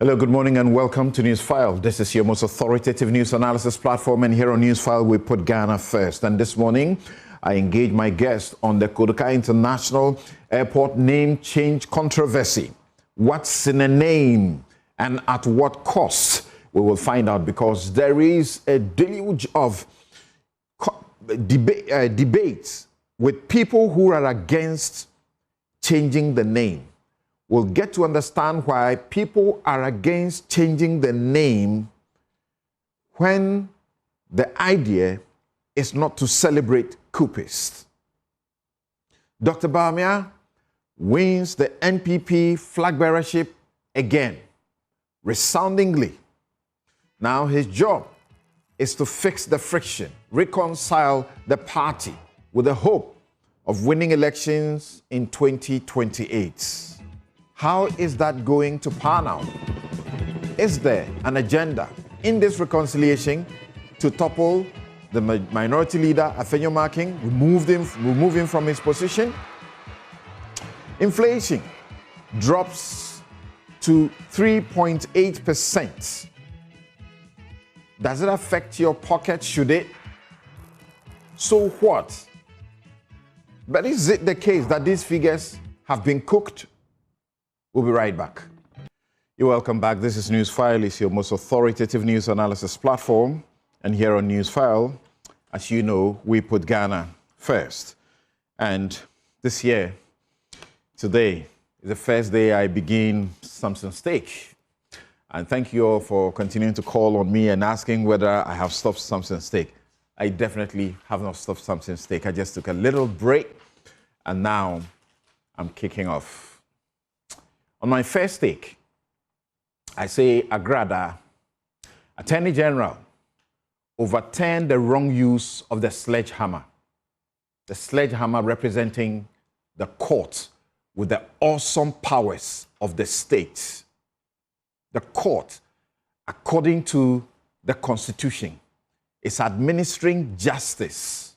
Hello, good morning and welcome to Newsfile. This is your most authoritative news analysis platform, and here on Newsfile we put Ghana first. And this morning I engage my guest on the Koduka International Airport name change controversy. What's in a name and at what cost? We will find out, because there is a deluge of debates with people who are against changing the name. We'll get to understand why people are against changing the name when the idea is not to celebrate coupists. Dr. Bawumia wins the NPP flag bearership again, resoundingly. Now his job is to fix the friction, reconcile the party with the hope of winning elections in 2028. How is that going to pan out? Is there an agenda in this reconciliation to topple the minority leader, Afenyo-Markin, remove him from his position? Inflation drops to 3.8%. Does it affect your pocket? Should it? So what? But is it the case that these figures have been cooked? We'll be right back. You're welcome back. This is Newsfile. It's your most authoritative news analysis platform. And here on Newsfile, as you know, we put Ghana first. And this year, today, is the first day I begin Samson Steak. And thank you all for continuing to call on me and asking whether I have stopped Samson Steak. I definitely have not stopped Samson Steak. I just took a little break, and now I'm kicking off. On my first take, I say Agrada, Attorney General, overturned the wrong use of the sledgehammer. The sledgehammer representing the court with the awesome powers of the state. The court, according to the Constitution, is administering justice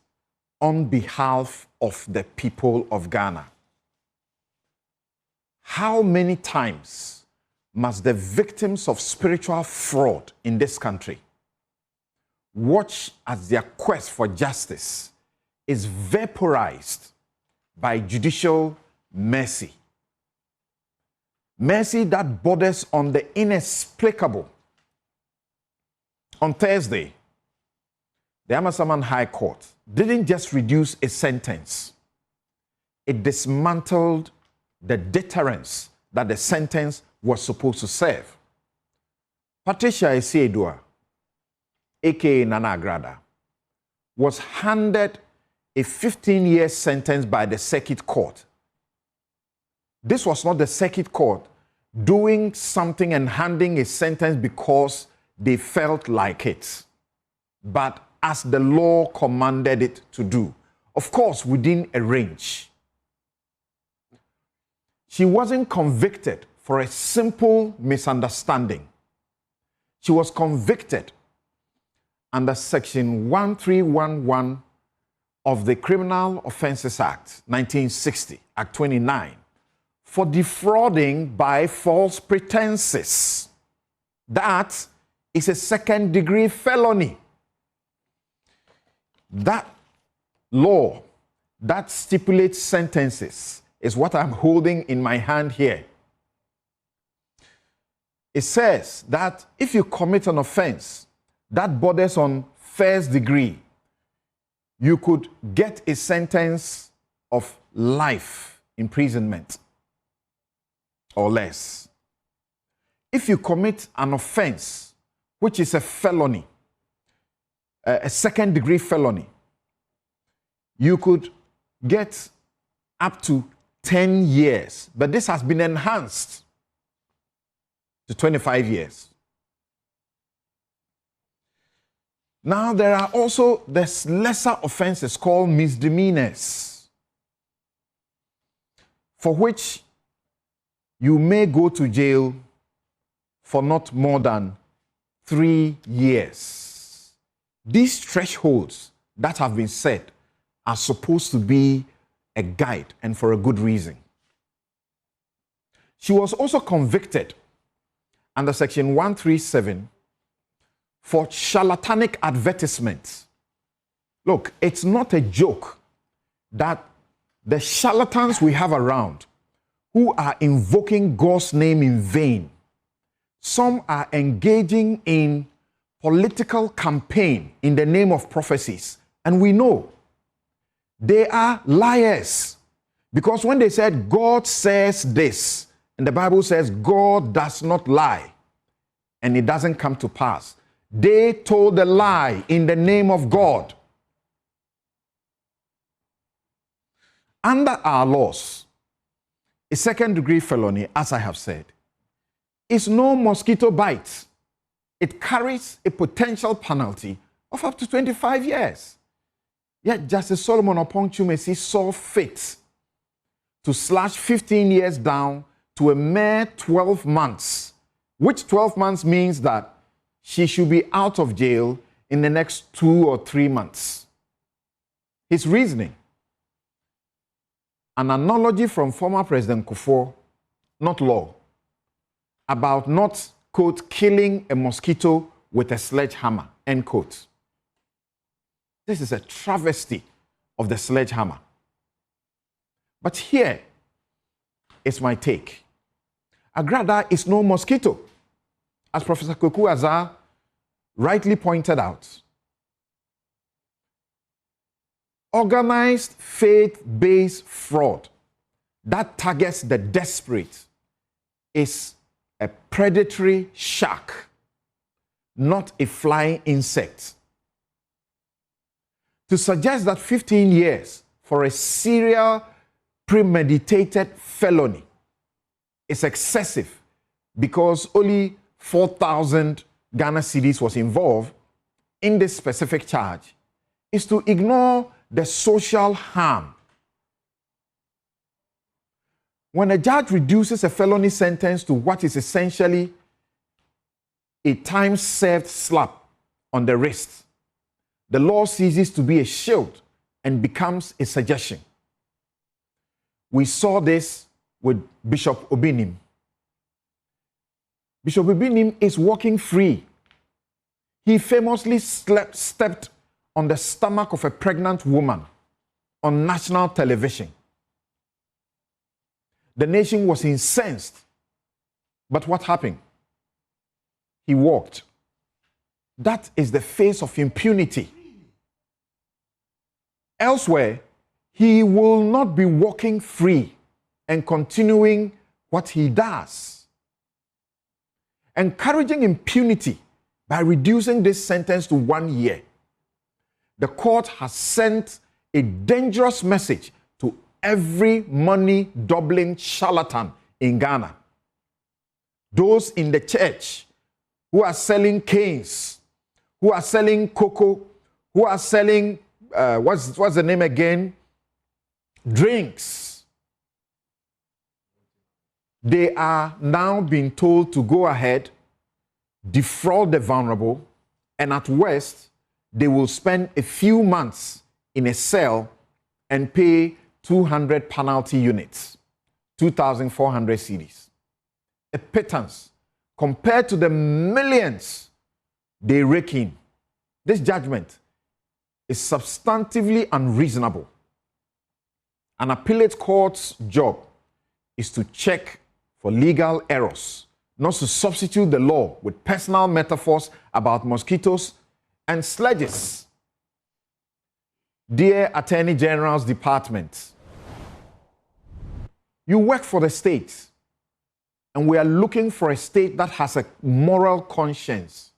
on behalf of the people of Ghana. How many times must the victims of spiritual fraud in this country watch as their quest for justice is vaporized by judicial mercy? Mercy that borders on the inexplicable. On Thursday, the Amasaman High Court didn't just reduce a sentence, it dismantled the deterrence that the sentence was supposed to serve. Patricia Esiedua, aka Nana Agrada, was handed a 15-year sentence by the circuit court. This was not the circuit court doing something and handing a sentence because they felt like it, but as the law commanded it to do. Of course, within a range. She wasn't convicted for a simple misunderstanding. She was convicted under Section 1311 of the Criminal Offences Act, 1960, Act 29, for defrauding by false pretenses. That is a second-degree felony. That law that stipulates sentences is what I'm holding in my hand here. It says that if you commit an offense that borders on first degree, you could get a sentence of life imprisonment or less. If you commit an offense which is a felony, a second degree felony, you could get up to 10 years, but this has been enhanced to 25 years. Now, there are also the lesser offenses called misdemeanors, for which you may go to jail for not more than 3 years. These thresholds that have been set are supposed to be a guide, and for a good reason. She was also convicted under section 137 for charlatanic advertisements. Look, it's not a joke that the charlatans we have around who are invoking God's name in vain, some are engaging in political campaign in the name of prophecies. And we know they are liars. Because when they said God says this, and the Bible says God does not lie, and it doesn't come to pass, they told a lie in the name of God. Under our laws, a second-degree felony, as I have said, is no mosquito bite. It carries a potential penalty of up to 25 years. Yet Justice Solomon Oponchumesi saw fit to slash 15 years down to a mere 12 months, which 12 months means that she should be out of jail in the next 2 or 3 months. His reasoning: an analogy from former President Kufuor, not law, about not, quote, killing a mosquito with a sledgehammer, end quote. This is a travesty of the sledgehammer. But here is my take. Agrada is no mosquito. As Professor Koku Azar rightly pointed out, organized faith-based fraud that targets the desperate is a predatory shark, not a flying insect. To suggest that 15 years for a serial premeditated felony is excessive because only 4,000 Ghana cedis was involved in this specific charge is to ignore the social harm. When a judge reduces a felony sentence to what is essentially a time-served slap on the wrist, the law ceases to be a shield and becomes a suggestion. We saw this with Bishop Obinim. Bishop Obinim is walking free. He famously stepped on the stomach of a pregnant woman on national television. The nation was incensed. But what happened? He walked. That is the face of impunity. Elsewhere, he will not be walking free and continuing what he does. Encouraging impunity by reducing this sentence to 1 year, the court has sent a dangerous message to every money-doubling charlatan in Ghana. Those in the church who are selling canes, who are selling cocoa, who are selling, what's the name again? Drinks. They are now being told to go ahead, defraud the vulnerable, and at worst, they will spend a few months in a cell and pay 200 penalty units, 2,400 cedis. A pittance compared to the millions they rake in. This judgment is substantively unreasonable. An appellate court's job is to check for legal errors, not to substitute the law with personal metaphors about mosquitoes and sledges. Dear Attorney General's Department, you work for the state, and we are looking for a state that has a moral conscience,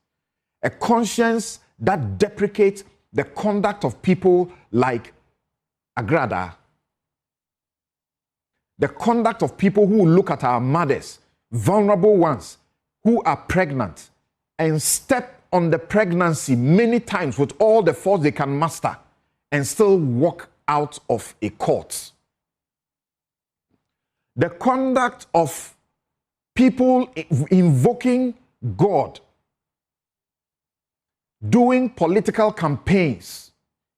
a conscience that deprecates the conduct of people like Agrada, the conduct of people who look at our mothers, vulnerable ones, who are pregnant, and step on the pregnancy many times with all the force they can muster and still walk out of a court. The conduct of people invoking God, doing political campaigns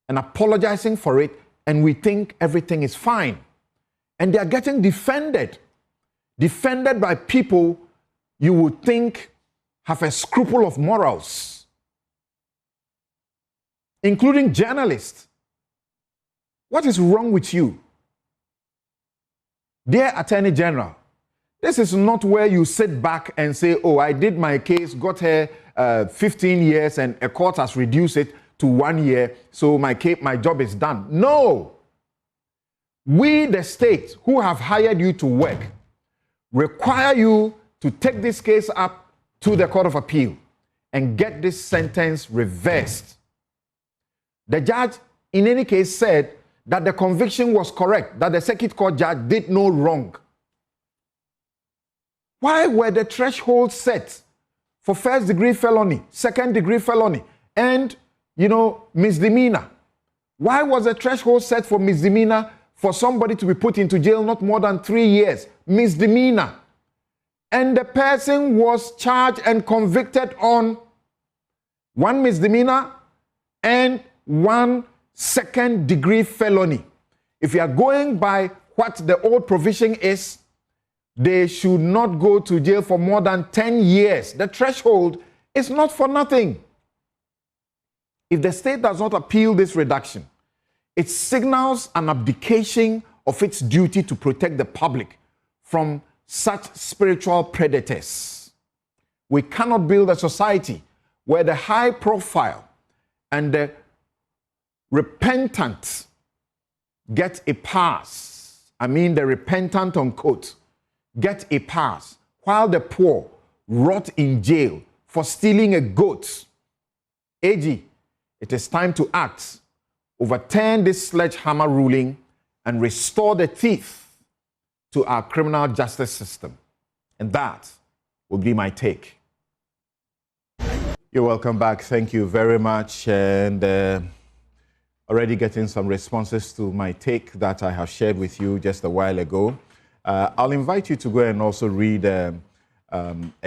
and apologizing for it, and we think everything is fine. And they are getting defended by people you would think have a scruple of morals, including journalists. What is wrong with you? Dear Attorney General, this is not where you sit back and say, oh, I did my case, got her 15 years and a court has reduced it to 1 year, so my job is done. No. We, the state, who have hired you to work, require you to take this case up to the Court of Appeal and get this sentence reversed. The judge, in any case, said that the conviction was correct, that the circuit court judge did no wrong. Why were the thresholds set for first-degree felony, second-degree felony, and, misdemeanor? Why was the threshold set for misdemeanor for somebody to be put into jail not more than 3 years? Misdemeanor. And the person was charged and convicted on 1 misdemeanor and 1 second-degree felony. If you are going by what the old provision is, they should not go to jail for more than 10 years. The threshold is not for nothing. If the state does not appeal this reduction, it signals an abdication of its duty to protect the public from such spiritual predators. We cannot build a society where the high profile and the repentant get a pass. I mean the repentant, unquote, get a pass, while the poor rot in jail for stealing a goat. AG, it is time to act, overturn this sledgehammer ruling, and restore the teeth to our criminal justice system. And that will be my take. You're welcome back. Thank you very much. And already getting some responses to my take that I have shared with you just a while ago. I'll invite you to go and also read a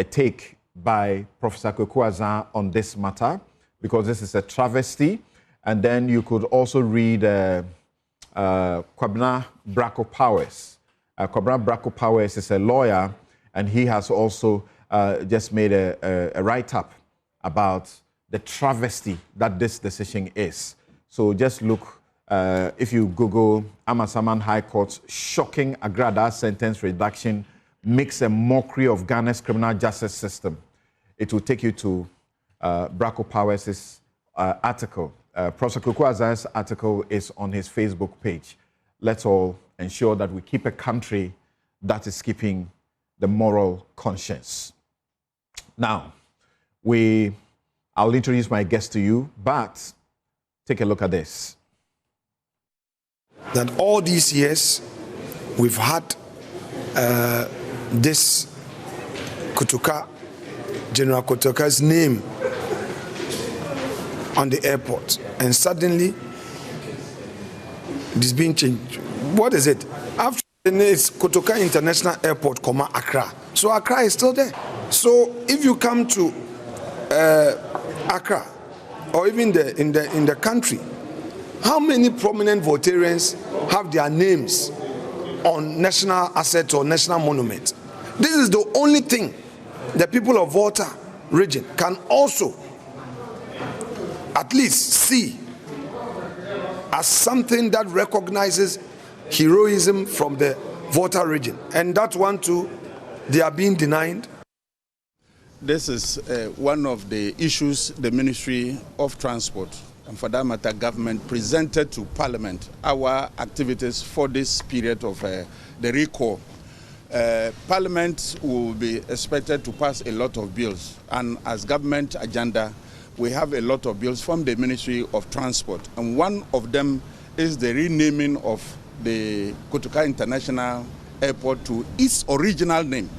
take by Professor Kwekwa on this matter, because this is a travesty. And then you could also read Kwabena Bracco Powers. Kwabena Bracco Powers is a lawyer, and he has also just made a write-up about the travesty that this decision is. So just look, if you Google Amasaman High Court's shocking Agrada sentence reduction makes a mockery of Ghana's criminal justice system, it will take you to Bracco Powers' article. Professor Kwekwa's article is on his Facebook page. Let's all ensure that we keep a country that is keeping the moral conscience. Now, I'll introduce my guest to you, but take a look at this. That all these years we've had this Kotoka, General Kotoka's name on the airport, and suddenly it is being changed. What is it? After it's Kotoka International Airport, Accra. So Accra is still there. So if you come to Accra, or even in the country, how many prominent Voltarians have their names on national assets or national monuments? This is the only thing the people of Volta region can also at least see as something that recognizes heroism from the Volta region. And that one too, they are being denied. This is one of the issues the Ministry of Transport, and for that matter government, presented to Parliament, our activities for this period of the recall. Parliament will be expected to pass a lot of bills, and as government agenda we have a lot of bills from the Ministry of Transport, and one of them is the renaming of the Kotoka International Airport to its original name.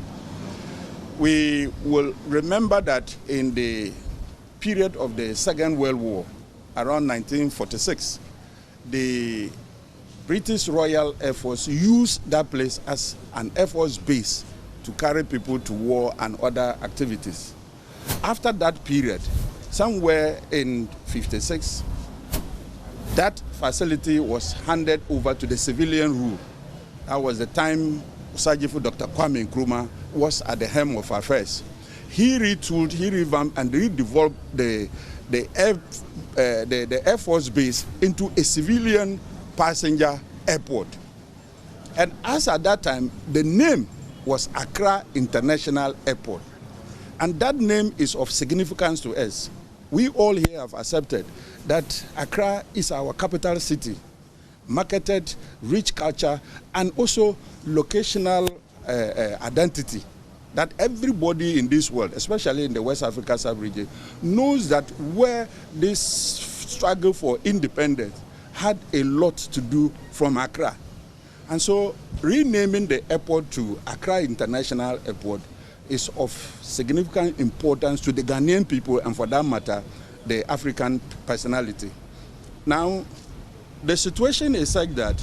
We will remember that in the period of the Second World War, around 1946, the British Royal Air Force used that place as an Air Force base to carry people to war and other activities. After that period, somewhere in 1956, that facility was handed over to the civilian rule. That was the time Sergeant Dr. Kwame Nkrumah was at the helm of affairs, he retooled, he revamped, and redeveloped the Air Force base into a civilian passenger airport. And as at that time, the name was Accra International Airport. And that name is of significance to us. We all here have accepted that Accra is our capital city, marketed, rich culture, and also locational identity. That everybody in this world, especially in the West Africa sub-region, knows that where this struggle for independence had a lot to do from Accra. And so renaming the airport to Accra International Airport is of significant importance to the Ghanaian people and, for that matter, the African personality. Now, the situation is such that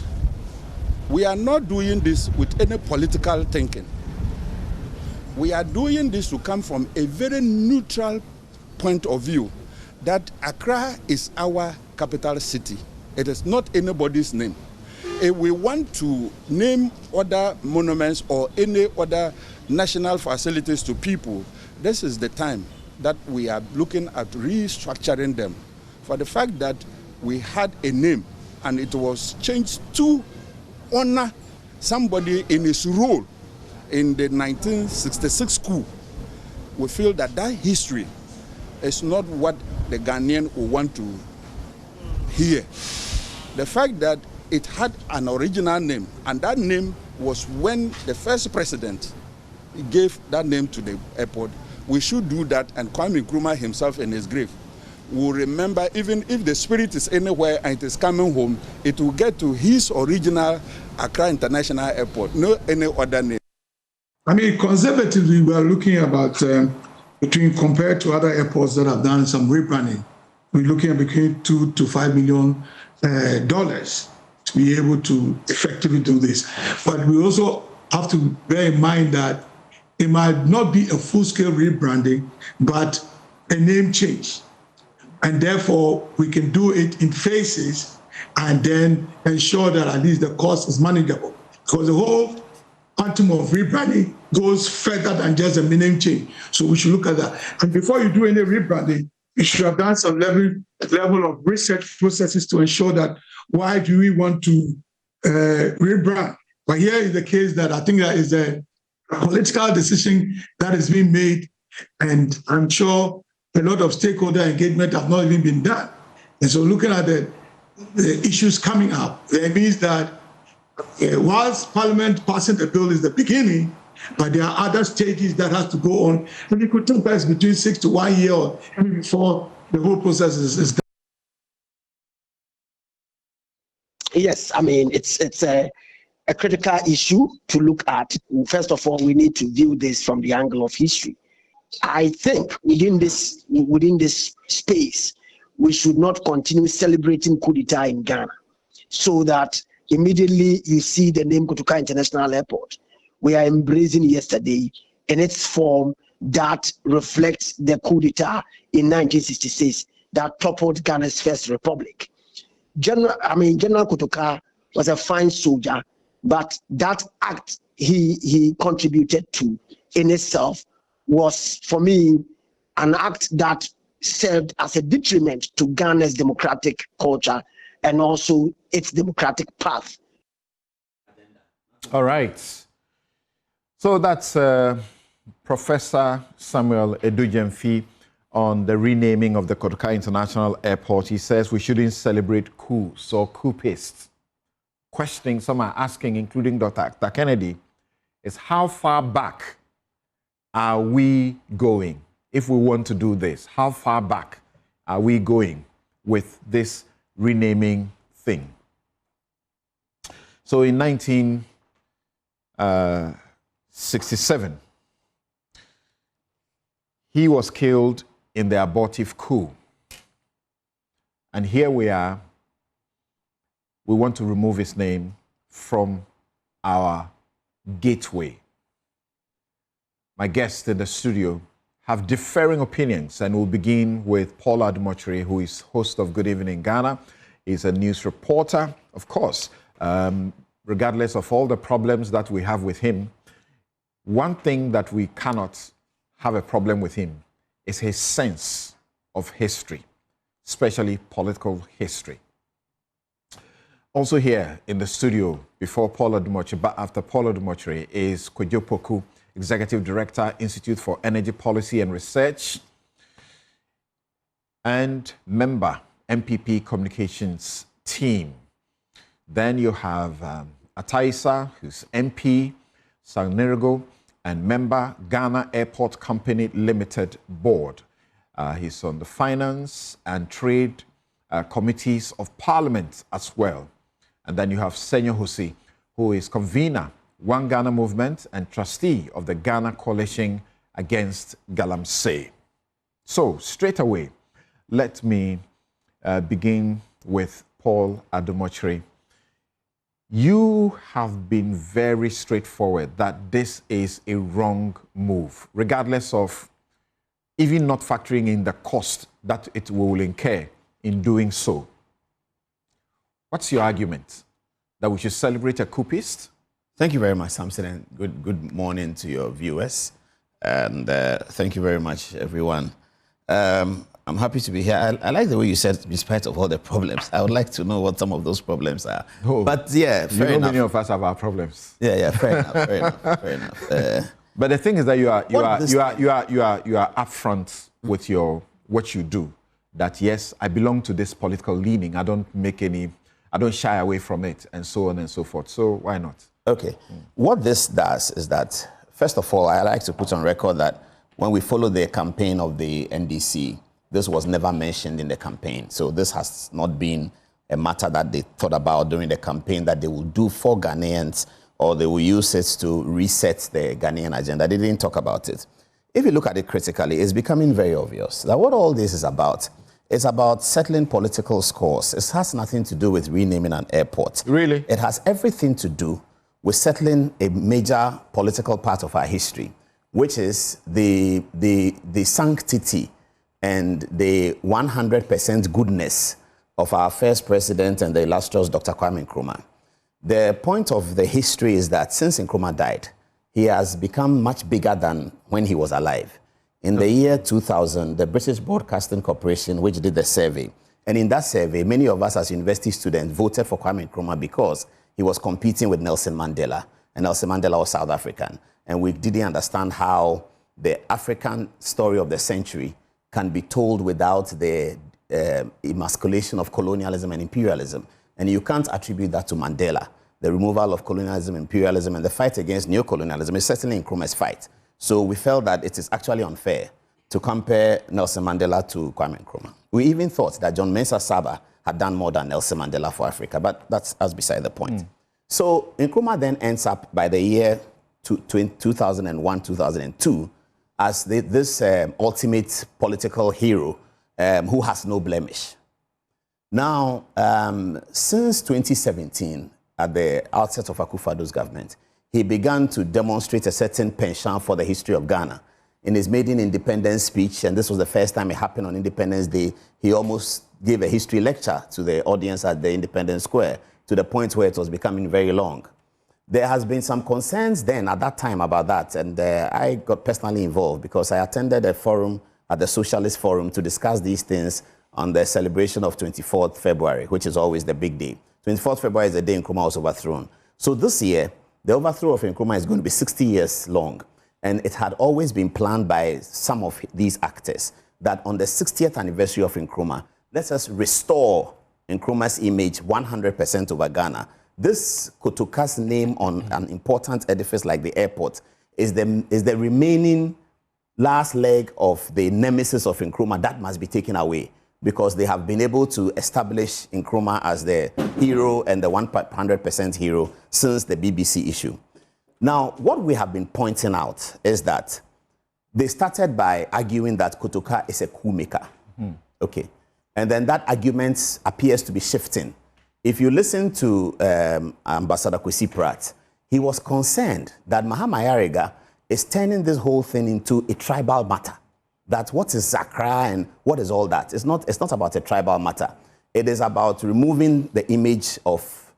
we are not doing this with any political thinking. We are doing this to come from a very neutral point of view that Accra is our capital city. It is not anybody's name. If we want to name other monuments or any other national facilities to people, this is the time that we are looking at restructuring them. For the fact that we had a name and it was changed to honor somebody in his role in the 1966 coup, we feel that that history is not what the Ghanaian will want to hear. The fact that it had an original name, and that name was when the first president gave that name to the airport, we should do that, and Kwame Nkrumah himself in his grave will remember, even if the spirit is anywhere and it is coming home, it will get to his original Accra International Airport, no any other name. I mean, conservatively, we are looking about compared to other airports that have done some rebranding, we're looking at between $2 to $5 million to be able to effectively do this. But we also have to bear in mind that it might not be a full-scale rebranding, but a name change. And therefore, we can do it in phases and then ensure that at least the cost is manageable. Because the whole quantum of rebranding goes further than just a name change. So we should look at that. And before you do any rebranding, you should have done some level of research processes to ensure that why do we want to rebrand. But here is the case that I think that is a political decision that is being made, and I'm sure a lot of stakeholder engagement have not even been done. And so looking at the issues coming up, that means that whilst Parliament passing the bill is the beginning, but there are other stages that has to go on, and it could take place between 6 to 1 year or before the whole process is done. Yes, I mean, it's a critical issue to look at. First of all, we need to view this from the angle of history. I think within this space, we should not continue celebrating coup d'etat in Ghana, so that immediately you see the name Kotoka International Airport. We are embracing yesterday in its form that reflects the coup d'etat in 1966 that toppled Ghana's first republic. General Kotoka was a fine soldier, but that act he contributed to in itself was, for me, an act that served as a detriment to Ghana's democratic culture and also its democratic path. All right. So that's Professor Samuel Edujemfi on the renaming of the Kotoka International Airport. He says we shouldn't celebrate coups or coupists. Questioning, some are asking, including Dr. Kennedy, is how far back are we going if we want to do this? How far back are we going with this renaming thing? So in 1967, he was killed in the abortive coup. And here we are. We want to remove his name from our gateway. My guests in the studio have differing opinions, and we'll begin with Paul Adumochiri, who is host of Good Evening Ghana. He's a news reporter, of course. Regardless of all the problems that we have with him, one thing that we cannot have a problem with him is his sense of history, especially political history. Also here in the studio, before Paul Odumochiri, but after Paul Odumochiri, is Kwadwo Poku, Executive Director, Institute for Energy Policy and Research, and member, MPP Communications Team. Then you have Ataisa, who's MP, Sanerigo, and member, Ghana Airport Company Limited Board. He's on the Finance and Trade Committees of Parliament as well. And then you have Senyo Husi, who is convener, One Ghana Movement, and trustee of the Ghana Coalition Against Galamsey. So, straight away, let me begin with Paul Odumochiri. You have been very straightforward that this is a wrong move, regardless of even not factoring in the cost that it will incur in doing so. What's your argument? That we should celebrate a coupist? Thank you very much, Samson, and good morning to your viewers. And thank you very much, everyone. I'm happy to be here. I like the way you said, despite of all the problems, I would like to know what some of those problems are. Oh, but yeah, fair enough. Many of us have our problems. Yeah, fair enough. But the thing is that you are upfront with what you do. That yes, I belong to this political leaning. I don't shy away from it, and so on and so forth. So why not? Okay. What this does is that, first of all, I like to put on record that when we follow the campaign of the NDC, this was never mentioned in the campaign. So this has not been a matter that they thought about during the campaign that they will do for Ghanaians, or they will use it to reset the Ghanaian agenda. They didn't talk about it. If you look at it critically, it's becoming very obvious that what all this is about settling political scores. It has nothing to do with renaming an airport. Really? It has everything to do with settling a major political part of our history, which is the sanctity and the 100% goodness of our first president and the illustrious Dr. Kwame Nkrumah. The point of the history is that since Nkrumah died, he has become much bigger than when he was alive. In the year 2000, the British Broadcasting Corporation, which did the survey, and in that survey, many of us as university students voted for Kwame Nkrumah because he was competing with Nelson Mandela, and Nelson Mandela was South African. And we didn't understand how the African story of the century can be told without the emasculation of colonialism and imperialism. And you can't attribute that to Mandela. The removal of colonialism, imperialism, and the fight against neocolonialism is certainly Nkrumah's fight. So we felt that it is actually unfair to compare Nelson Mandela to Kwame Nkrumah. We even thought that John Mensah Saba had done more than Nelson Mandela for Africa, but that's beside the point. So Nkrumah then ends up by the year 2001, 2002, as this ultimate political hero who has no blemish. Now, since 2017, at the outset of Akufo-Addo's government, he began to demonstrate a certain penchant for the history of Ghana. In his maiden independence speech, and this was the first time it happened on Independence Day, he almost gave a history lecture to the audience at the Independence Square, to the point where it was becoming very long. There has been some concerns then at that time about that, and I got personally involved because I attended a forum at the Socialist Forum to discuss these things on the celebration of 24th February, which is always the big day. 24th February is the day Nkrumah was overthrown. So this year, the overthrow of Nkrumah is going to be 60 years long. And it had always been planned by some of these actors that on the 60th anniversary of Nkrumah, let us restore Nkrumah's image 100% over Ghana. This Kotoka's name on an important edifice like the airport is the remaining last leg of the nemesis of Nkrumah that must be taken away, because they have been able to establish Nkrumah as the hero and the 100% hero since the BBC issue. Now, what we have been pointing out is that they started by arguing that Kotoka is a coup maker. Okay. And then that argument appears to be shifting. If you listen to Ambassador Kwesi Pratt, he was concerned that Mahama Yarega is turning this whole thing into a tribal matter. That what is Zakra and what is all that? It's not about a tribal matter. It is about removing the image of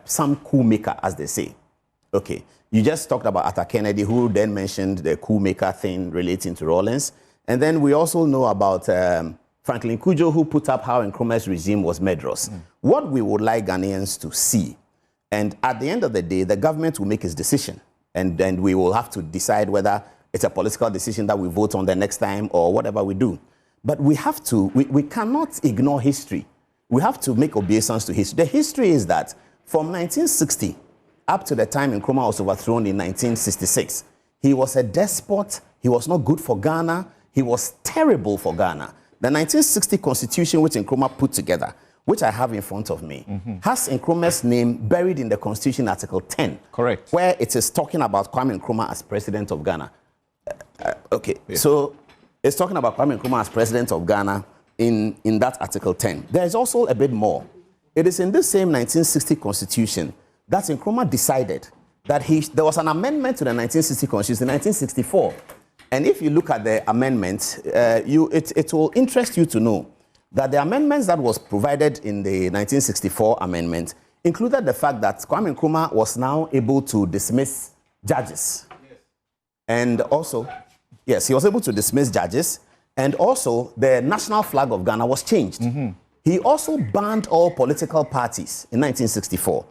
some coup maker, as they say. Okay. You just talked about Arthur Kennedy, who then mentioned the coup maker thing relating to Rawlings. And then we also know about Franklin Kujo, who put up how Nkrumah's regime was murderous. What we would like Ghanaians to see, and at the end of the day, the government will make its decision. And then we will have to decide whether it's a political decision that we vote on the next time or whatever we do. But we have to, we cannot ignore history. We have to make obeisance to history. The history is that from 1960 up to the time Nkrumah was overthrown in 1966, he was a despot. He was not good for Ghana. He was terrible for Ghana. The 1960 constitution, which Nkrumah put together, which I have in front of me, has Nkrumah's name buried in the constitution, Article 10. Correct. Where it is talking about Kwame Nkrumah as president of Ghana. So it's talking about Kwame Nkrumah as president of Ghana in that Article 10. There is also a bit more. It is in this same 1960 constitution that Nkrumah decided that there was an amendment to the 1960 constitution in 1964. And if you look at the amendment, it will interest you to know that the amendments that was provided in the 1964 amendment included the fact that Kwame Nkrumah was now able to dismiss judges. Yes. And also, yes, he was able to dismiss judges. And also, the national flag of Ghana was changed. He also banned all political parties in 1964.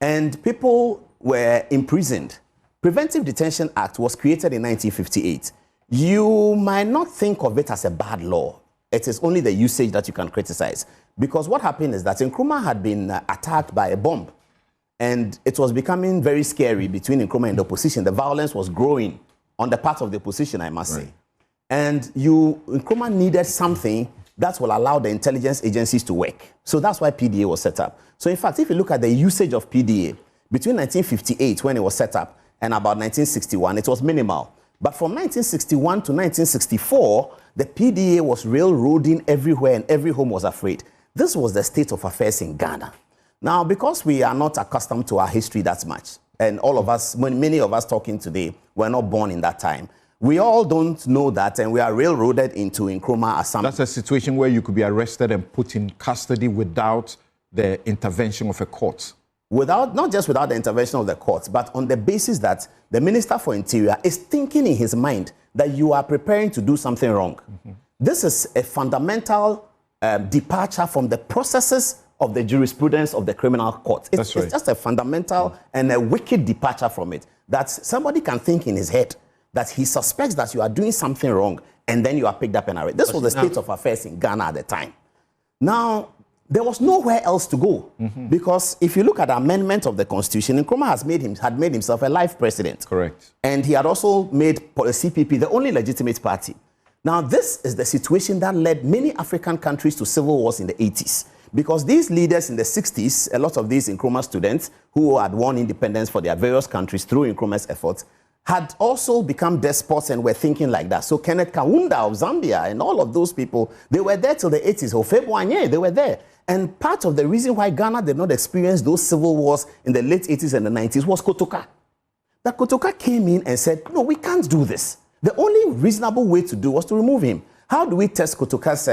And people were imprisoned. Preventive Detention Act was created in 1958. You might not think of it as a bad law. It is only the usage that you can criticize. Because what happened is that Nkrumah had been attacked by a bomb. And it was becoming very scary between Nkrumah and the opposition. The violence was growing on the part of the opposition, I must say. And Nkrumah needed something that will allow the intelligence agencies to work. So that's why PDA was set up. So in fact, if you look at the usage of PDA, between 1958, when it was set up, and about 1961, it was minimal. But from 1961 to 1964, the PDA was railroading everywhere and every home was afraid. This was the state of affairs in Ghana. Now, because we are not accustomed to our history that much, and all of us, many of us talking today, were not born in that time, we all don't know that, and we are railroaded into Nkrumah as something. That's a situation where you could be arrested and put in custody without the intervention of a court. Not just without the intervention of the courts, but on the basis that the Minister for Interior is thinking in his mind that you are preparing to do something wrong. This is a fundamental departure from the processes of the jurisprudence of the criminal court. It's just a fundamental and a wicked departure from it, that somebody can think in his head that he suspects that you are doing something wrong and then you are picked up and arrested. This was the state of affairs in Ghana at the time. Now, there was nowhere else to go because if you look at the amendment of the constitution, Nkrumah had made himself a life president. Correct. And he had also made CPP the only legitimate party. Now, this is the situation that led many African countries to civil wars in the 80s. Because these leaders in the 60s, a lot of these Nkrumah students who had won independence for their various countries through Nkrumah's efforts, had also become despots and were thinking like that. So Kenneth Kaunda of Zambia and all of those people, they were there till the 80s. Bawumia, they were there. And part of the reason why Ghana did not experience those civil wars in the late 80s and the 90s was Kotoka. That Kotoka came in and said, no, we can't do this. The only reasonable way to do was to remove him. How do we test Kotoka's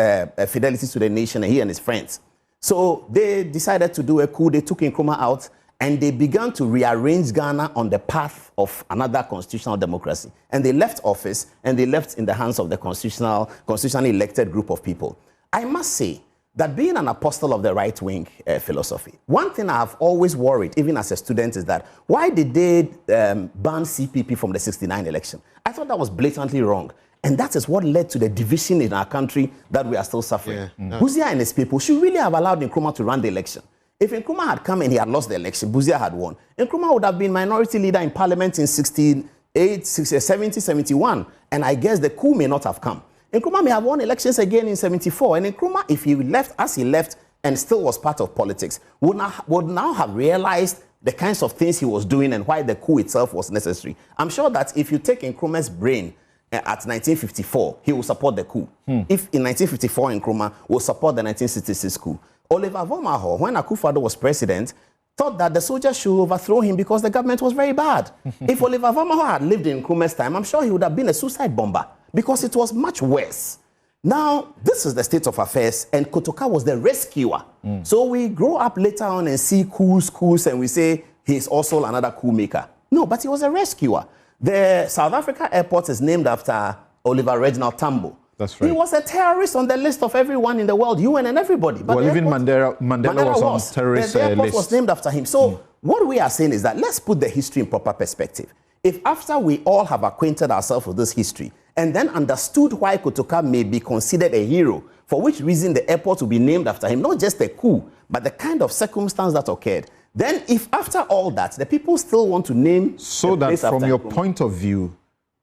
fidelity to the nation and he and his friends? So they decided to do a coup. They took Nkrumah out and they began to rearrange Ghana on the path of another constitutional democracy. And they left office and they left in the hands of the constitutionally elected group of people. I must say that being an apostle of the right-wing philosophy, one thing I have always worried, even as a student, is that why did they ban CPP from the 1969 election? I thought that was blatantly wrong. And that is what led to the division in our country that we are still suffering. Bawumia and his people should really have allowed Nkrumah to run the election. If Nkrumah had come and he had lost the election, Bawumia had won. Nkrumah would have been minority leader in parliament in 68, 70, 71. And I guess the coup may not have come. Nkrumah may have won elections again in 74. And Nkrumah, if he left as he left and still was part of politics, would now have realized the kinds of things he was doing and why the coup itself was necessary. I'm sure that if you take Nkrumah's brain at 1954, he will support the coup. If in 1954 Nkrumah will support the 1966 coup. Oliver Vomaho, when Akufo-Addo was president, thought that the soldiers should overthrow him because the government was very bad. If Oliver Vomaho had lived in Nkrumah's time, I'm sure he would have been a suicide bomber because it was much worse. Now, this is the state of affairs, and Kotoka was the rescuer. So we grow up later on and see coups, and we say he's also another coup maker. No, but he was a rescuer. The South Africa airport is named after Oliver Reginald Tambo. That's right. He was a terrorist on the list of everyone in the world, UN and everybody. But well, even Mandela was on terrorist the airport list. was named after him. So what we are saying is that let's put the history in proper perspective. If after we all have acquainted ourselves with this history and then understood why Kotoka may be considered a hero, for which reason the airport will be named after him, not just a coup, but the kind of circumstance that occurred, then if after all that, the people still want to name so that from your point of view,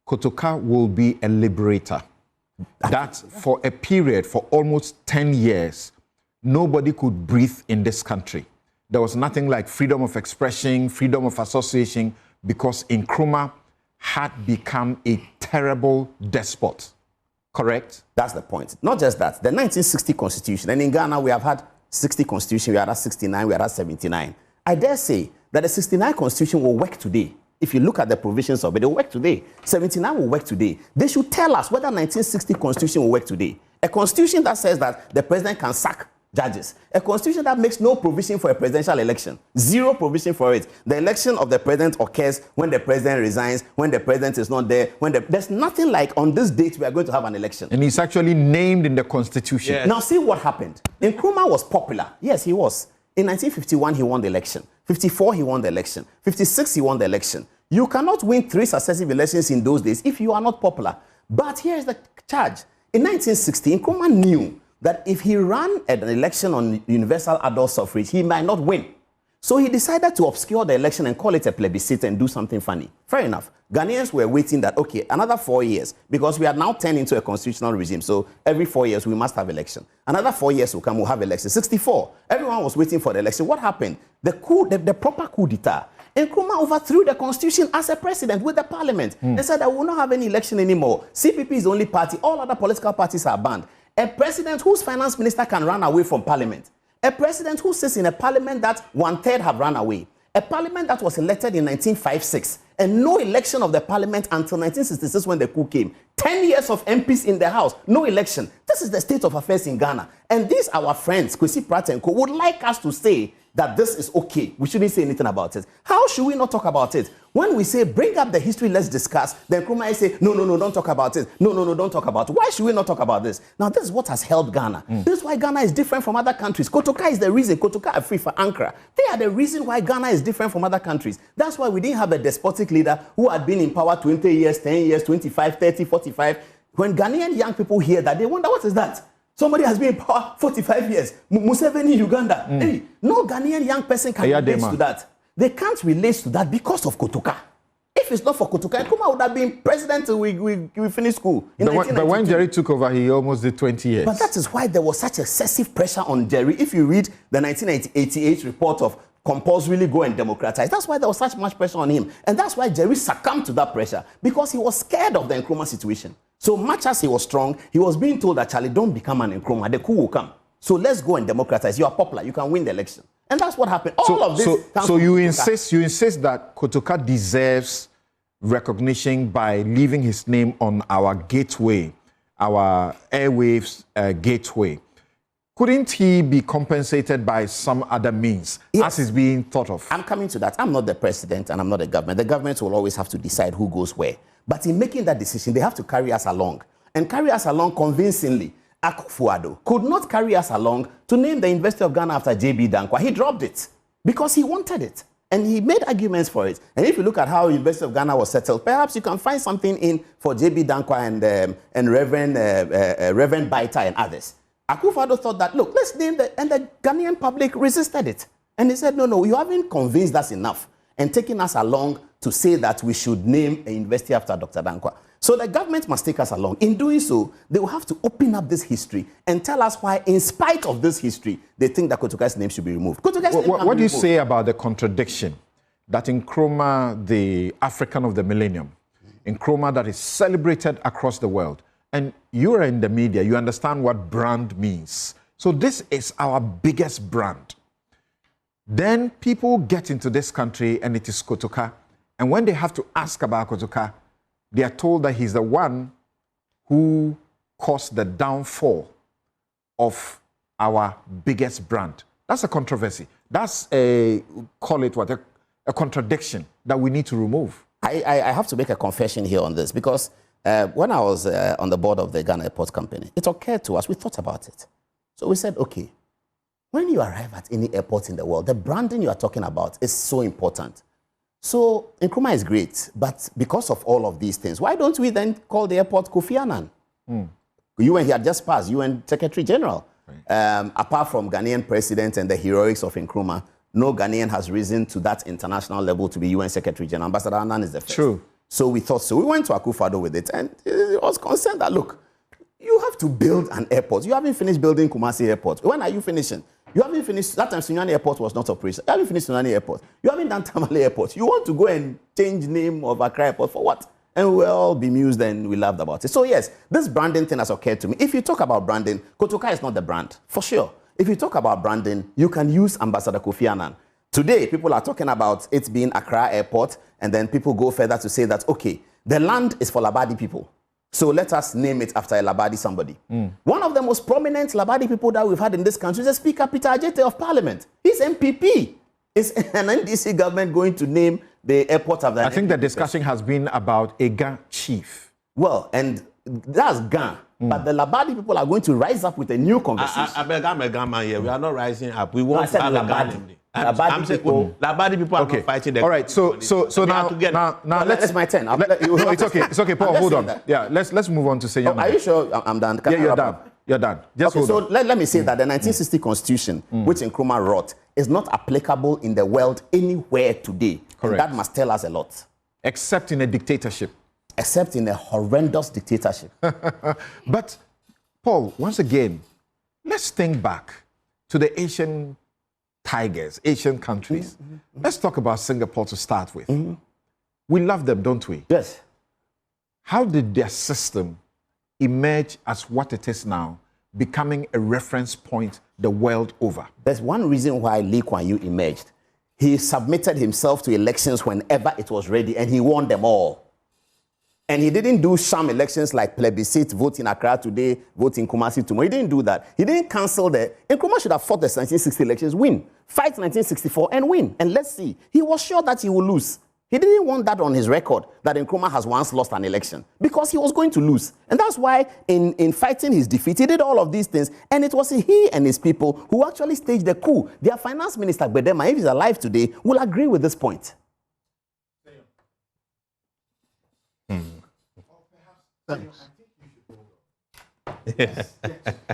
Kotoka will be a liberator. That for a period, for almost 10 years, nobody could breathe in this country. There was nothing like freedom of expression, freedom of association, because Nkrumah had become a terrible despot. Correct? That's the point. Not just that. The 1960 Constitution, and in Ghana we have had 60 Constitution, we had 69, we had 79. I dare say that the 69 Constitution will work today. If you look at the provisions of it, it will work today. 79 will work today. They should tell us whether 1960 Constitution will work today. A constitution that says that the president can sack judges. A constitution that makes no provision for a presidential election. Zero provision for it. The election of the president occurs when the president resigns, when the president is not there. There's nothing like on this date we are going to have an election. And it's actually named in the constitution. Yes. Now see what happened. Nkrumah was popular. Yes, he was. In 1951, he won the election. 54, he won the election. 56, he won the election. You cannot win 3 successive elections in those days if you are not popular. But here's the charge. In 1960, Nkrumah knew that if he ran an election on universal adult suffrage, he might not win. So he decided to obscure the election and call it a plebiscite and do something funny. Fair enough. Ghanaians were waiting that, okay, another 4 years, because we are now turned into a constitutional regime. So every 4 years, we must have election. Another 4 years will come, we'll have election. 64, everyone was waiting for the election. What happened? The proper coup d'etat. Nkrumah overthrew the constitution as a president with the parliament and said that we will not have any election anymore. CPP is the only party. All other political parties are banned. A president whose finance minister can run away from parliament. A president who sits in a parliament that 1/3 have run away. A parliament that was elected in 1956 and no election of the parliament until 1966 when the coup came. 10 years of MPs in the house, no election. This is the state of affairs in Ghana. And these our friends, Kwesi Pratt and Co, would like us to say that this is okay. We shouldn't say anything about it. How should we not talk about it? When we say, bring up the history, let's discuss, then Nkrumah say, no, don't talk about it. No, don't talk about it. Why should we not talk about this? Now, this is what has held Ghana. This is why Ghana is different from other countries. Kotoka is the reason. Kotoka are free for Ankara. They are the reason why Ghana is different from other countries. That's why we didn't have a despotic leader who had been in power 20 years, 10 years, 25, 30, 45. When Ghanaian young people hear that, they wonder, what is that? Somebody has been in power 45 years. Museveni, Uganda. Hey, no Ghanaian young person can relate to that. They can't relate to that because of Kotoka. If it's not for Kotoka, Nkrumah would have been president till we finished school. But when Jerry took over, he almost did 20 years. But that is why there was such excessive pressure on Jerry. If you read the 1988 report of compulsorily go and democratize, that's why there was such much pressure on him. And that's why Jerry succumbed to that pressure, because he was scared of the Nkrumah situation. So much as he was strong, he was being told that, Charlie, don't become an Nkrumah, the coup will come. So let's go and democratize. You are popular, you can win the election. And that's what happened. All of this. So you insist that Kotoka deserves recognition by leaving his name on our gateway, our airwaves gateway. Couldn't he be compensated by some other means, as is being thought of? I'm coming to that. I'm not the president and I'm not the government. The government will always have to decide who goes where. But in making that decision, they have to carry us along. And carry us along convincingly. Akufo-Addo could not carry us along to name the University of Ghana after J.B. Dankwa. He dropped it because he wanted it. And he made arguments for it. And if you look at how University of Ghana was settled, perhaps you can find something in for J.B. Dankwa and Reverend Baita and others. Akufo-Addo thought that, look, let's name and the Ghanaian public resisted it. And he said, no, you haven't convinced us enough and taken us along to say that we should name a university after Dr. Dankwa. So the government must take us along. In doing so, they will have to open up this history and tell us why, in spite of this history, they think that Kotoka's name should be removed. What do you say about the contradiction that Nkrumah, the African of the millennium, Nkrumah that is celebrated across the world, and you are in the media, you understand what brand means. So this is our biggest brand. Then people get into this country and it is Kotoka. And when they have to ask about Kotoka, they are told that he's the one who caused the downfall of our biggest brand. That's a controversy. That's call it what? A a contradiction that we need to remove. I have to make a confession here on this because when I was on the board of the Ghana Airport Company, it occurred to us, we thought about it. So we said, okay, when you arrive at any airport in the world, the branding you are talking about is so important. So Nkrumah is great, but because of all of these things, why don't we then call the airport Kofi Annan? UN, he had just passed, UN Secretary General. Right. Apart from Ghanaian president and the heroics of Nkrumah, no Ghanaian has risen to that international level to be UN Secretary General. Ambassador Annan is the first. True. So we thought so. We went to Akufo-Addo with it, and he was concerned that, look, you have to build an airport. You haven't finished building Kumasi Airport. When are you finishing? You haven't finished. That time, Sunyani Airport was not operational. You haven't finished Sunyani Airport. You haven't done Tamale Airport. You want to go and change name of Accra Airport for what? And we'll all be bemused and we laughed about it. So yes, this branding thing has occurred to me. If you talk about branding, Kotoka is not the brand, for sure. If you talk about branding, you can use Ambassador Kofi Annan. Today, people are talking about it being Accra Airport, and then people go further to say that, okay, the land is for Labadi people. So let us name it after a Labadi somebody. One of the most prominent Labadi people that we've had in this country is the Speaker Peter Ajete of Parliament. He's MPP. Is an NDC government going to name the airport after? I think the discussion has been about a Ga chief. Well, and that's Ga. But the Labadi people are going to rise up with a new conversation. I'm a Gama here. We are not rising up. We want to have a Labadi. Labadi people are not fighting the. All right. So now let's my turn. No, it's okay. It's okay, Paul. Hold on. Yeah. Let's move on to Senyaman. Are you sure I'm done? Yeah, you're done. You're done. Just okay, hold on. Let me say that the 1960 Constitution, which Nkrumah wrote, is not applicable in the world anywhere today. Correct. And that must tell us a lot. Except in a dictatorship. Except in a horrendous dictatorship. But, Paul, once again, let's think back to the Asian tigers, Asian countries. Let's talk about Singapore to start with. We love them, don't we? Yes. How did their system emerge as what it is now, becoming a reference point the world over? There's one reason why Lee Kuan Yew emerged. He submitted himself to elections whenever it was ready, and he won them all. And he didn't do sham elections like plebiscite, vote in Accra today, vote in Kumasi tomorrow. He didn't do that. He didn't cancel the... Nkrumah should have fought the 1960 elections, win. Fight 1964 and win. And let's see. He was sure that he would lose. He didn't want that on his record, that Nkrumah has once lost an election, because he was going to lose. And that's why in fighting his defeat, he did all of these things. And it was he and his people who actually staged the coup. Their finance minister, Bedema, if he's alive today, will agree with this point.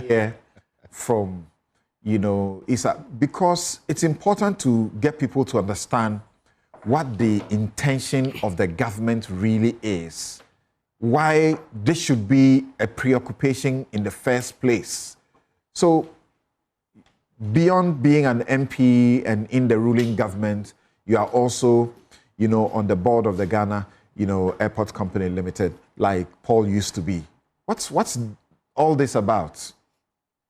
Yeah, from, Isa, because it's important to get people to understand what the intention of the government really is, why this should be a preoccupation in the first place. So, beyond being an MP and in the ruling government, you are also, on the board of the Ghana, Airport Company Limited, like Paul used to be. What's all this about?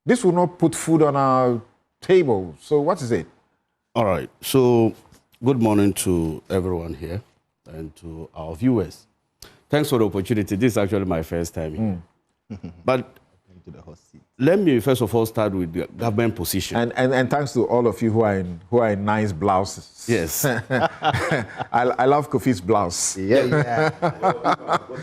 This will not put food on our table. So what is it? All right. So good morning to everyone here and to our viewers. Thanks for the opportunity. This is actually my first time here. But let me first of all start with the government position. And thanks to all of you who are in nice blouses. Yes. I love Kofi's blouse. Yeah.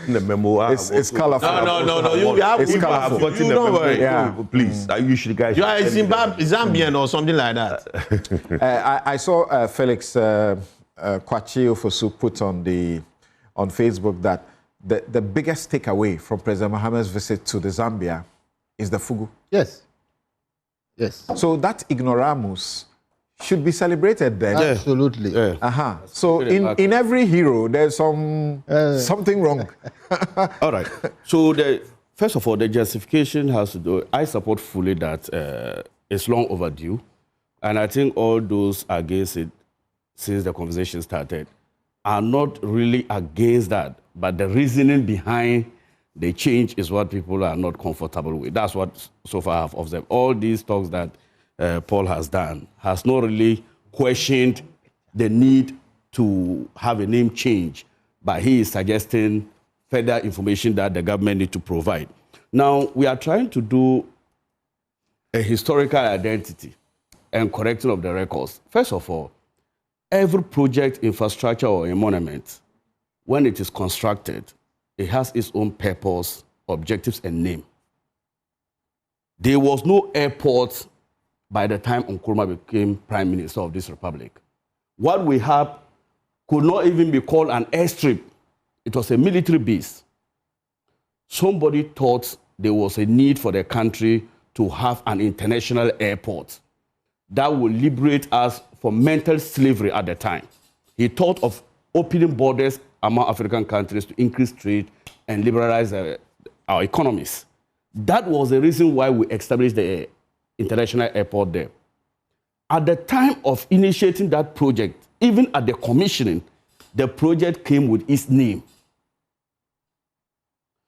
The memoir. It's colorful. No. You have it's colorful. You don't worry. Yeah. Please. I usually guys. You are a Zambian or something like that. I saw Felix Kwachi Ofosu put on Facebook that the biggest takeaway from President Mohammed's visit to the Zambia is the fugu. Yes. So that ignoramus should be celebrated then. Absolutely. Yeah. So in every hero, there's something wrong. All right. So first of all, the justification has to do, I support fully that it's long overdue. And I think all those against it since the conversation started are not really against that. But the reasoning behind the change is what people are not comfortable with. That's what so far I've observed. All these talks that Paul has done has not really questioned the need to have a name change, but he is suggesting further information that the government need to provide. Now, we are trying to do a historical identity and correcting of the records. First of all, every project, infrastructure, or a monument, when it is constructed, it has its own purpose, objectives, and name. There was no airport by the time Nkrumah became Prime Minister of this republic. What we have could not even be called an airstrip. It was a military base. Somebody thought there was a need for the country to have an international airport that would liberate us from mental slavery at the time. He thought of opening borders among African countries to increase trade and liberalize our economies. That was the reason why we established the international airport there. At the time of initiating that project, even at the commissioning, the project came with its name.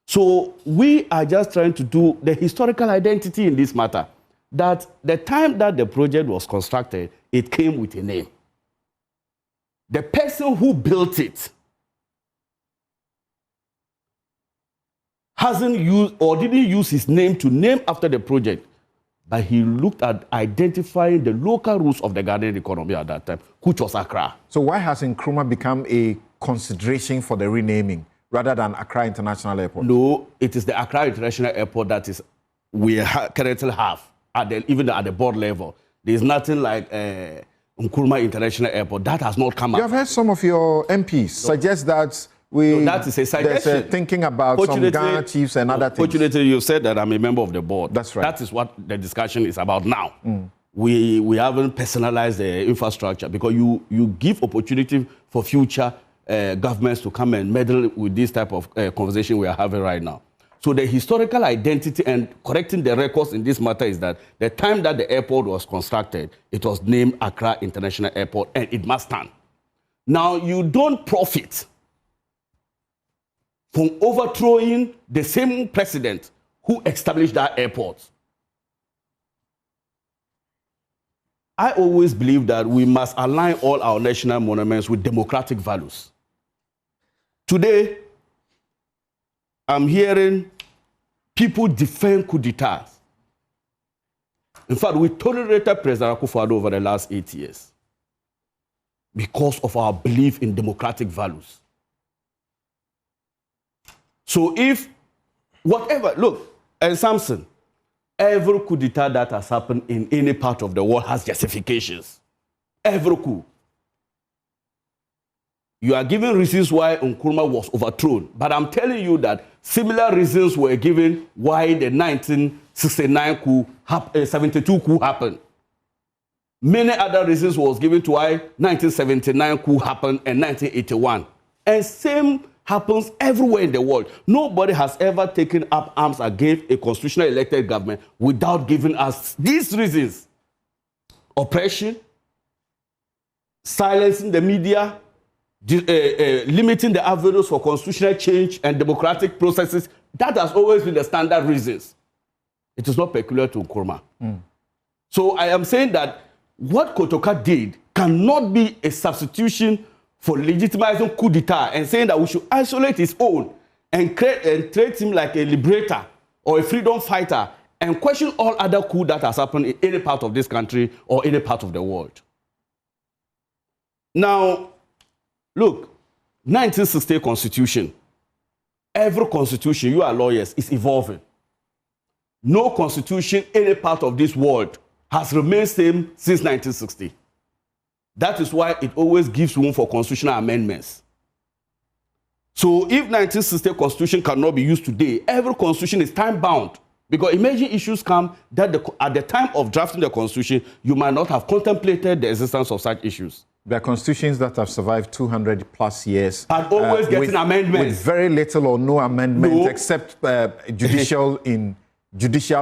So we are just trying to do the historical identity in this matter, that the time that the project was constructed, it came with a name. The person who built it hasn't used or didn't use his name to name after the project, but he looked at identifying the local roots of the Ghanaian economy at that time, which was Accra. So why has Nkrumah become a consideration for the renaming rather than Accra International Airport? No, it is the Accra International Airport that is we currently have, even at the board level. There's nothing like Nkrumah International Airport. That has not come up. You have heard some of your MPs suggest that that is a suggestion. There's thinking about some Ghana chiefs and other things. Fortunately, you said that I'm a member of the board. That's right. That is what the discussion is about now. We haven't personalized the infrastructure because you give opportunity for future governments to come and meddle with this type of conversation we are having right now. So the historical identity and correcting the records in this matter is that the time that the airport was constructed, it was named Accra International Airport, and it must stand. Now, you don't profit from overthrowing the same president who established that airport. I always believe that we must align all our national monuments with democratic values. Today, I'm hearing people defend coup d'etats. In fact, we tolerated President Akufo-Addo over the last 8 years because of our belief in democratic values. So if whatever, look, and Samson, every coup d'etat that has happened in any part of the world has justifications. Every coup. You are giving reasons why Nkrumah was overthrown, but I'm telling you that similar reasons were given why the 1969 coup, 72 coup happened. Many other reasons was given to why 1979 coup happened and 1981. And same happens everywhere in the world. Nobody has ever taken up arms against a constitutionally elected government without giving us these reasons. Oppression, silencing the media, limiting the avenues for constitutional change and democratic processes. That has always been the standard reasons. It is not peculiar to Nkrumah. So I am saying that what Kotoka did cannot be a substitution for legitimizing coup d'etat and saying that we should isolate his own and treat him like a liberator or a freedom fighter and question all other coup that has happened in any part of this country or any part of the world. Now, look, 1960 Constitution, every constitution, you are lawyers, is evolving. No constitution, any part of this world, has remained same since 1960. That is why it always gives room for constitutional amendments. So if 1960 Constitution cannot be used today, every constitution is time-bound. Because emerging issues come that at the time of drafting the Constitution, you might not have contemplated the existence of such issues. There are constitutions that have survived 200 plus years. And always getting amendments. With very little or no amendments, except judicial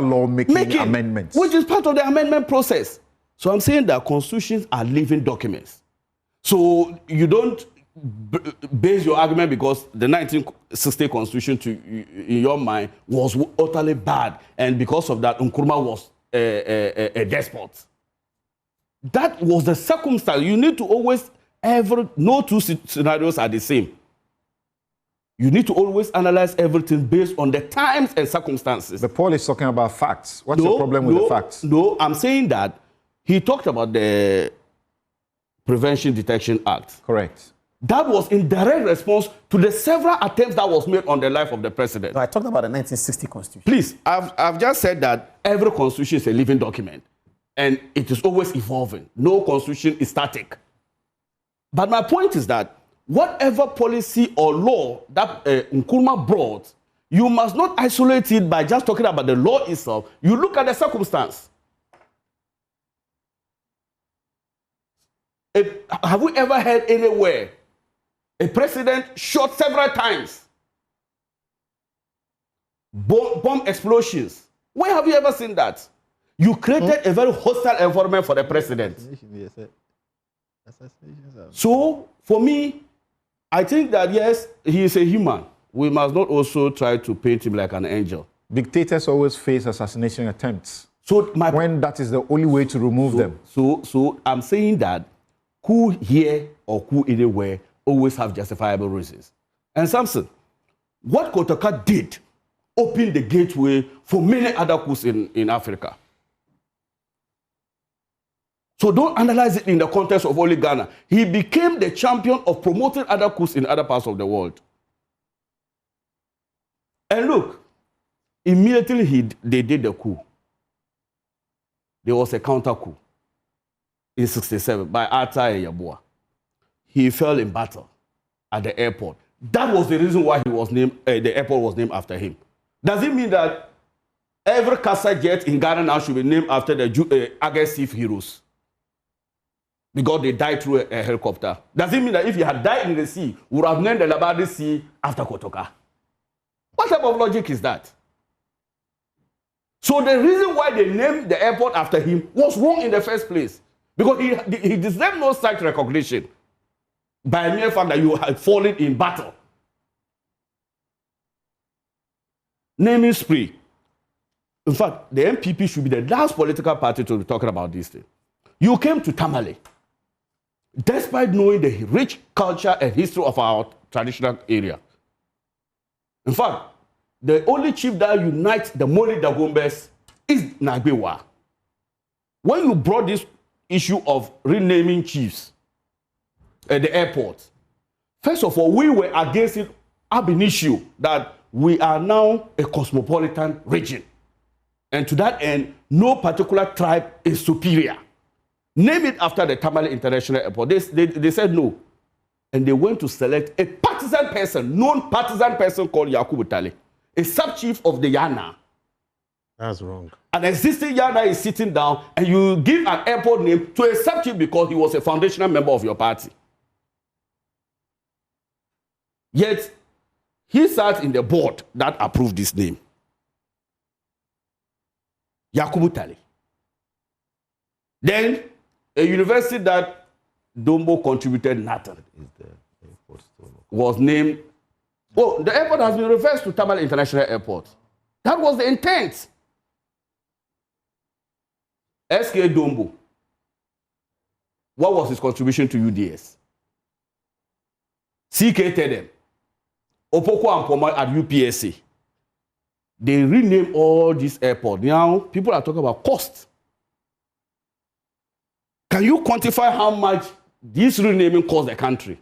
lawmaking amendments. Which is part of the amendment process. So I'm saying that constitutions are living documents. So you don't base your argument because the 1960 Constitution, in your mind, was utterly bad. And because of that, Nkrumah was a despot. That was the circumstance. You need to always, no two scenarios are the same. You need to always analyze everything based on the times and circumstances. The Paul is talking about facts. What's your problem with the facts? No, I'm saying that he talked about the Prevention Detection Act. Correct. That was in direct response to the several attempts that was made on the life of the president. No, I talked about the 1960 Constitution. Please, I've just said that every constitution is a living document and it is always evolving. No constitution is static. But my point is that whatever policy or law that Nkrumah brought, you must not isolate it by just talking about the law itself. You look at the circumstance. Have we ever heard anywhere a president shot several times? Bomb explosions. Where have you ever seen that? You created a very hostile environment for the president. So, for me, I think that yes, he is a human. We must not also try to paint him like an angel. Dictators always face assassination attempts. So when that is the only way to remove them. So I'm saying that coup here or coup anywhere always have justifiable reasons. And Samson, what Kotoka did opened the gateway for many other coups in Africa. So don't analyze it in the context of only Ghana. He became the champion of promoting other coups in other parts of the world. And look, immediately they did the coup. There was a counter coup in 1967 by Arthur Yabua. He fell in battle at the airport. That was the reason why he was named. The airport was named after him. Does it mean that every Casa jet in Ghana now should be named after the aggressive heroes? Because they died through a helicopter. Does it mean that if he had died in the sea, we would have named the Labadi Sea after Kotoka? What type of logic is that? So the reason why they named the airport after him was wrong in the first place. Because he deserved no such recognition by a mere fact that you had fallen in battle. Naming spree. In fact, the MPP should be the last political party to be talking about this thing. You came to Tamale, despite knowing the rich culture and history of our traditional area. In fact, the only chief that unites the Moli Dagombes is Nagbewa. When you brought this issue of renaming chiefs at the airport, first of all, we were against it ab initio that we are now a cosmopolitan region. And to that end, no particular tribe is superior. Name it after the Tamale International Airport. They said no. And they went to select a partisan person, non-partisan person called Yakubu Tale, a sub-chief of the Yana. That's wrong. An existing Yana is sitting down and you give an airport name to a sub-chief because he was a foundational member of your party. Yet, he sat in the board that approved this name. Yakubu Tale. Then, a university that Dombo contributed nothing was named. Oh, the airport has been reversed to Tamale International Airport. That was the intent. SK Dombo. What was his contribution to UDS? CK Tedem. Opoko and Poma at UPSA. They renamed all these airports. Now, people are talking about cost. Can you quantify how much this renaming cost the country?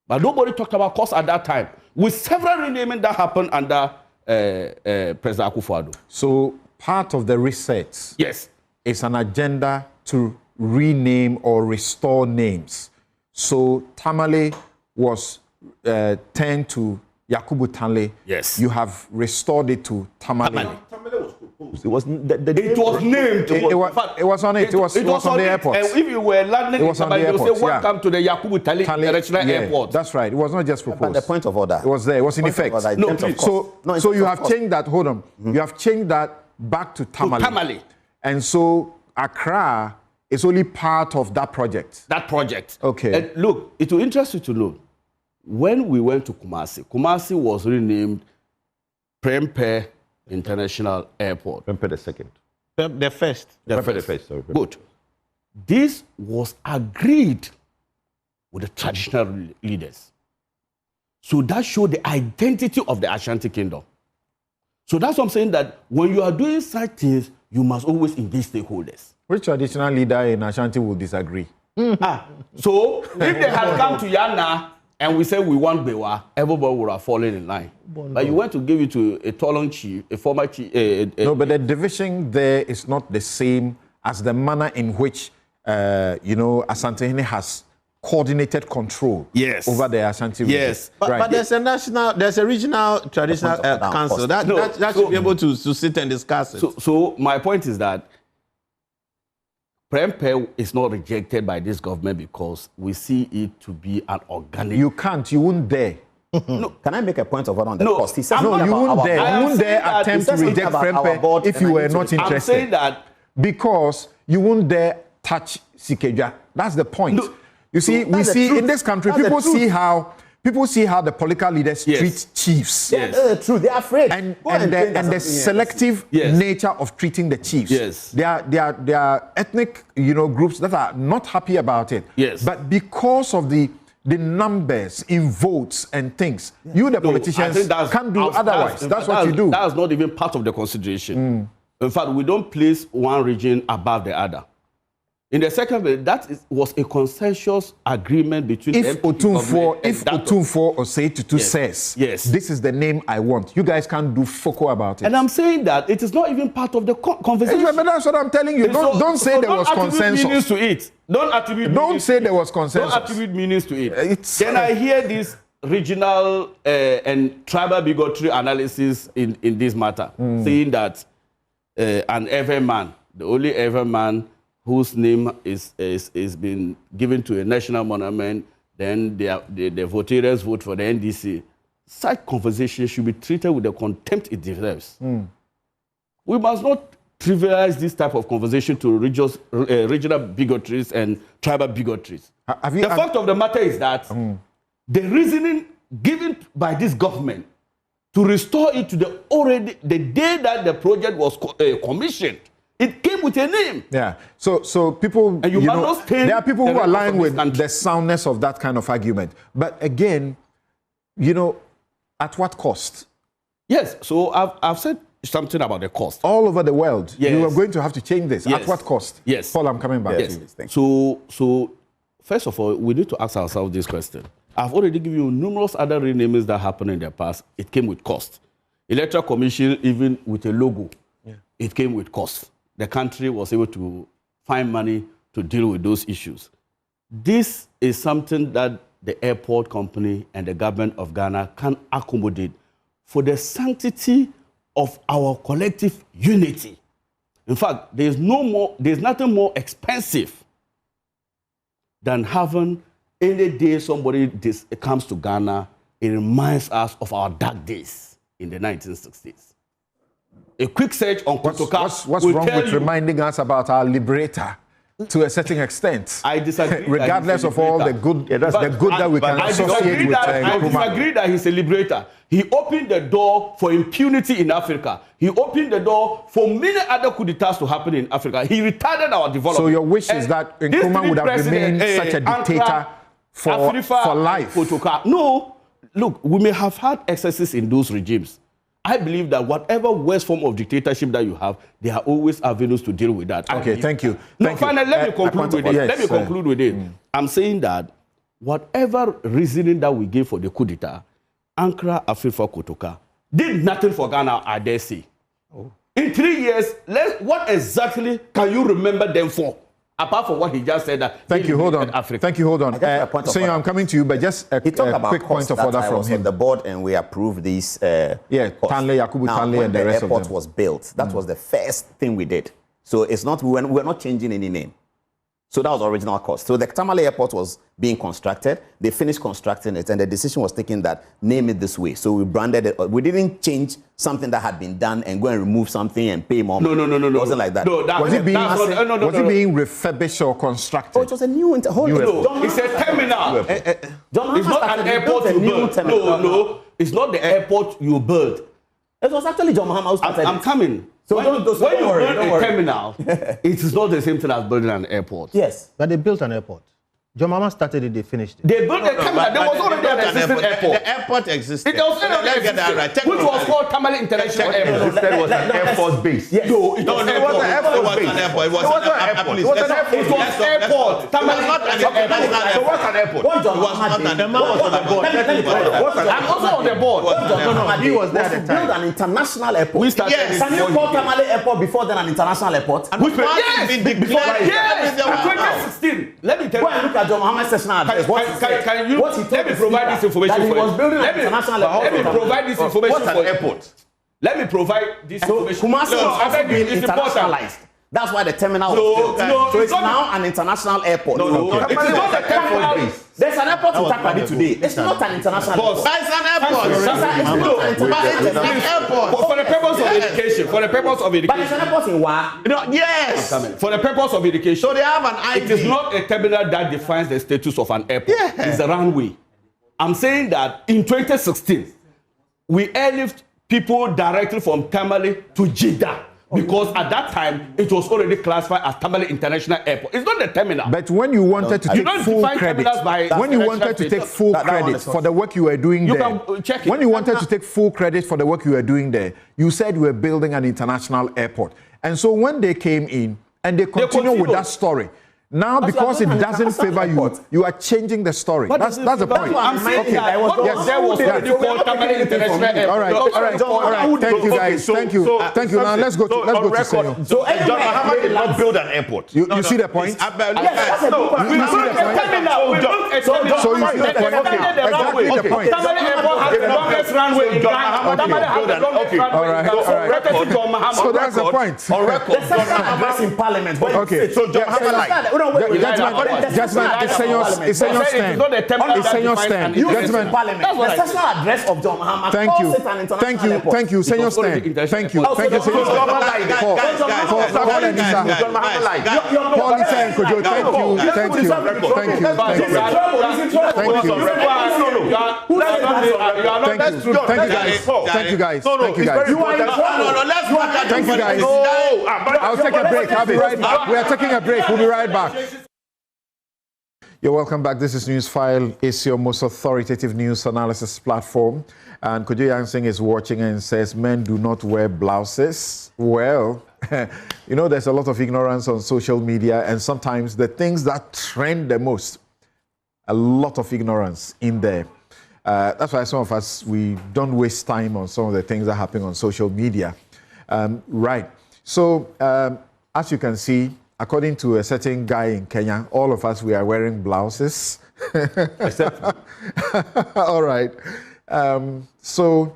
But nobody talked about cost at that time. With several renaming that happened under President Akufo-Addo. So part of the reset, yes, is an agenda to rename or restore names. So Tamale was turned to Yakubu Tale. Yes. You have restored it to Tamale. Tamale was proposed. It was named. It was on it. It was on the airport. And if you were landing in Tamale, they would say, welcome to the Yakubu Tale International Airport. That's right. It was not just proposed. But the point of order. It was there. It was in effect. So you have changed that. Hold on. You have changed that back to Tamale. To Tamale. And so Accra is only part of that project. That project. Okay. And look, it will interest you to know. When we went to Kumasi, Kumasi was renamed Prempeh International Airport. Prempeh the second. The first. The first. Sorry. Good. This was agreed with the traditional leaders. So that showed the identity of the Ashanti Kingdom. So that's what I'm saying, that when you are doing such things, you must always engage stakeholders. Which traditional leader in Ashanti will disagree? So if they had come to Yana and we said we want Bewa, everybody would have fallen in line. But you went to give it to a Tolon chief, a former chief. No, but the division there is not the same as the manner in which, Asantehene has coordinated control over the Ashanti region. Yes, but there's a regional traditional council that should be able to sit and discuss it. So my point is that Prempeh is not rejected by this government because we see it to be an organic. You won't dare. No, can I make a point of order on the cost? He said you won't dare attempt to reject Prempeh if you were not interested. I'm saying that because you won't dare touch Sikeja. That's the point. No, you see, we see in this country, people see how the political leaders treat chiefs. Yes. That's true. They're afraid. And the selective nature of treating the chiefs. Yes. There are ethnic, groups that are not happy about it. Yes. But because of the numbers in votes and things, you the politicians can't do otherwise. That's what you do. That's not even part of the consideration. In fact, we don't place one region above the other. In the second place, was a consensus agreement between if Otumfuo Osei-Tutu says, this is the name I want, you guys can't do FOCO about it. And I'm saying that it is not even part of the conversation. But that's what I'm telling you. Don't say there was consensus. Meanings to it. Don't say there was consensus. Don't attribute meanings to it. Then I hear this regional and tribal bigotry analysis in this matter, saying that an ever man, the only ever man whose name is been given to a national monument, then the voters vote for the NDC. Such conversation should be treated with the contempt it deserves. We must not trivialize this type of conversation to regional bigotries and tribal bigotries. The fact of the matter is that the reasoning given by this government to restore it to the day that the project was commissioned, it came with a name. Yeah. So people, and there are people who align with the soundness of that kind of argument. But again, at what cost? Yes. So I've said something about the cost. All over the world, you are going to have to change this. At what cost? Yes. Paul, I'm coming back to you. So first of all, we need to ask ourselves this question. I've already given you numerous other renamings that happened in the past. It came with cost. Electoral Commission, even with a logo, it came with cost. The country was able to find money to deal with those issues. This is something that the airport company and the government of Ghana can accommodate for the sanctity of our collective unity. In fact, there's nothing more expensive than having any day somebody comes to Ghana, it reminds us of our dark days in the 1960s. A quick search on Kotoka. What's wrong with reminding us about our liberator to a certain extent? I disagree. Regardless of all the good, that we can associate with I disagree that he's a liberator. He opened the door for impunity in Africa. He opened the door for many other coup d'etats to happen in Africa. He retarded our development. So your wish is that Nkrumah would have remained such a dictator for life? Kotoka. No. Look, we may have had excesses in those regimes. I believe that whatever worst form of dictatorship that you have, there are always avenues to deal with that. Okay, thank you. Finally, let me conclude with it. I'm saying that whatever reasoning that we gave for the coup d'etat, Ankara, Afrifa, Kotoka, did nothing for Ghana, I dare say. In 3 years, what exactly can you remember them for? Apart from what he just said. Thank you, hold on. Africa. Thank you, hold on. So I'm coming to you, but just a quick point of order from him. On the board and we approved these. Tanle, Yakubu Tanle, and the rest of them. The airport was built. That was the first thing we did. So it's not, we're not changing any name. So that was the original cost. So the Tamale airport was being constructed. They finished constructing it, and the decision was taken that name it this way. So we branded it. We didn't change something that had been done and go and remove something and pay more money. No. It wasn't like that. Was it being refurbished or constructed? Oh, it was a new it's a terminal. It's not an airport you build. No, it's not the airport you build. It was actually John Mahama who started I'm coming. So when you build a terminal, it is not the same thing as building an airport. Yes. But they built an airport. John Mahama started it, they finished it. They built the terminal. There was already an existing airport. The airport existed. It was already existing, which was called Tamale International Airport. It was an Air Force base. Yes. No, it was an Air Force base. It was an airport. It was an airport. Tamale International Airport. So what's an airport? What John Mahama did? I'm also on the board. What John Mahama did was to build an international airport. We started Can you call Tamale Airport before then an international airport? Yes, in 2016. Let me tell you. Go and look at John Mahama's sessional address. Can you let me provide this information for you? Let me provide this information What's for an you. airport? Let me provide this information. Kumasi was also being it's important. internationalized. That's why the terminal was built. So it's now an international airport. It is not a terminal. There's an airport in Takoradi today. It's not an international airport. It's an airport. It's not an airport. For the purpose of education. For the purpose of But it's education. an airport in Wa. Yes. For the purpose of education. So they have an ID. It is not a terminal that defines the status of an airport. It's a runway. I'm saying that in 2016, we airlift people directly from Tamale to Jeddah. Because at that time, it was already classified as Tamale International Airport. It's not the terminal. But when you wanted to take full credit, when you wanted to take full credit for the work you were doing there, when you wanted to take full credit for the work you were doing there, you said you were building an international airport. And so when they came in and they continue with that story, now because it doesn't favor you, you are changing the story. That's the point. I'm saying that there was already called Tamale International Airport. All right. Thank you, guys. Thank you. Now let's go to Senyo. So John Mahama did not build an airport. You see the point? Yes, that's a good point. We built a terminal. So you see the point? Exactly the point. Tamale Airport has the longest runway in Ghana. Tamale has the longest runway in Ghana. So that's the point. On record, the session address in Parliament. Okay. So John Mahama lied. Gentlemen, it's Senyor's stand. It's Senyor's stand. Gentlemen, the sessional address of John Mahama. thank you, Senyor's stand. Thank you, Senyor's stand. Paul Lisa and Kojo, thank you. Thank you guys. I'll take a break. I'll be right back. We are taking a break. We'll be right back. You're welcome back. This is Newsfile. It's your most authoritative news analysis platform. And Kojo Yansing is watching and says, men do not wear blouses. Well, you know, there's a lot of ignorance on social media, and sometimes the things that trend the most, a lot of ignorance in there. That's why some of us, we don't waste time on some of the things that happen on social media. Right. So, as you can see, according to a certain guy in Kenya, all of us, we are wearing blouses. All right. So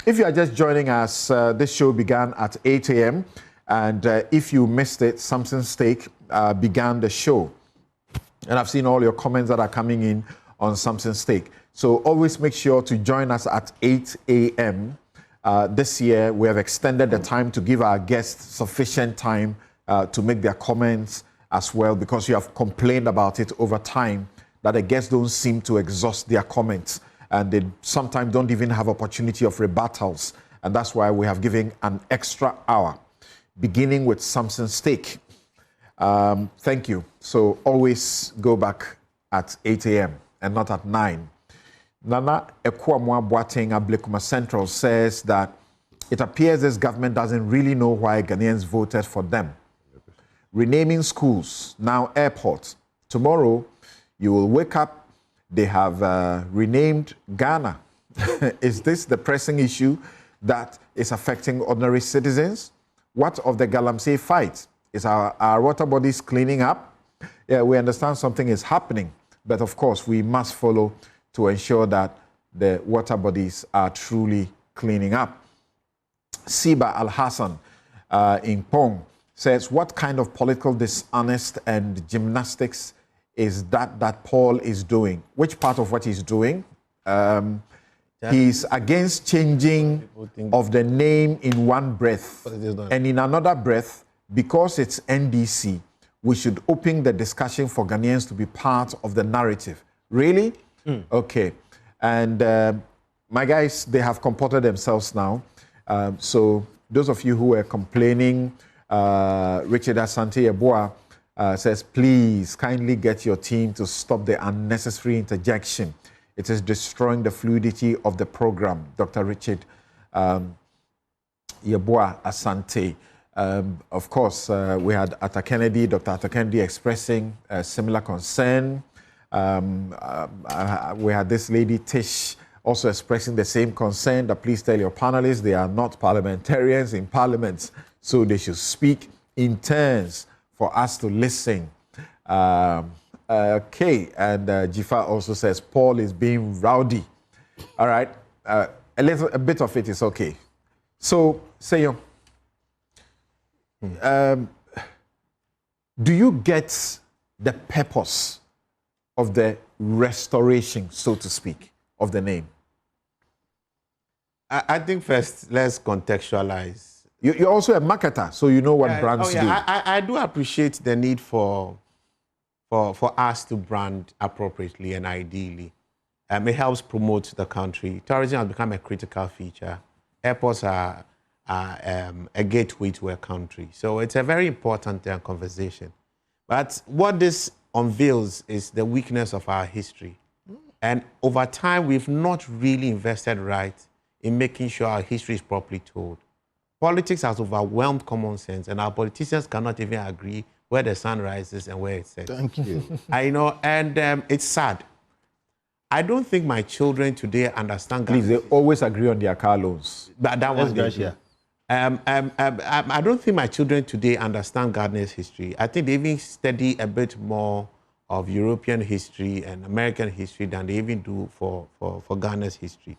if you are just joining us, this show began at 8 a.m. And if you missed it, Samson Steak began the show. And I've seen all your comments that are coming in on Samson Steak. So always make sure to join us at 8 a.m. This year, we have extended the time to give our guests sufficient time to make their comments as well, because you have complained about it over time that the guests don't seem to exhaust their comments, and they sometimes don't even have opportunity of rebuttals, and that's why we have given an extra hour, beginning with Samson Steak. Thank you. So always go back at 8 a.m. and not at 9. Nana Ekwamwa Boateng Ablekuma Central says that it appears this government doesn't really know why Ghanaians voted for them. Renaming schools, now airports. Tomorrow, you will wake up, they have renamed Ghana. Is this the pressing issue that is affecting ordinary citizens? What of the Galamsey fight? Is our water bodies cleaning up? Yeah, we understand something is happening, but of course, we must follow to ensure that the water bodies are truly cleaning up. Siba Al-Hassan in Pong says, what kind of political dishonest and gymnastics is that Paul is doing? Which part of what he's doing? He's against changing of the name in one breath. And in another breath, because it's NDC, we should open the discussion for Ghanaians to be part of the narrative. Really? Okay. And my guys, they have comported themselves now. So those of you who were complaining, Richard Asante Eboa says, please kindly get your team to stop the unnecessary interjection. It is destroying the fluidity of the program. Dr. Richard Yeboah Asante. Of course, we had Dr. Kennedy expressing a similar concern. We had this lady, Tish, also expressing the same concern that please tell your panelists they are not parliamentarians in parliament, so they should speak in turns for us to listen. Okay, and Jifa also says Paul is being rowdy. All right, a bit of it is okay. So, Seyo, do you get the purpose of the restoration, so to speak, of the name? I think first, let's contextualize. You're also a marketer, so you know what brands do. I do appreciate the need for us to brand appropriately and ideally. It helps promote the country. Tourism has become a critical feature. Airports are a gateway to a country. So it's a very important conversation. But what this unveils is the weakness of our history. And over time, we've not really invested right in making sure our history is properly told. Politics has overwhelmed common sense, and our politicians cannot even agree where the sun rises and where it sets. Thank you. I know, and it's sad. I don't think my children today understand. Please, they always agree on their car loans. But that was good. I don't think my children today understand Ghana's history. I think they even study a bit more of European history and American history than they even do for Ghana's history.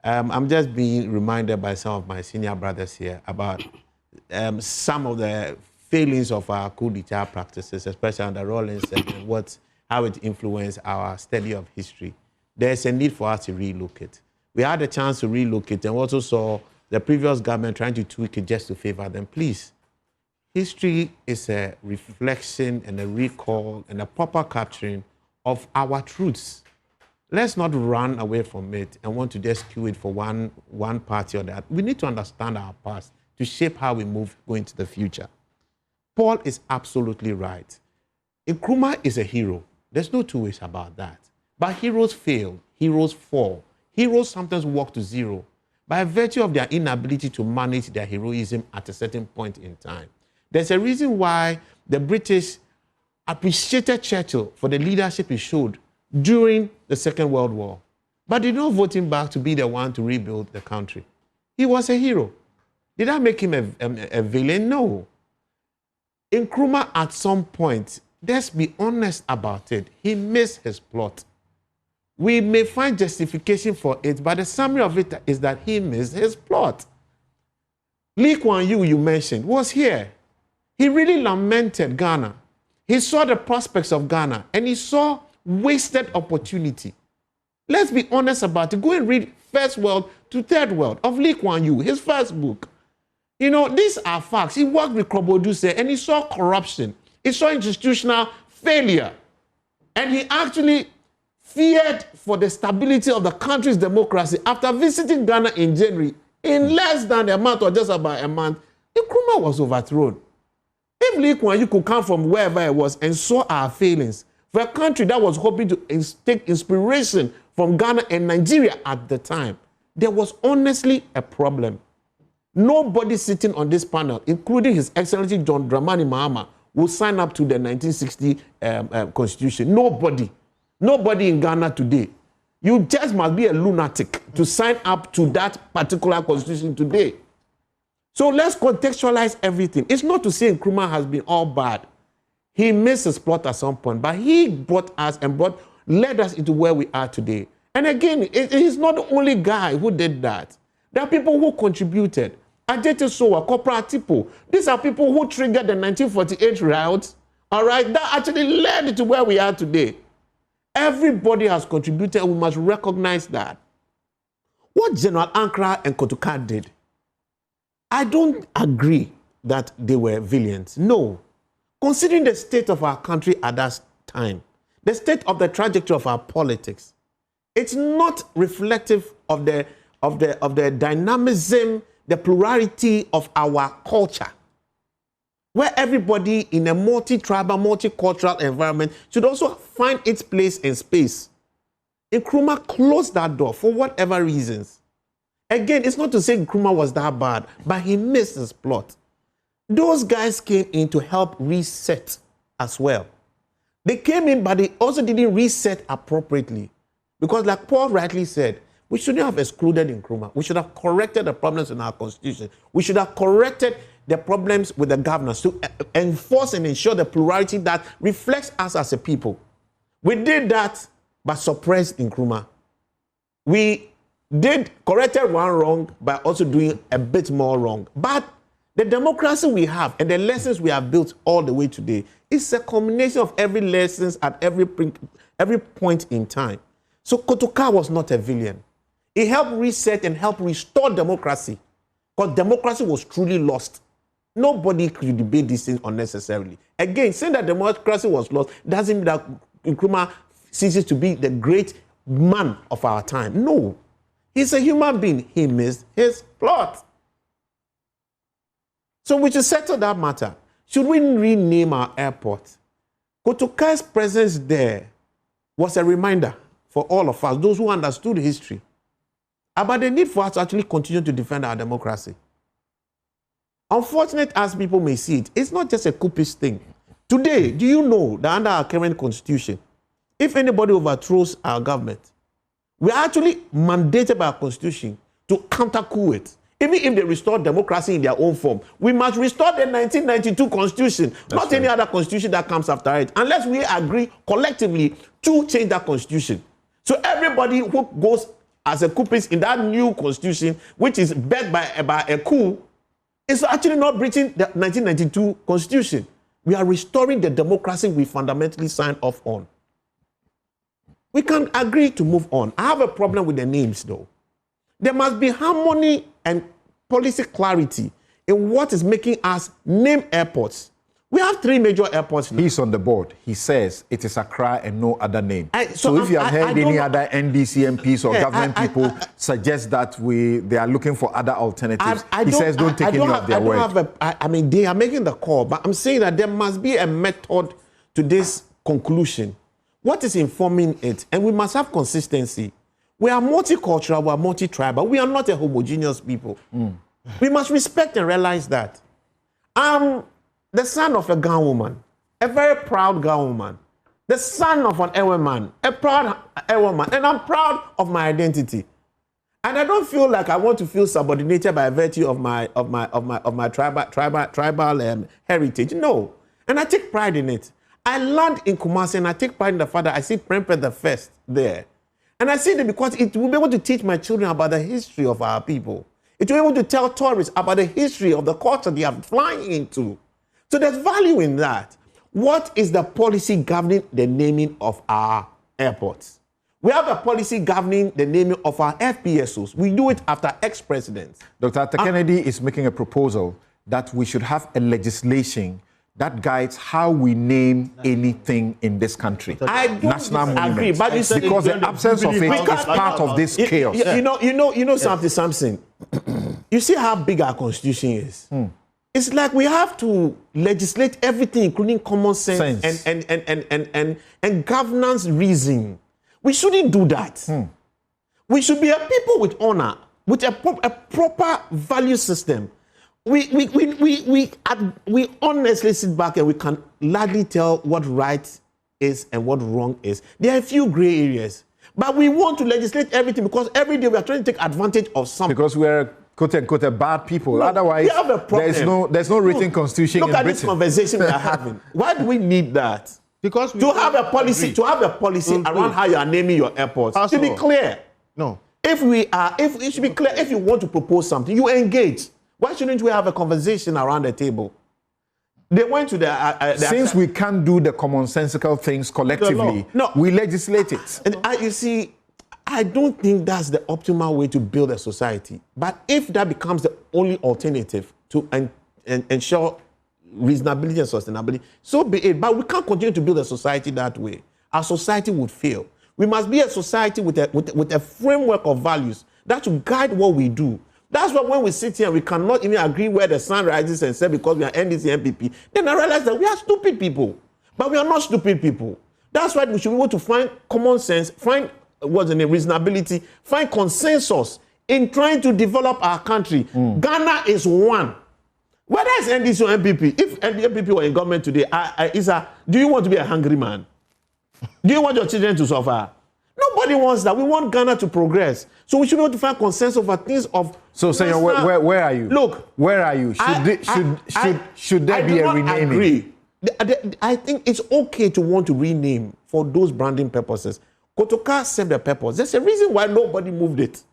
I'm just being reminded by some of my senior brothers here about some of the failings of our coup d'etat practices, especially under Rawlings, and how it influenced our study of history. There's a need for us to relook it. We had a chance to relook it and also saw the previous government trying to tweak it just to favor them. Please, history is a reflection and a recall and a proper capturing of our truths. Let's not run away from it and want to just cue it for one party or that. We need to understand our past to shape how we move going to the future. Paul is absolutely right. Nkrumah is a hero. There's no two ways about that. But heroes fail, heroes fall. Heroes sometimes walk to zero by virtue of their inability to manage their heroism at a certain point in time. There's a reason why the British appreciated Churchill for the leadership he showed during the Second World War. But they don't vote him back to be the one to rebuild the country. He was a hero. Did that make him a villain? No. Nkrumah, at some point, let's be honest about it, he missed his plot. We may find justification for it, but the summary of it is that he missed his plot. Lee Kuan Yew, you mentioned, was here. He really lamented Ghana. He saw the prospects of Ghana, and he saw wasted opportunity. Let's be honest about it. Go and read First World to Third World of Lee Kuan Yew, his first book. You know, these are facts. He worked with Kroboduse, and he saw corruption. He saw institutional failure. And he actually feared for the stability of the country's democracy. After visiting Ghana in January, in less than a month or just about a month, Nkrumah was overthrown. If Lee Kuan Yew could come from wherever it was and saw our failings, for a country that was hoping to take inspiration from Ghana and Nigeria at the time, there was honestly a problem. Nobody sitting on this panel, including His Excellency John Dramani Mahama, will sign up to the 1960 Constitution. Nobody. Nobody in Ghana today. You just must be a lunatic to sign up to that particular Constitution today. So let's contextualize everything. It's not to say Nkrumah has been all bad. He missed his plot at some point, but he brought us and led us into where we are today. And again, he's not the only guy who did that. There are people who contributed. Ajete Sowa, Corporal Tipo. These are people who triggered the 1948 riots, all right, that actually led to where we are today. Everybody has contributed, and we must recognize that. What General Ankara and Kotoka did, I don't agree that they were villains. No. Considering the state of our country at that time, the state of the trajectory of our politics, it's not reflective of the dynamism, the plurality of our culture. where everybody in a multi-tribal, multicultural environment should also find its place and space. Nkrumah closed that door for whatever reasons. Again, it's not to say Nkrumah was that bad, but he missed his plot. Those guys came in to help reset as well. They came in, but they also didn't reset appropriately. Because like Paul rightly said, we shouldn't have excluded Nkrumah. We should have corrected the problems in our constitution. We should have corrected the problems with the governors to enforce and ensure the plurality that reflects us as a people. We did that, but suppressed Nkrumah. We corrected one wrong by also doing a bit more wrong. But the democracy we have and the lessons we have built all the way today is a combination of every lessons at every point in time. So Kotoka was not a villain. He helped reset and help restore democracy, because democracy was truly lost. Nobody could debate these things unnecessarily. Again, saying that democracy was lost doesn't mean that Nkrumah ceases to be the great man of our time. No. He's a human being. He missed his plot. So we should settle that matter. Should we rename our airport? Kotoka's presence there was a reminder for all of us, those who understood history, about the need for us to actually continue to defend our democracy. Unfortunate as people may see it, it's not just a coupist thing. Today, do you know that under our current constitution, if anybody overthrows our government, we are actually mandated by our constitution to counter-coup it. Even if they restore democracy in their own form, we must restore the 1992 constitution, not any other constitution that comes after it, unless we agree collectively to change that constitution. So everybody who goes as a coupist in that new constitution, which is backed by a coup, is actually not breaching the 1992 constitution. We are restoring the democracy we fundamentally signed off on. We can agree to move on. I have a problem with the names, though. There must be harmony and policy clarity in what is making us name airports. We have 3 major airports now. He's on the board. He says it is Accra and no other name. So if you have heard any other NDC MPs or government people suggest that they are looking for other alternatives, he says don't take any of their word. I mean, they are making the call, but I'm saying that there must be a method to this conclusion. What is informing it? And we must have consistency. We are multicultural, we are multi-tribal. We are not a homogeneous people. We must respect and realize that. I'm the son of a Ghan woman, a very proud Ghan woman, the son of an Ewe man, a proud Ewe man, and I'm proud of my identity. And I don't feel like I want to feel subordinated by virtue of my tribal heritage. No, and I take pride in it. I land in Kumasi and I take pride in the fact that I see Prempeh the First there. And I see it because it will be able to teach my children about the history of our people. It will be able to tell tourists about the history of the culture they are flying into. So there's value in that. What is the policy governing the naming of our airports? We have a policy governing the naming of our FPSOs. We do it after ex-presidents. Dr. Kennedy is making a proposal that we should have a legislation that guides how we name anything in this country. I don't agree, but you said because the absence of it is part of this chaos. You know something, Samson. You see how big our constitution is. It's like we have to legislate everything, including common sense. And governance reason. We shouldn't do that. We should be a people with honor, with a proper value system. We honestly sit back and we can largely tell what right is and what wrong is. There are a few gray areas, but we want to legislate everything because every day we are trying to take advantage of something. Because we're quote unquote bad people. No, otherwise, there's no written constitution. Look at this conversation we are having. Why do we need that? Because to have a policy around how you are naming your airports. To be clear. No. If it should be clear, if you want to propose something, you engage. Why shouldn't we have a conversation around the table? They went to the since we can't do the commonsensical things collectively, we legislate it. And you see, I don't think that's the optimal way to build a society. But if that becomes the only alternative to ensure reasonability and sustainability, so be it. But we can't continue to build a society that way. Our society would fail. We must be a society with a framework of values that should guide what we do. That's why when we sit here, we cannot even agree where the sun rises and say because we are NDC MPP. Then I realize that we are stupid people. But we are not stupid people. That's why we should be able to find common sense, find reasonability, find consensus in trying to develop our country. Ghana is one. Whether it's NDC or MPP, if MPP were in government today, do you want to be a hungry man? Do you want your children to suffer? Nobody wants that. We want Ghana to progress. So we should be able to find consensus over things of... So, Senor, where are you? Look. Where are you? Should there be a renaming? Agree. I think it's okay to want to rename for those branding purposes. Kotoka served the purpose. There's a reason why nobody moved it.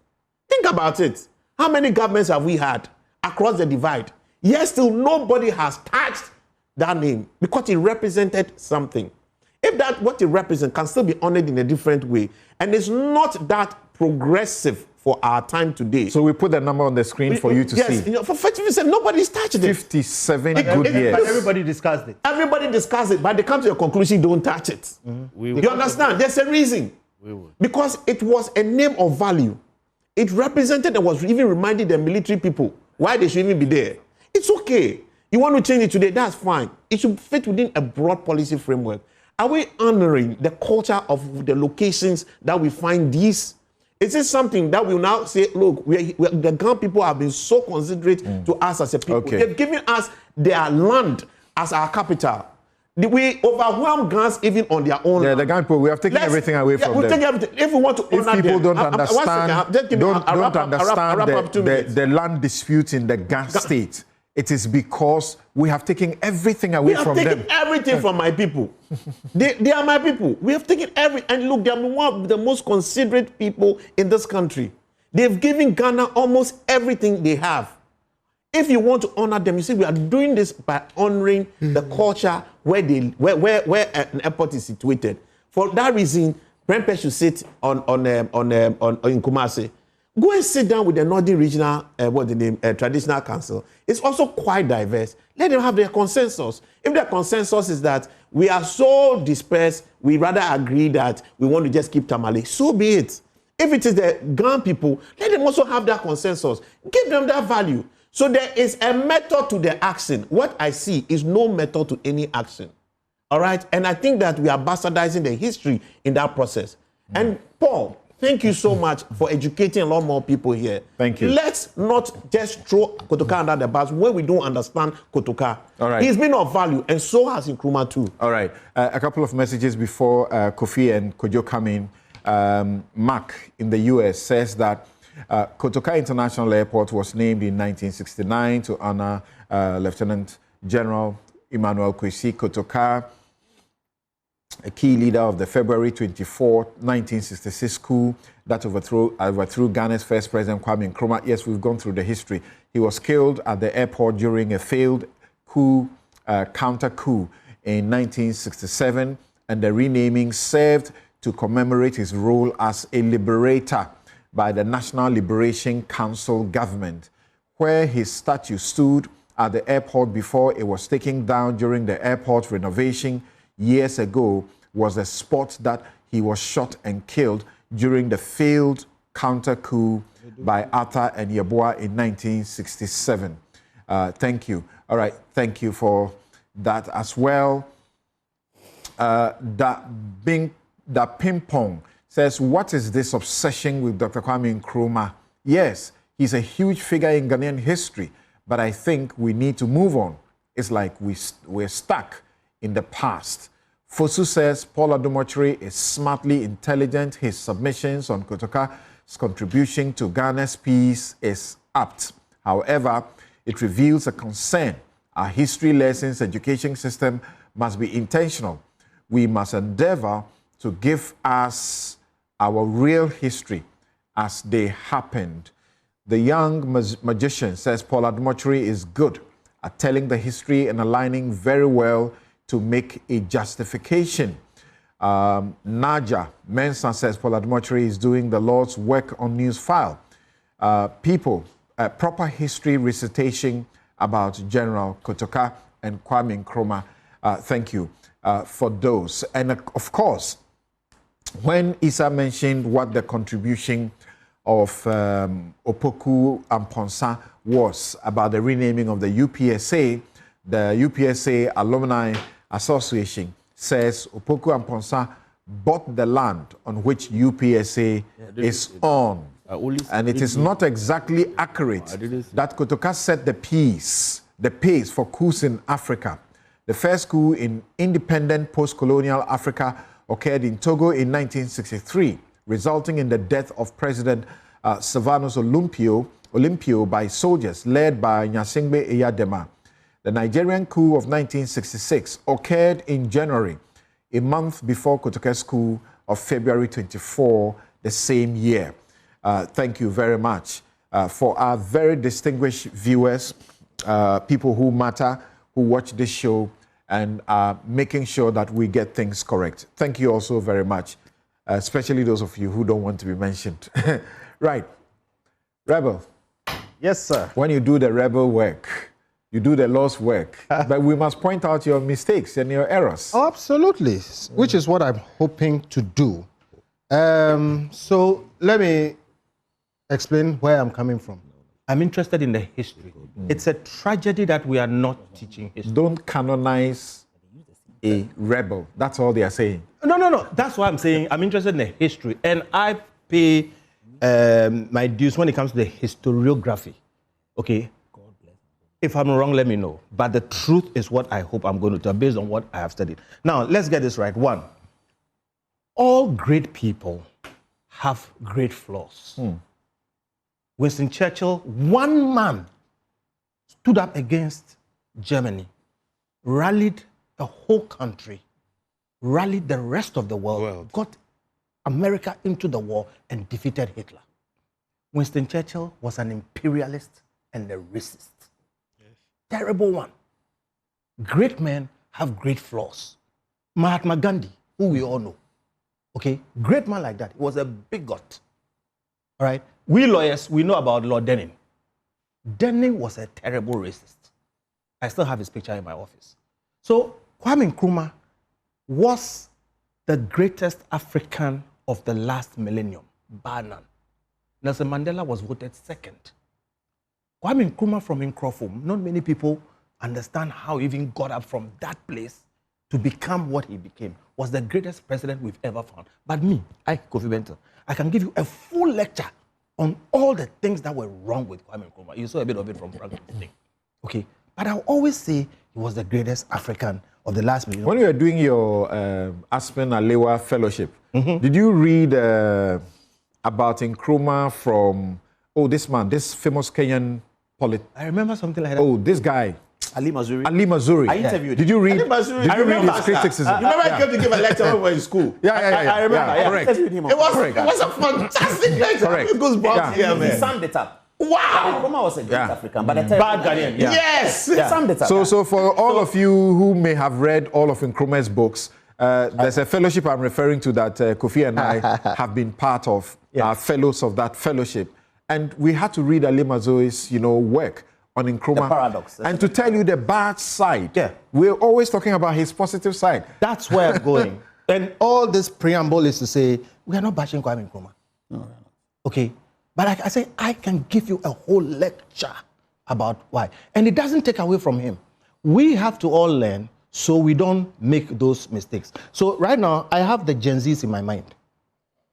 Think about it. How many governments have we had across the divide? Yet still nobody has touched that name because it represented something. If that what it represents can still be honored in a different way, and it's not that progressive for our time today. So we put the number on the screen for you to see. Yes, for 57, nobody's touched it. 57 good years. But everybody discussed it. Everybody discussed it, but they come to a conclusion, don't touch it. You understand? There's a reason. Because it was a name of value. It represented and was even reminding the military people why they should even be there. It's okay. You want to change it today, that's fine. It should fit within a broad policy framework. Are we honoring the culture of the locations that we find these? Is this something that we will now say, look, the Ghana people have been so considerate to us as a people. Okay. They've given us their land as our capital. We overwhelm Ghanaians even on their own land. The Ghana people, we have taken everything away from them. Take everything. If we want to honor if people them, don't understand, the land dispute in the Ghana state, it is because we have taken everything away from them. We have taken everything from my people. They are my people. We have taken and look, they are one of the most considerate people in this country. They've given Ghana almost everything they have. If you want to honor them, you see, we are doing this by honoring the culture where an airport is situated. For that reason, Prempeh should sit in Kumasi. Go and sit down with the Northern Regional, Traditional Council. It's also quite diverse. Let them have their consensus. If their consensus is that we are so dispersed, we rather agree that we want to just keep Tamale, so be it. If it is the Ghana people, let them also have that consensus. Give them that value. So there is a method to the action. What I see is no method to any action. All right? And I think that we are bastardizing the history in that process. And Paul, thank you so much for educating a lot more people here. Thank you. Let's not just throw Kotoka under the bus when we don't understand Kotoka. All right. He's been of value, and so has Nkrumah too. All right. A couple of messages before Kofi and Kojo come in. Mark in the US says that Kotoka International Airport was named in 1969 to honor Lieutenant General Emmanuel Kwesi Kotoka, a key leader of the February 24, 1966 coup that overthrew Ghana's first president, Kwame Nkrumah. Yes, we've gone through the history. He was killed at the airport during a failed counter coup in 1967, and the renaming served to commemorate his role as a liberator by the National Liberation Council government, where his statue stood at the airport before it was taken down during the airport renovation years ago was the spot that he was shot and killed during the failed counter coup by Arthur and Yeboah in 1967. Thank you. All right, thank you for that as well. That ping pong says, what is this obsession with Dr. Kwame Nkrumah? Yes, he's a huge figure in Ghanaian history, but I think we need to move on. It's like we're stuck in the past. Fosu says, Paul Adomotri is smartly intelligent. His submissions on Kotoka's contribution to Ghana's peace is apt. However, it reveals a concern. Our history lessons education system must be intentional. We must endeavor to give us our real history as they happened. The young magician says Paul Adomotri is good at telling the history and aligning very well to make a justification. Naja Mensah says Paul Adomotri is doing the Lord's work on Newsfile. Proper history recitation about General Kotoka and Kwame Nkrumah. Thank you for those. And of course, when Issa mentioned what the contribution of Opoku Amponsa was about the renaming of the UPSA. The UPSA Alumni Association says Opoku Amponsa bought the land on which UPSA is on. And it is not exactly accurate that Kotoka set the pace for coups in Africa. The first coup in independent post-colonial Africa occurred in Togo in 1963, resulting in the death of President Sylvanus Olympio by soldiers led by Nyasingbe Eyadema. The Nigerian coup of 1966 occurred in January, a month before Kotoka's coup of February 24 the same year. Thank you very much for our very distinguished viewers, people who matter, who watch this show and are making sure that we get things correct. Thank you also very much, especially those of you who don't want to be mentioned. Right. Rebel. Yes, sir. When you do the rebel work, you do the law's work, but we must point out your mistakes and your errors. Oh, absolutely, which is what I'm hoping to do. So let me explain where I'm coming from. I'm interested in the history. It's a tragedy that we are not teaching history. Don't canonize a rebel. That's all they are saying. No. That's why I'm saying I'm interested in the history. And I pay my dues when it comes to the historiography. Okay? If I'm wrong, let me know. But the truth is what I hope I'm going to tell based on what I have studied. Now, let's get this right. One, all great people have great flaws. Winston Churchill, one man, stood up against Germany, rallied the whole country, rallied the rest of the world, got America into the war and defeated Hitler. Winston Churchill was an imperialist and a racist. Yes. Terrible one. Great men have great flaws. Mahatma Gandhi, who we all know, okay, great man like that, he was a bigot. All right? We lawyers, we know about Lord Denning. Denning was a terrible racist. I still have his picture in my office. So Kwame Nkrumah was the greatest African of the last millennium, bar none. Nelson Mandela was voted second. Kwame Nkrumah from Nkrofo, not many people understand how he even got up from that place to become what he became, was the greatest president we've ever found. But me, Kofi Bento, I can give you a full lecture on all the things that were wrong with Kwame Nkrumah. You saw a bit of it from Franklin. Okay? But I'll always say he was the greatest African of the last millennium. When you were doing your Aspen Alewa Fellowship, did you read about Nkrumah from, this famous Kenyan poet? I remember something like that. Oh, this guy. Ali Mazuri. Ali Mazuri. I interviewed him. Did you read? Ali Mazuri. Did you read his criticism? You remember I came to give a lecture when we were in school? I remember. Correct. I interviewed him. It was a fantastic lecture. Correct. It goes back here, man. He summed it up. Wow. Nkrumah was a great African, but a bad Ghanaian. Yes. He summed it up. So for all of you who may have read all of Nkrumah's books, there's a fellowship I'm referring to that Kofi and I have been part of, fellows of that fellowship. And we had to read Ali Mazuri's, work on Nkrumah. The paradox. And to tell you the bad side, we're always talking about his positive side. That's where I'm going. And all this preamble is to say, we are not bashing Kwame Nkrumah. No. Okay? But like I say, I can give you a whole lecture about why. And it doesn't take away from him. We have to all learn so we don't make those mistakes. So right now, I have the Gen Zs in my mind.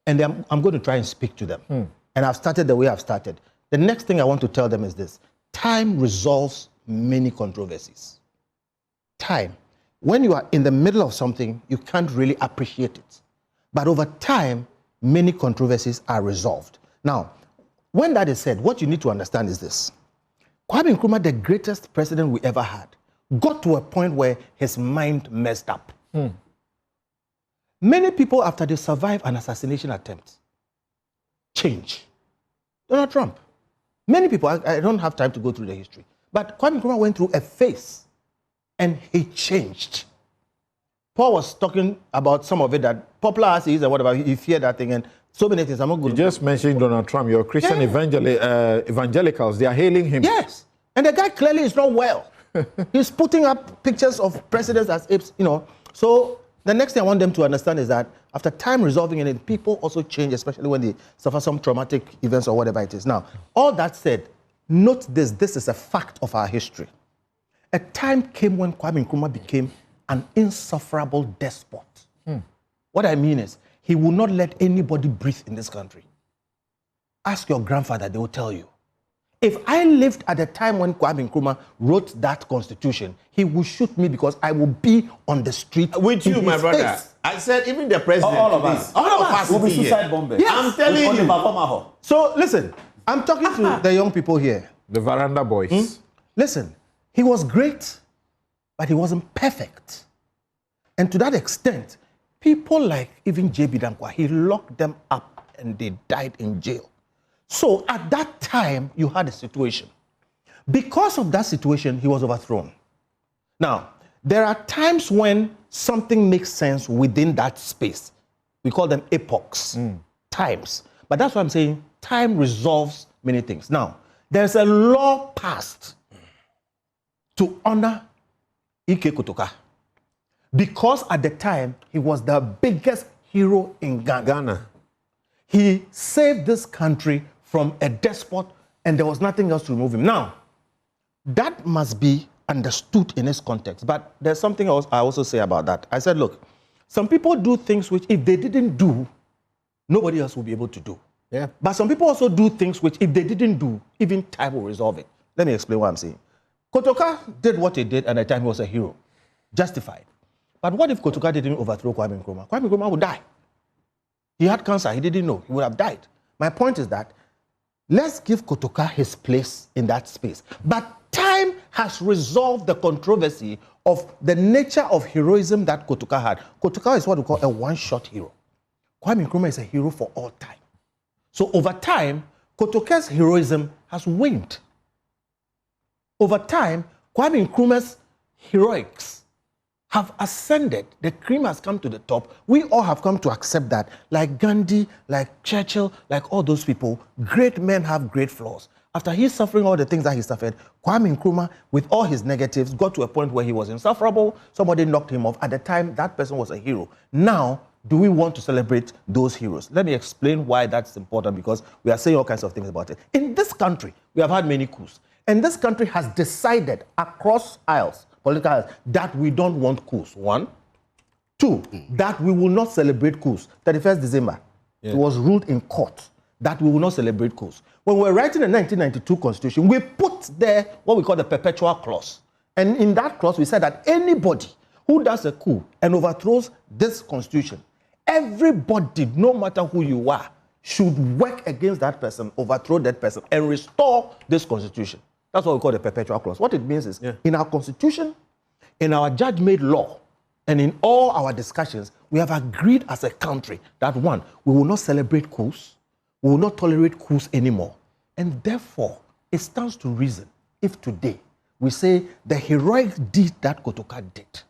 And I'm going to try and speak to them. And I've started the way I've started. The next thing I want to tell them is this. Time resolves many controversies. Time. When you are in the middle of something, you can't really appreciate it. But over time, many controversies are resolved. Now, when that is said, what you need to understand is this. Kwame Nkrumah, the greatest president we ever had, got to a point where his mind messed up. Many people, after they survive an assassination attempt, change. Donald Trump. Many people, I don't have time to go through the history, but Kwame Nkrumah went through a phase and he changed. Paul was talking about some of it that popular as he is and whatever, he feared that thing and so many things. I'm not going to just mentioned Donald Trump, your Christian evangelicals, they are hailing him. Yes. And the guy clearly is not well. He's putting up pictures of presidents as apes, So the next thing I want them to understand is that After time resolving it, people also change, especially when they suffer some traumatic events or whatever it is. Now, all that said, note this is a fact of our history. A time came when Kwame Nkrumah became an insufferable despot. What I mean is, he will not let anybody breathe in this country. Ask your grandfather, they will tell you. If I lived at the time when Kwame Nkrumah wrote that constitution, he would shoot me because I will be on the street with you, my brother. Face. I said even the president. All of us. All of us will be here. suicide bombers. Yes. I'm telling you. So listen, I'm talking to the young people here. The veranda boys. Listen, he was great, but he wasn't perfect. And to that extent, people like even J.B. Dankwa, he locked them up and they died in jail. So at that time, you had a situation. Because of that situation, he was overthrown. Now, there are times when something makes sense within that space. We call them epochs, times. But that's why I'm saying time resolves many things. Now, there's a law passed to honor Ike Kotoka because at the time, he was the biggest hero in Ghana. He saved this country from a despot, and there was nothing else to remove him. Now, that must be understood in its context. But there's something else I also say about that. I said, look, some people do things which if they didn't do, nobody else will be able to do. Yeah. But some people also do things which if they didn't do, even time will resolve it. Let me explain what I'm saying. Kotoka did what he did, and at the time he was a hero. Justified. But what if Kotoka didn't overthrow Kwame Nkrumah? Kwame Nkrumah would die. He had cancer, he didn't know, he would have died. My point is that let's give Kotoka his place in that space. But time has resolved the controversy of the nature of heroism that Kotoka had. Kotoka is what we call a one-shot hero. Kwame Nkrumah is a hero for all time. So over time, Kotoka's heroism has waned. Over time, Kwame Nkrumah's heroics have ascended. The cream has come to the top. We all have come to accept that. Like Gandhi, like Churchill, like all those people, great men have great flaws. After he's suffering all the things that he suffered, Kwame Nkrumah, with all his negatives, got to a point where he was insufferable. Somebody knocked him off. At the time, that person was a hero. Now, do we want to celebrate those heroes? Let me explain why that's important, because we are saying all kinds of things about it. In this country, we have had many coups. And this country has decided across aisles, political aisles, that we don't want coups. One. Two, that we will not celebrate coups. 31st December, it was ruled in court that we will not celebrate coups. When we were writing the 1992 Constitution, we put there what we call the perpetual clause. And in that clause, we said that anybody who does a coup and overthrows this Constitution, everybody, no matter who you are, should work against that person, overthrow that person, and restore this Constitution. That's what we call the perpetual clause. What it means is, in our Constitution, in our judge-made law, and in all our discussions, we have agreed as a country that, one, we will not celebrate coups, we will not tolerate coups anymore. And therefore, it stands to reason if today we say the heroic deed that Kotoka did,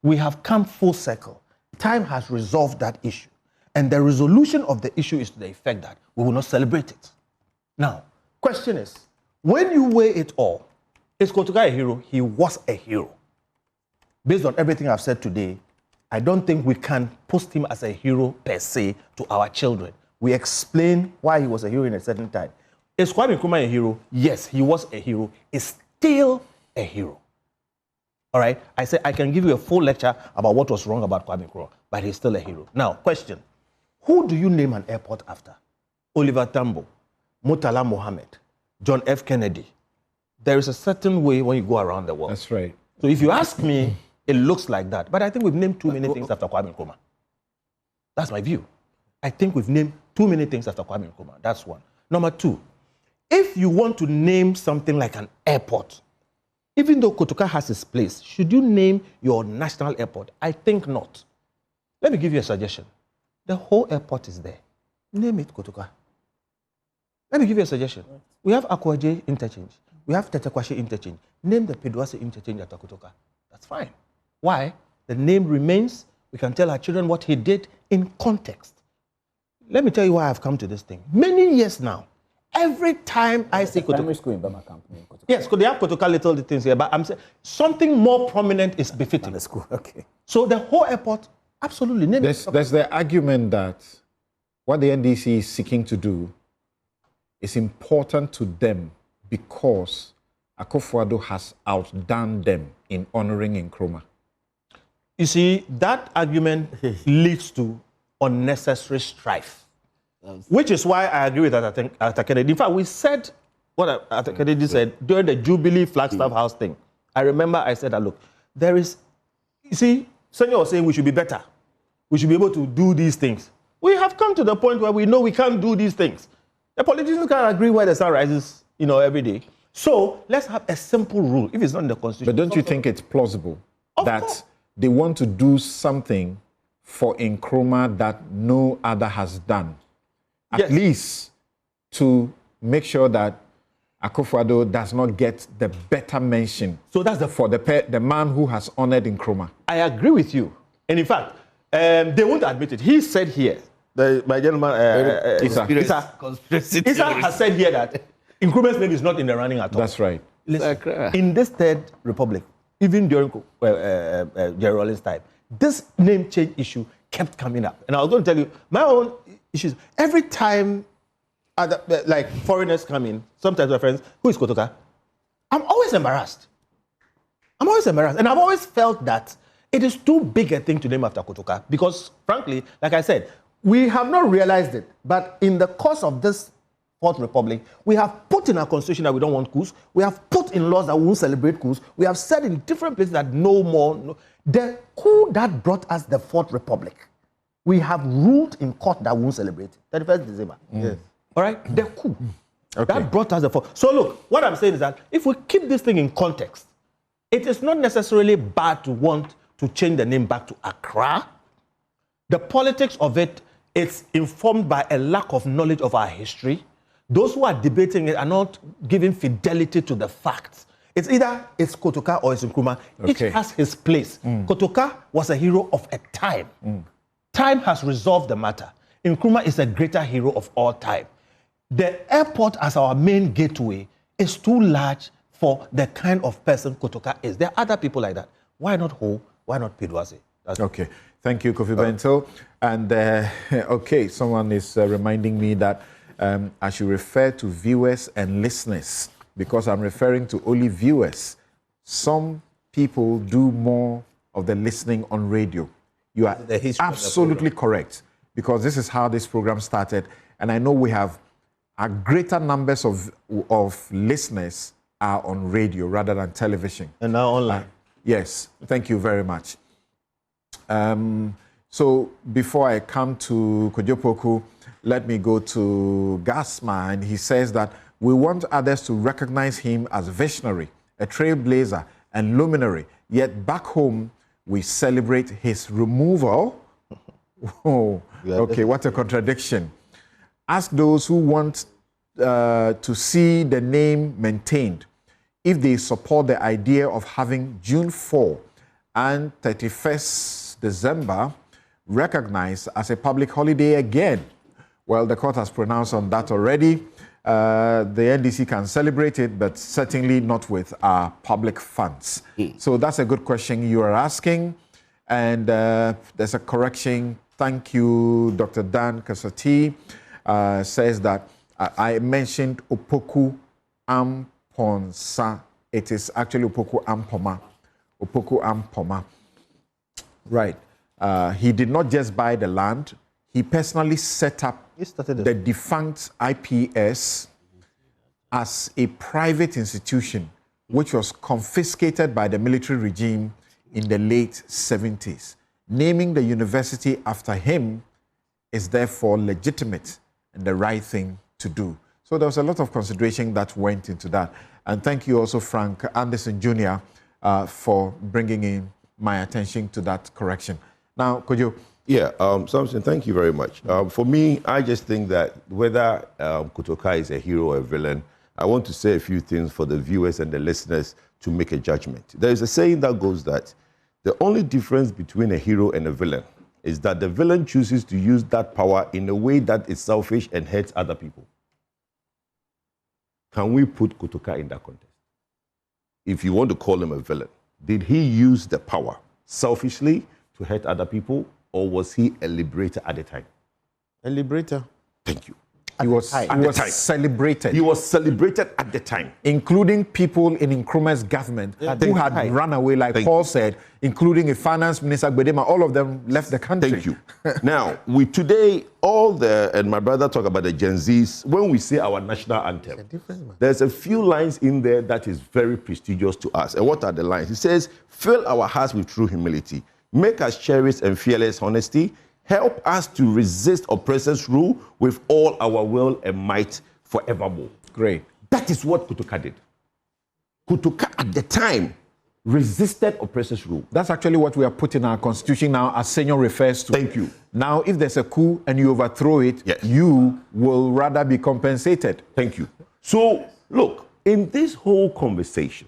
we have come full circle. Time has resolved that issue. And the resolution of the issue is to the effect that we will not celebrate it. Now, question is, when you weigh it all, is Kotoka a hero? He was a hero. Based on everything I've said today, I don't think we can post him as a hero per se to our children. We explain why he was a hero in a certain time. Is Kwame Nkrumah a hero? Yes, he was a hero. Is still a hero. All right? I say I can give you a full lecture about what was wrong about Kwame Nkrumah, but he's still a hero. Now, question. Who do you name an airport after? Oliver Tambo, Murtala Mohammed, John F. Kennedy. There is a certain way when you go around the world. That's right. So if you ask me, it looks like that. But I think we've named too many things after Kwame Nkrumah. That's my view. I think we've named too many things after Kwame Nkrumah. That's one. Number two, if you want to name something like an airport, even though Kotoka has its place, should you name your national airport? I think not. Let me give you a suggestion. The whole airport is there. Name it Kotoka. Let me give you a suggestion. We have Akwaje interchange. We have Tetekwashe interchange. Name the Pedwase interchange at Kotoka. That's fine. Why? The name remains. We can tell our children what he did in context. Let me tell you why I've come to this thing. Many years now, every time I say Kotoka. Primary school in Bama Company. Yes, because they have Kotoka little things here, but I'm saying something more prominent is befitting. The school, okay. So the whole airport Absolutely. Name There's the argument that what the NDC is seeking to do is important to them because Akufo-Addo has outdone them in honoring Nkrumah. You see, that argument leads to unnecessary strife, which is why I agree with Arthur Kennedy. In fact, we said what Arthur Kennedy said during the Jubilee Flagstaff House thing. I remember I said that, look, there is, you see, Senor was saying we should be better. We should be able to do these things. We have come to the point where we know we can't do these things. The politicians can't agree where the sun rises, every day. So let's have a simple rule. If it's not in the Constitution. But don't you think it's plausible that course. they want to do something for Nkrumah that no other has done? At least to make sure that Akufo-Addo does not get the better mention. So that's for the man who has honored Nkrumah. I agree with you. And in fact, they won't admit it. He said here, my gentleman, Isa has said here that Nkrumah's name is not in the running at all. That's right. Listen, in this Third Republic, even during Jerry Rawlings' time, this name change issue kept coming up. And I was going to tell you, my own issues, every time like foreigners come in, sometimes my friends, who is Kotoka? I'm always embarrassed. And I've always felt that it is too big a thing to name after Kotoka because, frankly, like I said, we have not realized it, but in the course of this Fourth Republic, we have put in our constitution that we don't want coups. We have put in laws that we won't celebrate coups. We have said in different places that no more. The coup that brought us the Fourth Republic, we have ruled in court that we won't celebrate 31st December. Yes. All right? The coup. Okay. That brought us the Fourth. So look, what I'm saying is that if we keep this thing in context, it is not necessarily bad to want to change the name back to Accra. The politics of it is informed by a lack of knowledge of our history. Those who are debating it are not giving fidelity to the facts. It's either it's Kotoka or it's Nkrumah. Okay. Each has his place. Kotoka was a hero of a time. Time has resolved the matter. Nkrumah is a greater hero of all time. The airport as our main gateway is too large for the kind of person Kotoka is. There are other people like that. Why not Ho? Why not Pedwase? Okay. Thank you, Kofi Bento. And, okay, someone is reminding me that I should refer to viewers and listeners because I'm referring to only viewers. Some people do more of the listening on radio. You are absolutely correct because this is how this program started. And I know we have greater numbers of listeners are on radio rather than television. And now online. Yes, thank you very much. So before I come to Kojopoku, let me go to Gasma, and he says that we want others to recognize him as a visionary, a trailblazer, and luminary. Yet back home, we celebrate his removal. Oh, okay, what a contradiction. Ask those who want to see the name maintained if they support the idea of having June 4 and 31st December recognized as a public holiday again. Well, the court has pronounced on that already. The NDC can celebrate it, but certainly not with our public funds. So that's a good question you are asking. And there's a correction. Thank you, Dr. Dan Kasati. Says that I mentioned Opoku Amponsa. It is actually Opoku Ampoma. Opoku Ampoma. Right. He did not just buy the land. He personally set up the defunct IPS as a private institution, which was confiscated by the military regime in the late 70s. Naming the university after him is therefore legitimate and the right thing to do. So there was a lot of consideration that went into that. And thank you also, Frank Anderson Jr., for bringing in my attention to that correction. Now, could you? Yeah, Samson, thank you very much. For me, I just think that whether Kotoka is a hero or a villain, I want to say a few things for the viewers and the listeners to make a judgment. There is a saying that goes that the only difference between a hero and a villain is that the villain chooses to use that power in a way that is selfish and hurts other people. Can we put Kotoka in that context? If you want to call him a villain, did he use the power selfishly to hurt other people, or was he a liberator at the time? A liberator. Thank you. He was celebrated. He was celebrated at the time. Including people in Nkrumah's government who had run away, like Paul said, including a finance minister, Gbedema. All of them left the country. Thank you. Now, we today, and my brother talked about the Gen Zs, when we say our national anthem, there's a few lines in there that is very prestigious to us. And what are the lines? It says, fill our hearts with true humility, make us cherish and fearless honesty, help us to resist oppressors' rule with all our will and might forevermore. Great. That is what Kutuka did. Kutuka at the time resisted oppressors' rule. That's actually what we are putting in our constitution now, as Senor refers to. Thank you. Now, if there's a coup and you overthrow it, you will rather be compensated. Thank you. So, look, in this whole conversation,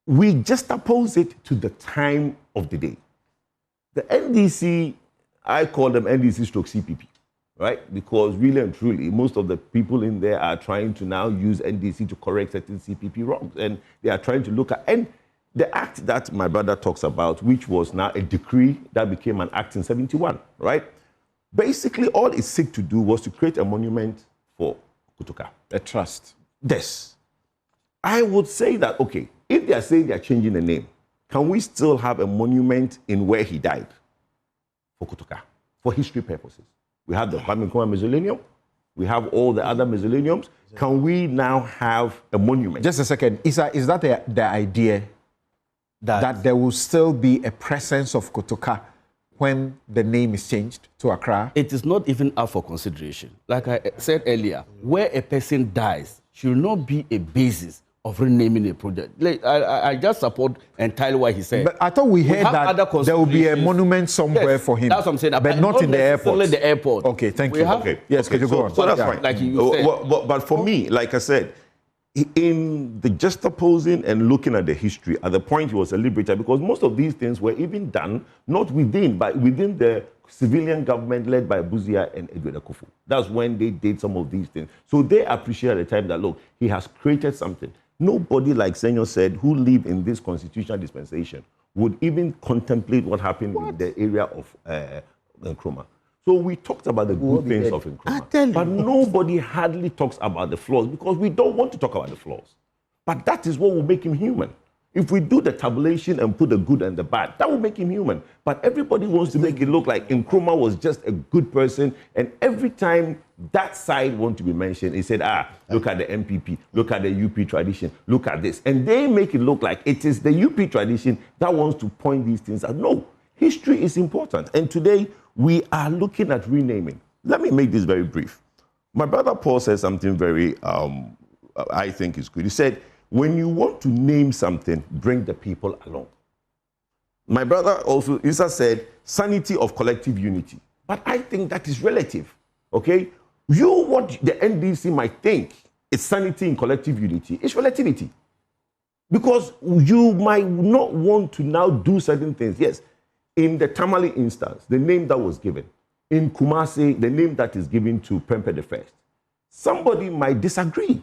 we just oppose it to the time of the day. The NDC, I call them NDC stroke CPP, right? Because really and truly, most of the people in there are trying to now use NDC to correct certain CPP wrongs. And they are trying to look at, and the act that my brother talks about, which was now a decree that became an act in 71, right? Basically, all it seek to do was to create a monument for Kutuka. A trust. Yes. I would say that, okay, if they are saying they are changing the name, can we still have a monument in where he died? For Kutuka, for history purposes. We have the Kwame Nkrumah Mausoleum. We have all the other mausoleums. Can we now have a monument? Just a second. Is that the idea that there will still be a presence of Kutuka when the name is changed to Accra? It is not even up for consideration. Like I said earlier, where a person dies should not be a basis of renaming a project. Like, I just support entirely what he said. But I thought we heard that there will be a monument somewhere for him. That's what I'm saying. But not in the airport. The airport. Okay, thank you. Okay. Yes, could you go on? So that's fine. Like you said. But for me, like I said, in the just opposing and looking at the history, at the point he was a liberator, because most of these things were even done not within, but within the civilian government led by Buzia and Edward Akufo. That's when they did some of these things. So they appreciate at the time that, look, he has created something. Nobody, like Senor said, who lived in this constitutional dispensation would even contemplate what happened in the area of Nkrumah. So we talked about the good things of Nkrumah, but nobody hardly talks about the flaws because we don't want to talk about the flaws. But that is what will make him human. If we do the tabulation and put the good and the bad, that will make him human. But everybody wants to make it look like Nkrumah was just a good person. And every time that side wants to be mentioned, he said, look at the MPP, look at the UP tradition, look at this. And they make it look like it is the UP tradition that wants to point these things out. No, history is important. And today, we are looking at renaming. Let me make this very brief. My brother Paul said something very, I think is good. He said, when you want to name something, bring the people along. My brother also, Issa said, sanity of collective unity. But I think that is relative, okay? What the NDC might think is sanity in collective unity is relativity. Because you might not want to now do certain things. Yes, in the Tamale instance, the name that was given. In Kumasi, the name that is given to Prempeh I. Somebody might disagree.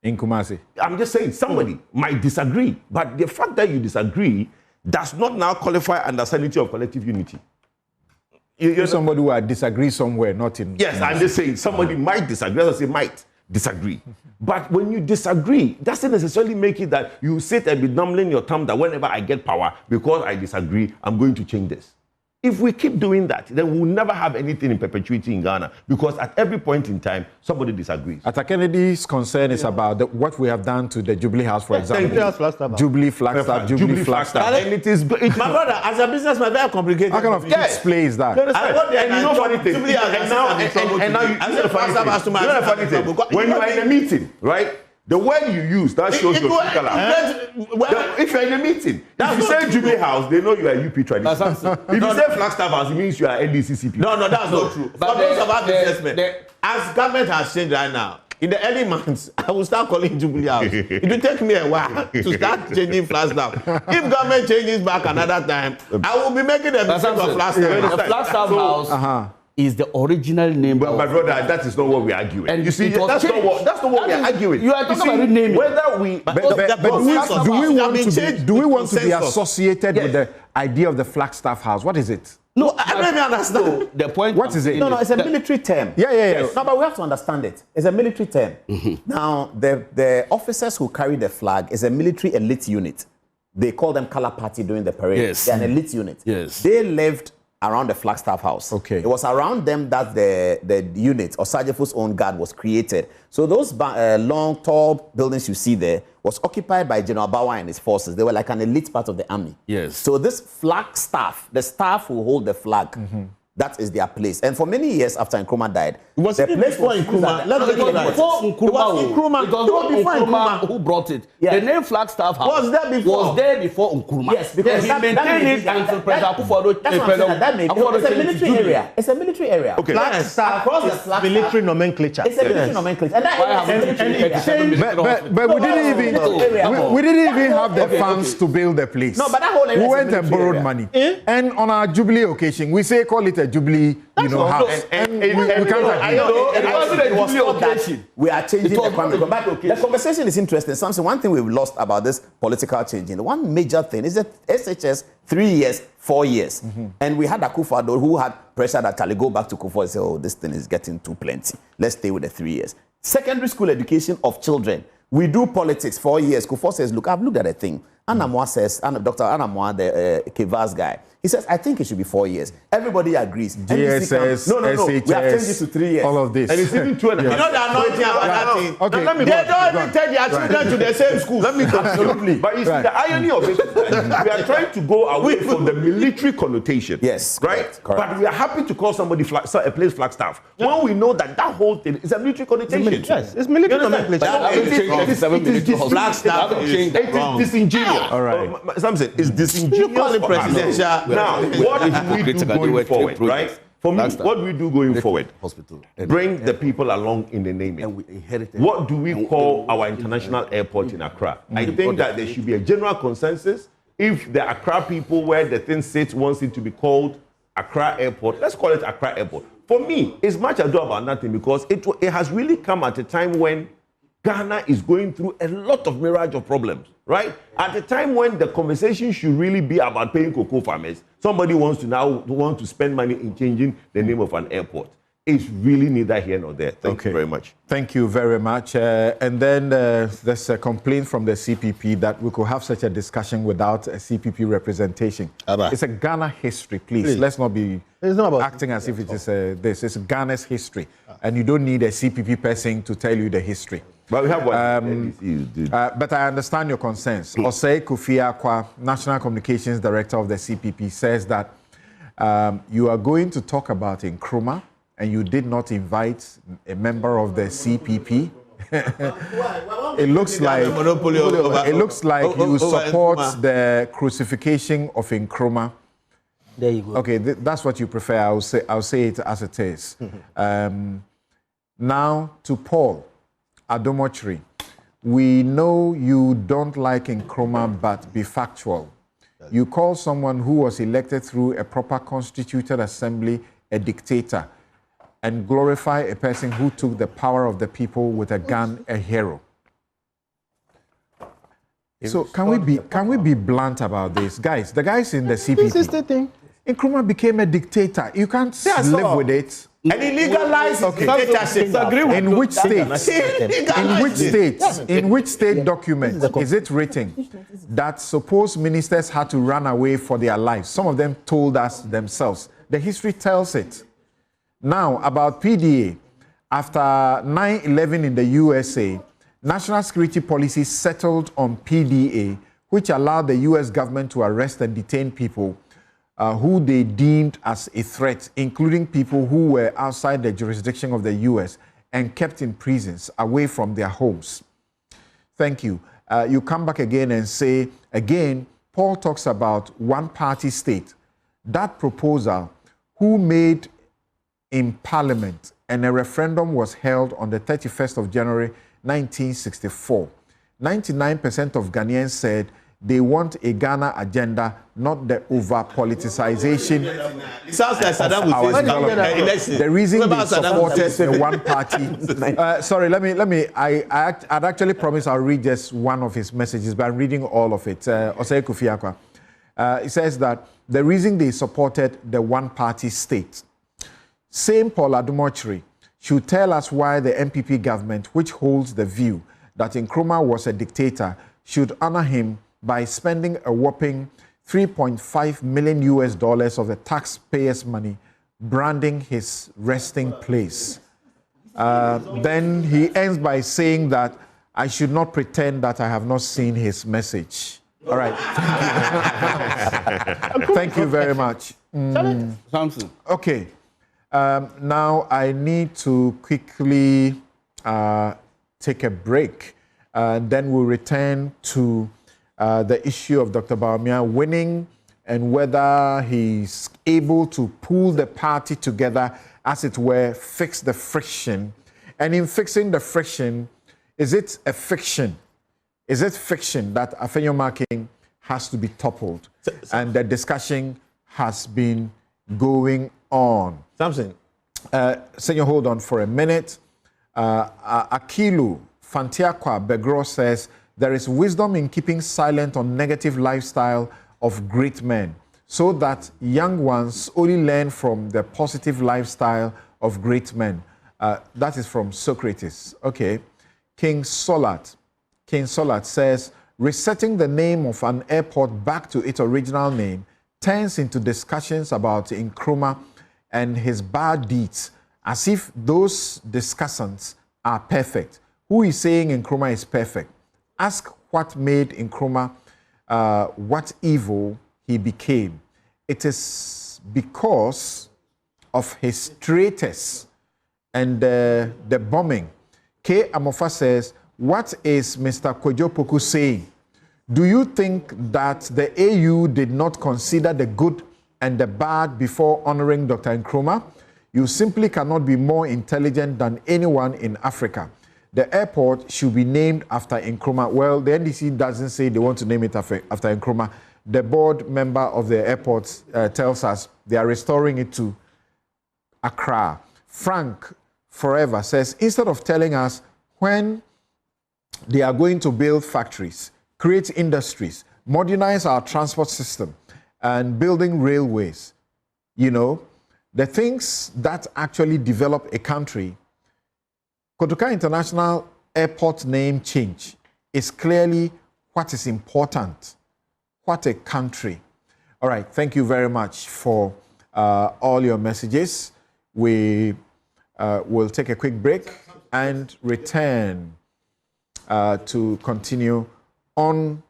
In Kumasi. I'm just saying somebody might disagree, but the fact that you disagree does not now qualify under sanity of collective unity. You're somebody who disagrees somewhere, not in... Yes, I'm just saying somebody might disagree. As I say, might disagree. But when you disagree, doesn't necessarily make it that you sit and be numbling your thumb that whenever I get power, because I disagree, I'm going to change this. If we keep doing that, then we'll never have anything in perpetuity in Ghana, because at every point in time, somebody disagrees. Ata Kennedy's concern is about what we have done to the Jubilee House, for example. Jubilee Flagstaff, Jubilee Flagstaff. And it is my brother, as a businessman, very complicated. How kind of displays that? And you know funny thing. And now you funny thing. When you are in a meeting, right? The word you use, that shows your true color. If you're in a meeting, if you say Jubilee House, they know you are UP tradition. If you say Flagstaff House, it means you are NDCCP. No, that's not true. But those about businessmen, as government has changed right now, in the early months, I will start calling Jubilee House. It will take me a while to start changing Flagstaff. If government changes back another time, I will be making a mistake of Flagstaff. The Flagstaff House is the original name. But my brother, that is not what we are arguing. And you see, that's not what we are arguing. You are talking about renaming. Whether we, do we want to be associated with the idea of the Flagstaff House? What is it? No, I don't even understand. So the point. What is it? No, it's a military term. Yeah. No, but we have to understand it. It's a military term. Now, the officers who carry the flag is a military elite unit. They call them color party during the parade. Yes. They're an elite unit. Yes. They lived around the Flagstaff House. Okay. It was around them that the unit or Sergeant's own guard was created. So those long, tall buildings you see there was occupied by General Bawumia and his forces. They were like an elite part of the army. Yes. So this flag staff, the staff who hold the flag, that is their place. And for many years after Nkrumah died, Was the it place before was used Nkrumah? as Let's It get it was right. before It was Nkrumah. It was No, before Nkrumah Nkrumah. who brought it. Yeah. The name Flagstaff House Was there before? Was there before Nkrumah. Yes, because he that maintained may it be- until that- President Akufo-Addo. That's what I'm saying. That may be. It's a military area. It's a military area. Okay. Flagstaff Across the is Flagstaff. military nomenclature. It's a military nomenclature. And that area is a military area. But we didn't even we didn't even have the funds to build the place. No, but that whole area we is a went and military borrowed area. money. And on our Jubilee occasion, we say call it a Jubilee, house. And we can't agree. It wasn't a Jubilee not that occasion. we are changing It the was not a Kwame. But Jubilee the conversation is interesting. Something, one thing we've lost about this political changing, one major thing is that SHS 3 years, 4 years. And we had Akufo-Addo who had pressure that Charlie go back to Kufuor and say, oh, this thing is getting too plenty. Let's stay with the 3 years. Secondary school education of children. We do politics 4 years. Kufuor says, look, I've looked at the thing. Anamwa says, Dr. Anamwa, the Kivas guy, he says, I think it should be 4 years. Everybody agrees. GSS, No. SHS, We have changed it to 3 years. all of this. And it's even 2.5. You know they are not talking about that thing. Okay. They don't even take their children to the same school. Let me absolutely. But you see, the irony of it, we are trying to go away from the military connotation. Yes, right. correct. But we are happy to call somebody a place Flagstaff when we know that that whole thing is a military connotation. Yes, it's military nomenclature. It is disingenuous. All right. Samson, it's disingenuous. You call it for us. presidential. Now, what do we do going forward, right? For me, what do we do going forward? Bring the people along in the naming. And we inherited. What do we call our international airport in Accra? I think that there should be a general consensus. If the Accra people where the thing sits wants it to be called Accra Airport, let's call it Accra Airport. For me, it's much ado about nothing because it has really come at a time when Ghana is going through a lot of mirage of problems, right? At a time when the conversation should really be about paying cocoa farmers, somebody wants to spend money in changing the name of an airport. It's really neither here nor there. Thank you very much. Thank you very much. And then there's a complaint from the CPP that we could have such a discussion without a CPP representation. It's a Ghana history, please. Let's not be acting as if it is this. It's Ghana's history. And you don't need a CPP person to tell you the history. But we have one. But I understand your concerns. Osei Kofi Akwa, National Communications Director of the CPP, says that you are going to talk about Nkrumah and you did not invite a member of the CPP. It looks like you support the crucifixion of Nkrumah. There you go. Okay, that's what you prefer. I'll say it as it is. Now to Paul Adomochri, we know you don't like Nkrumah, but be factual. You call someone who was elected through a proper constituted assembly a dictator, and glorify a person who took the power of the people with a gun a hero. So can we be blunt about this, guys? The guys in the CPP. This is the thing. Nkrumah became a dictator. You can't live with it. And he legalized dictatorship. In which state? In which state document is it written that supposed ministers had to run away for their lives? Some of them told us themselves. The history tells it. Now, about PDA, after 9/11 in the USA, national security policy settled on PDA, which allowed the US government to arrest and detain people who they deemed as a threat, including people who were outside the jurisdiction of the US and kept in prisons away from their homes. Thank you. You come back again and say, again, Paul talks about one-party state. That proposal, who made in Parliament, and a referendum was held on the 31st of January, 1964. 99% of Ghanaians said they want a Ghana agenda, not the over-politicization. It sounds like Saddam Hussein. The reason they supported the one party. Sorry, let me. I'd actually promised I'll read just one of his messages, but I'm reading all of it. Osei Kofi Akwa. It says that the reason they supported the one-party state. Same Paul Adumochiri should tell us why the MPP government, which holds the view that Nkrumah was a dictator, should honor him by spending a whopping $3.5 million of the taxpayers' money branding his resting place. Then he ends by saying that I should not pretend that I have not seen his message. All right. Thank you very much. Samson. Okay. Now I need to quickly take a break. Then we'll return to the issue of Dr. Bawumia winning and whether he's able to pull the party together, as it were, fix the friction. And in fixing the friction, is it a fiction? Is it fiction that Afenyo-Markin has to be toppled? And the discussion has been going on. Samson. Senor, hold on for a minute. Akilu Fantiakwa Begro says, there is wisdom in keeping silent on negative lifestyle of great men, so that young ones only learn from the positive lifestyle of great men. That is from Socrates. Okay. King Solat says, resetting the name of an airport back to its original name turns into discussions about Nkrumah and his bad deeds, as if those discussants are perfect. Who is saying Nkrumah is perfect? Ask what made Nkrumah what evil he became. It is because of his traitors and the bombing. K. Amofa says, what is Mr. Kojo Poku saying? Do you think that the AU did not consider the good and the bad before honoring Dr. Nkrumah? You simply cannot be more intelligent than anyone in Africa. The airport should be named after Nkrumah. Well, the NDC doesn't say they want to name it after Nkrumah. The board member of the airport tells us they are restoring it to Accra. Frank Forever says, instead of telling us when they are going to build factories, create industries, modernize our transport system, and building railways, you know, the things that actually develop a country, Kotoka International Airport name change is clearly what is important. What a country. All right, thank you very much for all your messages. We will take a quick break and return to continue on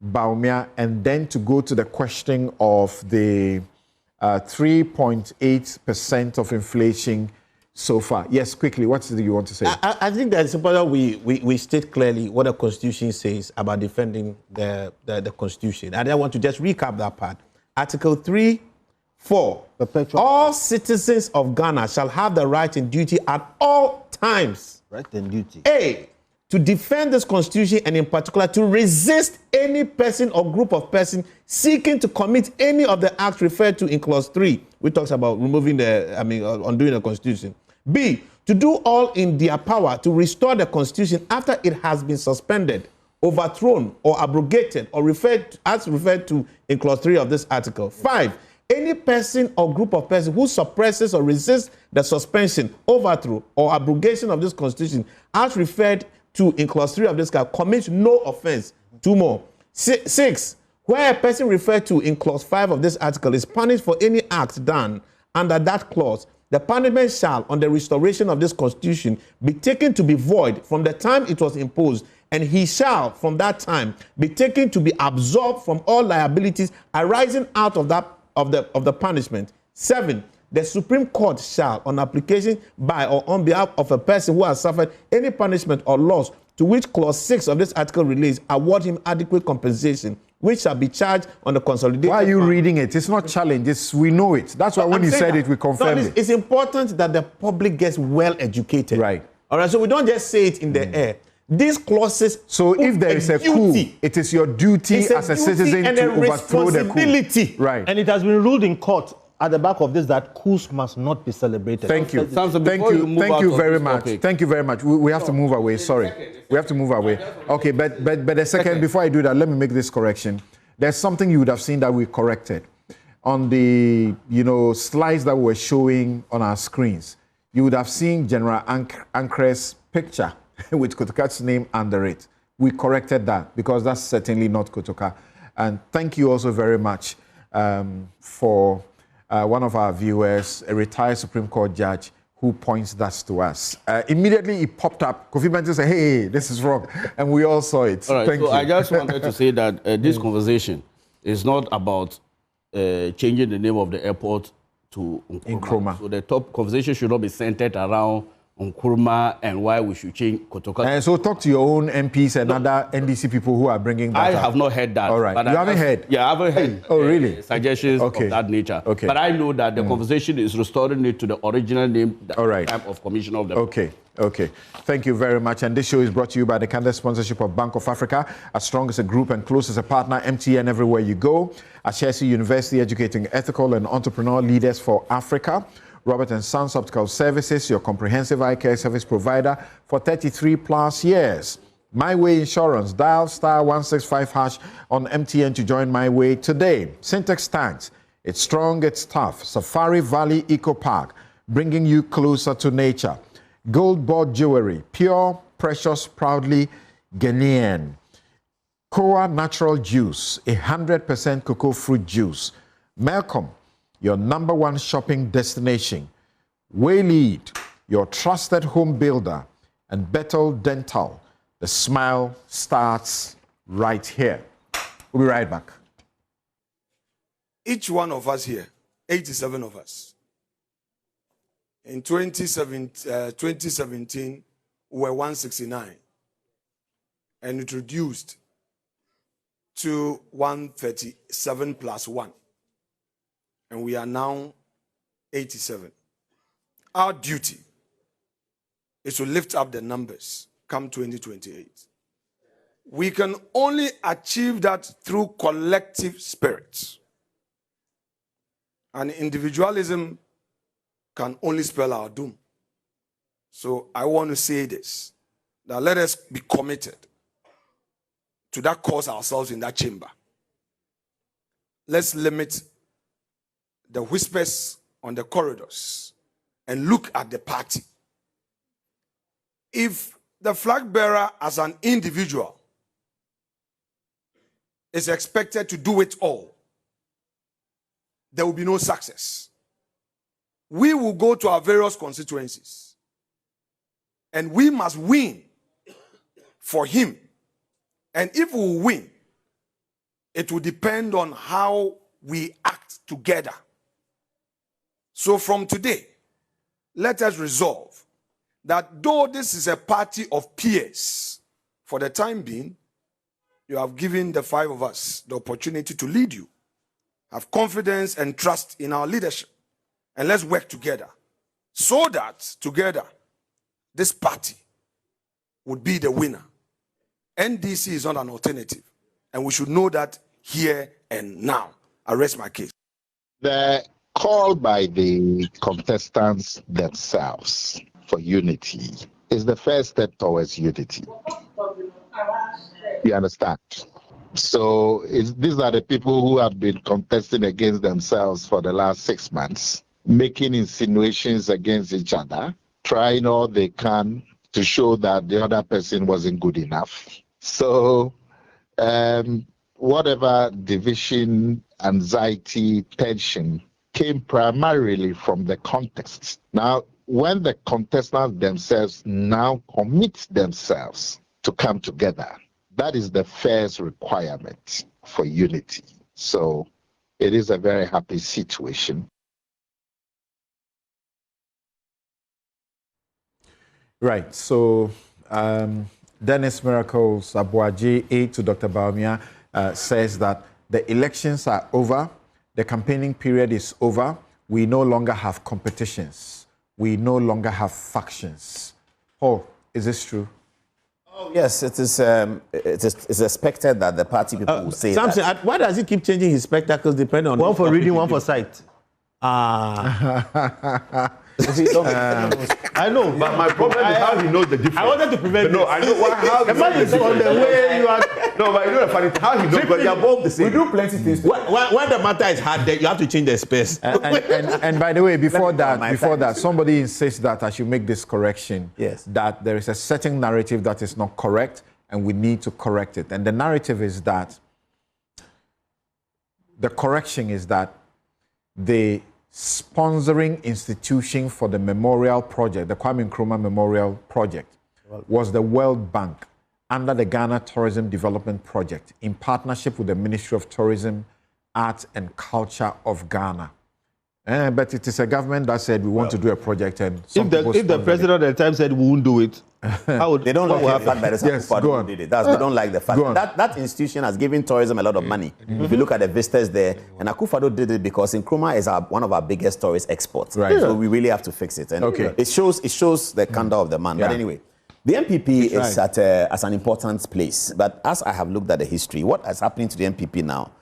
Bawumia and then to go to the question of the 3.8% of inflation so far. Yes, quickly, what do you want to say? I think that it's important we state clearly what the Constitution says about defending the Constitution. And I want to just recap that part. Article 3(4). All citizens of Ghana shall have the right and duty at all times. Right and duty. A, to defend this Constitution and in particular to resist any person or group of persons seeking to commit any of the acts referred to in Clause 3, which talks about removing undoing the Constitution. B, to do all in their power to restore the Constitution after it has been suspended, overthrown, or abrogated, or referred to in Clause 3 of this article. 5, any person or group of persons who suppresses or resists the suspension, overthrow, or abrogation of this Constitution as referred to in Clause 3 of this article commits no offense. 2 more. 6, where a person referred to in Clause 5 of this article is punished for any act done under that clause, the punishment shall, on the restoration of this Constitution, be taken to be void from the time it was imposed, and he shall, from that time, be taken to be absolved from all liabilities arising out of that of the punishment. 7, the Supreme Court shall, on application by or on behalf of a person who has suffered any punishment or loss to which Clause 6 of this article relates, award him adequate compensation, which shall be charged on the consolidated. Why are you reading it? It's not challenge. We know it. That's why when you said it, we confirmed it. It's important that the public gets well educated. Right. All right. So we don't just say it in the air. These clauses. So if there is a coup, it is your duty as a citizen to overthrow the coup. Right. And it has been ruled in court at the back of this that coups must not be celebrated. Thank you. Thank you very much. Thank you very much. We have to move away. Sorry. We have to move away. Okay, but a second, before I do that, let me make this correction. there's something you would have seen that we corrected. On the, slides that we were showing on our screens, you would have seen General Ankre's picture with Kotoka's name under it. We corrected that because that's certainly not Kotoka. And thank you also very much for one of our viewers, a retired Supreme Court judge, who points that to us. Immediately it popped up. Kofi Benton said, hey, this is wrong. And we all saw it. All right, Thank you. I just wanted to say that this conversation is not about changing the name of the airport to Nkrumah. So the top conversation should not be centered around Nkrumah and why we should change Kotoka. And so talk to your own MPs and other NDC people who are bringing that I up. have not heard that. All right. You haven't heard? Yeah, I haven't heard really? Suggestions of that nature. Okay. But I know that the conversation is restoring it to the original name type of Commissioner of the Okay. Thank you very much. And this show is brought to you by the candid sponsorship of Bank of Africa, as strong as a group and close as a partner, MTN everywhere you go. Ashesi University, educating ethical and entrepreneurial leaders for Africa. Robert & Sons Optical Services, your comprehensive eye care service provider for 33 plus years. My Way Insurance, dial *165# on MTN to join My Way today. Syntex Tanks, it's strong, it's tough. Safari Valley Eco Park, bringing you closer to nature. Gold Board Jewelry, pure, precious, proudly Ghanaian. Koa Natural Juice, 100% cocoa fruit juice. Malcolm, your #1 shopping destination. Waylead, your trusted home builder. And Bethel Dental, the smile starts right here. We'll be right back. Each one of us here, 87 of us, in 2017, we were 169. And it reduced to 137 plus 1. And we are now 87. Our duty is to lift up the numbers come 2028. We can only achieve that through collective spirit. And individualism can only spell our doom. So I want to say this, that let us be committed to that cause ourselves in that chamber. Let's limit the whispers on the corridors and look at the party. If the flag bearer as an individual is expected to do it all, there will be no success. We will go to our various constituencies and we must win for him. And if we win, it will depend on how we act together. So from today, let us resolve that though this is a party of peers, for the time being, you have given the 5 of us the opportunity to lead you. Have confidence and trust in our leadership. And let's work together so that together this party would be the winner. NDC is not an alternative. And we should know that here and now. I rest my case. The call by the contestants themselves for unity is the first step towards unity. You understand? So these are the people who have been contesting against themselves for the last 6 months, making insinuations against each other, trying all they can to show that the other person wasn't good enough. So whatever division, anxiety, tension came primarily from the context. Now, when the contestants themselves now commit themselves to come together, that is the first requirement for unity. So it is a very happy situation. Right. So Dennis Miracles Abuaji, aide to Dr. Bawumia, says that the elections are over. The campaigning period is over. We no longer have competitions. We no longer have factions. Oh, is this true? Oh, yes, it is. It's expected that the party people will say Samson, that. why does he keep changing his spectacles depending on one for reading, one for sight? I know, but my problem is how he knows the difference. I wanted to prevent No, I know how the man is on the way you are. No, but you know the funny thing, how he knows, but they are both the same. We do plenty things. When the matter is hard, then you have to change the space. And by the way, before that, somebody insists that I should make this correction. Yes. That there is a certain narrative that is not correct, and we need to correct it. And the narrative is that the correction is that the sponsoring institution for the memorial project, the Kwame Nkrumah Memorial Project, was the World Bank under the Ghana Tourism Development Project in partnership with the Ministry of Tourism, Arts and Culture of Ghana. But it is a government that said we want to do a project, and if the president at the time said we won't do it, they don't like the fact that Yes, go on. did it. They don't like the fact that institution has given tourism a lot of money. If you look at the visitors there, and Akufo-Addo did it because Nkrumah is one of our biggest tourist exports. Right. So we really have to fix it. And it shows the candor of the man. Yeah. But anyway, the MPP is at an important place. But as I have looked at the history, what is happening to the MPP now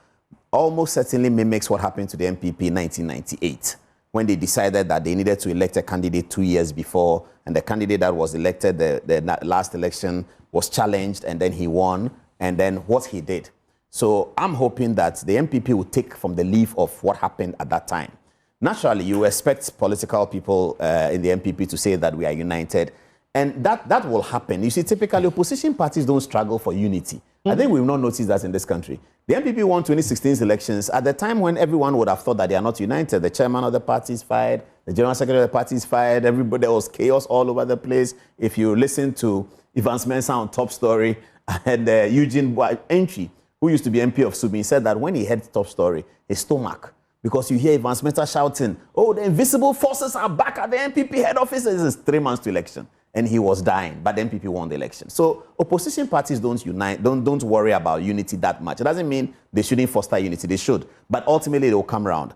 almost certainly mimics what happened to the MPP in 1998, when they decided that they needed to elect a candidate 2 years before, and the candidate that was elected the last election was challenged, and then he won, and then what he did. So I'm hoping that the MPP will take from the leaf of what happened at that time. Naturally, you expect political people in the MPP to say that we are united, and that will happen. You see, typically opposition parties don't struggle for unity. I think we've not noticed that in this country. The MPP won 2016 elections at the time when everyone would have thought that they are not united. The chairman of the party is fired, the general secretary of the party is fired, everybody, there was chaos all over the place. If you listen to Evans Mensah on Top Story and Eugene Entry, who used to be MP of Subin, said that when he heard Top Story, his stomach, because you hear Evans Mensah shouting, oh, the invisible forces are back at the MPP head office. This is 3 months to election. And he was dying, but the MPP won the election. So opposition parties don't unite, don't worry about unity that much. It doesn't mean they shouldn't foster unity, they should. But ultimately, they will come around.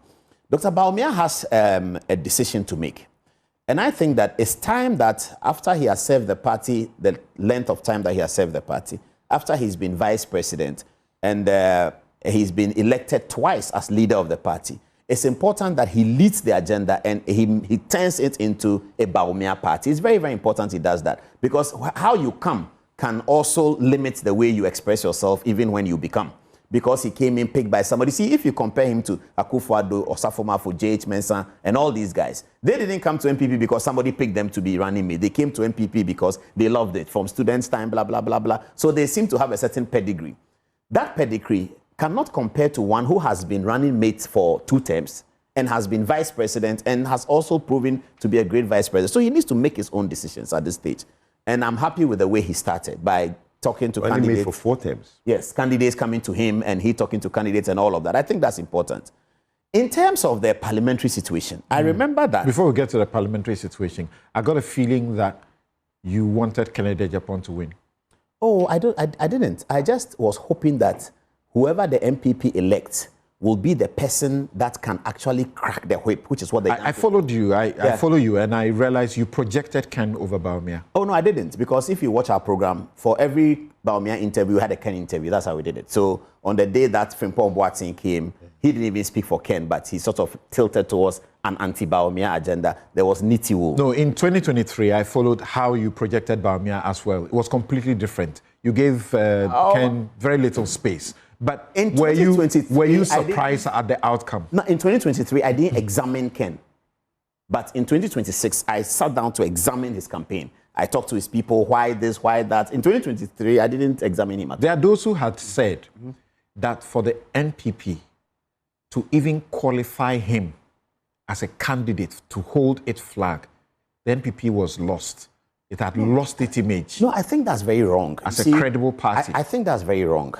Dr. Bawumia has a decision to make. And I think that it's time that after he has served the party, the length of time that he has served the party, after he's been vice president, and he's been elected twice as leader of the party, it's important that he leads the agenda and he turns it into a Bawumia party. It's very, very important he does that, because how you come can also limit the way you express yourself even when you become. Because he came in picked by somebody. See, if you compare him to Akufo-Addo or Safomafo, J.H. Mensah, and all these guys, they didn't come to MPP because somebody picked them to be running mate. They came to MPP because they loved it from students' time, blah, blah, blah, blah. So they seem to have a certain pedigree. That pedigree cannot compare to one who has been running mate for 2 terms and has been vice president and has also proven to be a great vice president. So he needs to make his own decisions at this stage. And I'm happy with the way he started by talking to candidates. Made for 4 terms. Yes, candidates coming to him and he talking to candidates and all of that. I think that's important. In terms of the parliamentary situation, I remember that. Before we get to the parliamentary situation, I got a feeling that you wanted Kennedy Japan to win. Oh, I didn't. I just was hoping that whoever the MPP elects will be the person that can actually crack the whip, which is what they... I followed you. I follow you, and I realized you projected Ken over Bawumia. Oh, no, I didn't, because if you watch our program, for every Bawumia interview, we had a Ken interview. That's how we did it. So on the day that Frimpong Boateng came, he didn't even speak for Ken, but he sort of tilted towards an anti-Bawumia agenda. There was Niti Wool. No, in 2023, I followed how you projected Bawumia as well. It was completely different. You gave Ken very little space. But were you surprised at the outcome? No, in 2023, I didn't examine Ken. But in 2026, I sat down to examine his campaign. I talked to his people, why this, why that. In 2023, I didn't examine him at all. There are those who had said that for the NPP to even qualify him as a candidate to hold its flag, the NPP was lost. It had lost its image. No, I think that's very wrong. As a credible party. I think that's very wrong.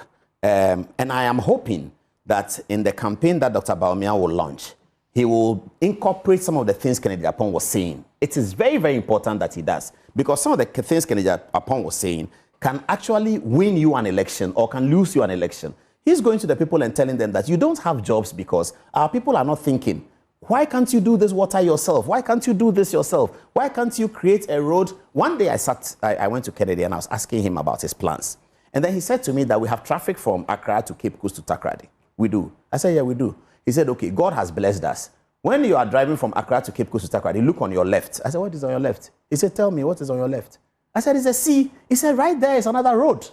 And I am hoping that in the campaign that Dr. Bawumia will launch, he will incorporate some of the things Kennedy Apongo was saying. It is very, very important that he does, because some of the things Kennedy Apongo was saying can actually win you an election or can lose you an election. He's going to the people and telling them that you don't have jobs because our people are not thinking, why can't you do this water yourself? Why can't you do this yourself? Why can't you create a road? One day I went to Kennedy and I was asking him about his plans. And then he said to me that we have traffic from Accra to Cape Coast to Takoradi. We do. I said, yeah, we do. He said, okay, God has blessed us. When you are driving from Accra to Cape Coast to Takoradi, look on your left. I said, what is on your left? He said, tell me, what is on your left? I said, it's a sea. He said, right there is another road.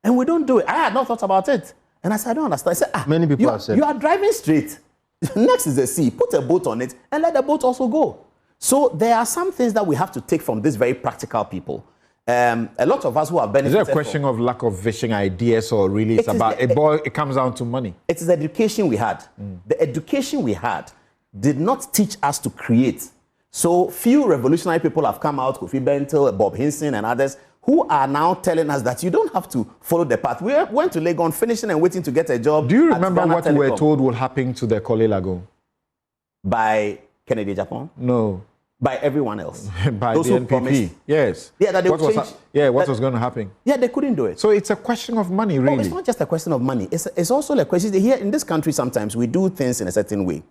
And we don't do it. I had not thought about it. And I said, I don't understand. I said, many people have said, you are driving straight. Next is the sea. Put a boat on it and let the boat also go. So there are some things that we have to take from these very practical people. A lot of us who have benefited. Is it a question of lack of vision, ideas, or really it's about it comes down to money? It is the education we had. The education we had did not teach us to create. So few revolutionary people have come out, Kofi Bentil, Bob Hinson, and others, who are now telling us that you don't have to follow the path. We went to Legon finishing and waiting to get a job. Do you remember what we were told will happen to the Korle Lagoon? By Kennedy Japan? No. By everyone else. By those the who NPP? promised. Yes. Yeah, that they would change. What was going to happen? Yeah, they couldn't do it. So it's a question of money, really. No, it's not just a question of money. It's also a question. Here in this country, sometimes we do things in a certain way.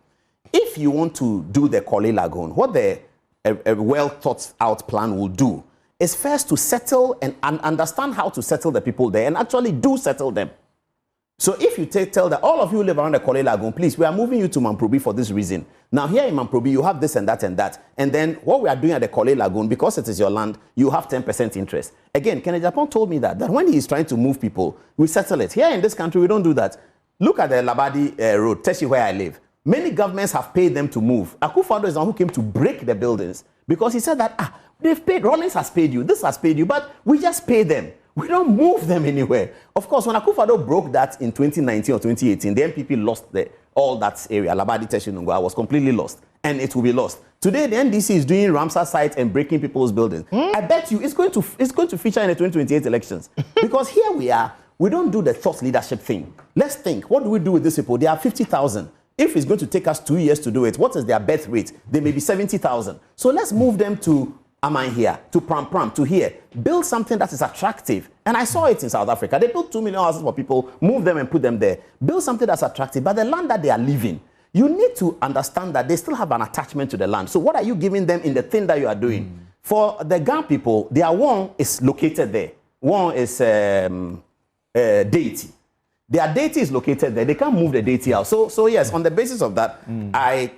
If you want to do the Korle Lagoon, what a well thought out plan will do is first to settle and understand how to settle the people there and actually do settle them. So if you tell that all of you who live around the Korle Lagoon, please, we are moving you to Mamprobi for this reason. Now here in Mamprobi, you have this and that and that. And then what we are doing at the Korle Lagoon, because it is your land, you have 10% interest. Again, Kennedy Japan told me that when he is trying to move people, we settle it. Here in this country, we don't do that. Look at the Lardy road, Teshi, where I live. Many governments have paid them to move. Akufo-Addo is the one who came to break the buildings because he said that, they've paid, Rawlings has paid you, this has paid you, but we just pay them. We don't move them anywhere. Of course, when Akufo-Addo broke that in 2019 or 2018, the MPP lost all that area. Labadi, Teshi, Nungwa was completely lost, and it will be lost. Today, the NDC is doing Ramsar sites and breaking people's buildings. I bet you it's going to feature in the 2028 elections because here we are. We don't do the thought leadership thing. Let's think. What do we do with these people? They are 50,000. If it's going to take us 2 years to do it, what is their birth rate? They may be 70,000. So let's move them to Amman here, to Pram Pram, to here. Build something that is attractive. And I saw it in South Africa. They built 2 million houses for people, move them and put them there. Build something that's attractive. But the land that they are living, you need to understand that they still have an attachment to the land. So what are you giving them in the thing that you are doing? For the Ga people, their one is located there. One is deity. Their deity is located there. They can't move the deity out. So yes, on the basis of that,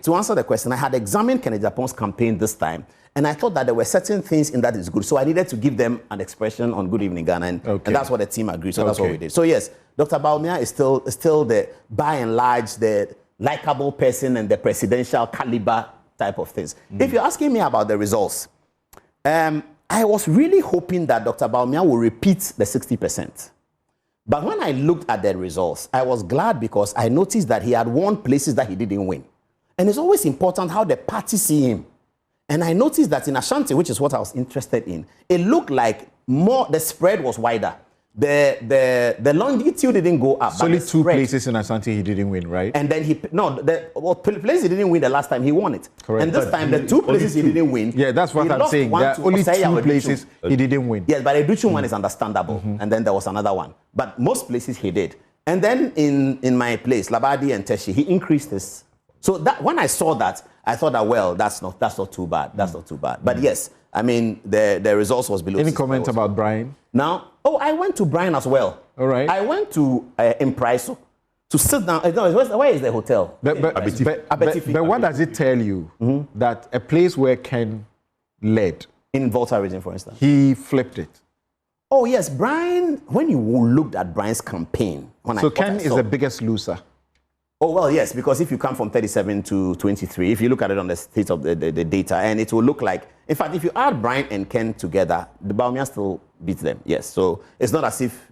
to answer the question, I had examined Kennedy Japan's campaign this time, and I thought that there were certain things in that is good. So I needed to give them an expression on Good Evening Ghana, and that's what the team agreed. So that's what we did. So yes, Dr. Bawumia is still the, by and large, the likable person and the presidential caliber type of things. If you're asking me about the results, I was really hoping that Dr. Bawumia will repeat the 60%. But when I looked at the results, I was glad because I noticed that he had won places that he didn't win. And it's always important how the party see him. And I noticed that in Ashanti, which is what I was interested in, it looked like the spread was wider. The longitude didn't go up. So only 2 places in Ashanti he didn't win, right? And then places he didn't win the last time, he won it. Correct. And this time, the 2 places he didn't win. Yeah, that's what I'm saying. There are only 2 places he didn't win. Yes, but the Duchu one is understandable. And then there was another one. But most places he did. And then in my place, Labadi and Teshi, he increased this. So that when I saw that, I thought that, well, that's not too bad. That's not too bad. But yes, I mean, the results was below. Any comment about Brian? Now, I went to Brian as well. All right. I went to Impriso to sit down. Where is the hotel? But what does it tell you that a place where Ken led? In Volta region, for instance. He flipped it. Oh, yes. Brian, when you looked at Brian's campaign. Ken is the biggest loser. Oh, well, yes, because if you come from 37 to 23, if you look at it on the state of the data, and it will look like, in fact, if you add Brian and Ken together, the Bawumia still beats them, yes. So it's not as if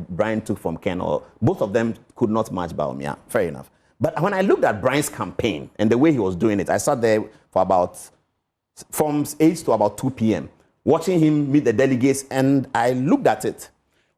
Brian took from Ken, or both of them could not match Bawumia. Fair enough. But when I looked at Brian's campaign and the way he was doing it, I sat there for from 8 to about 2 p.m., watching him meet the delegates, and I looked at it.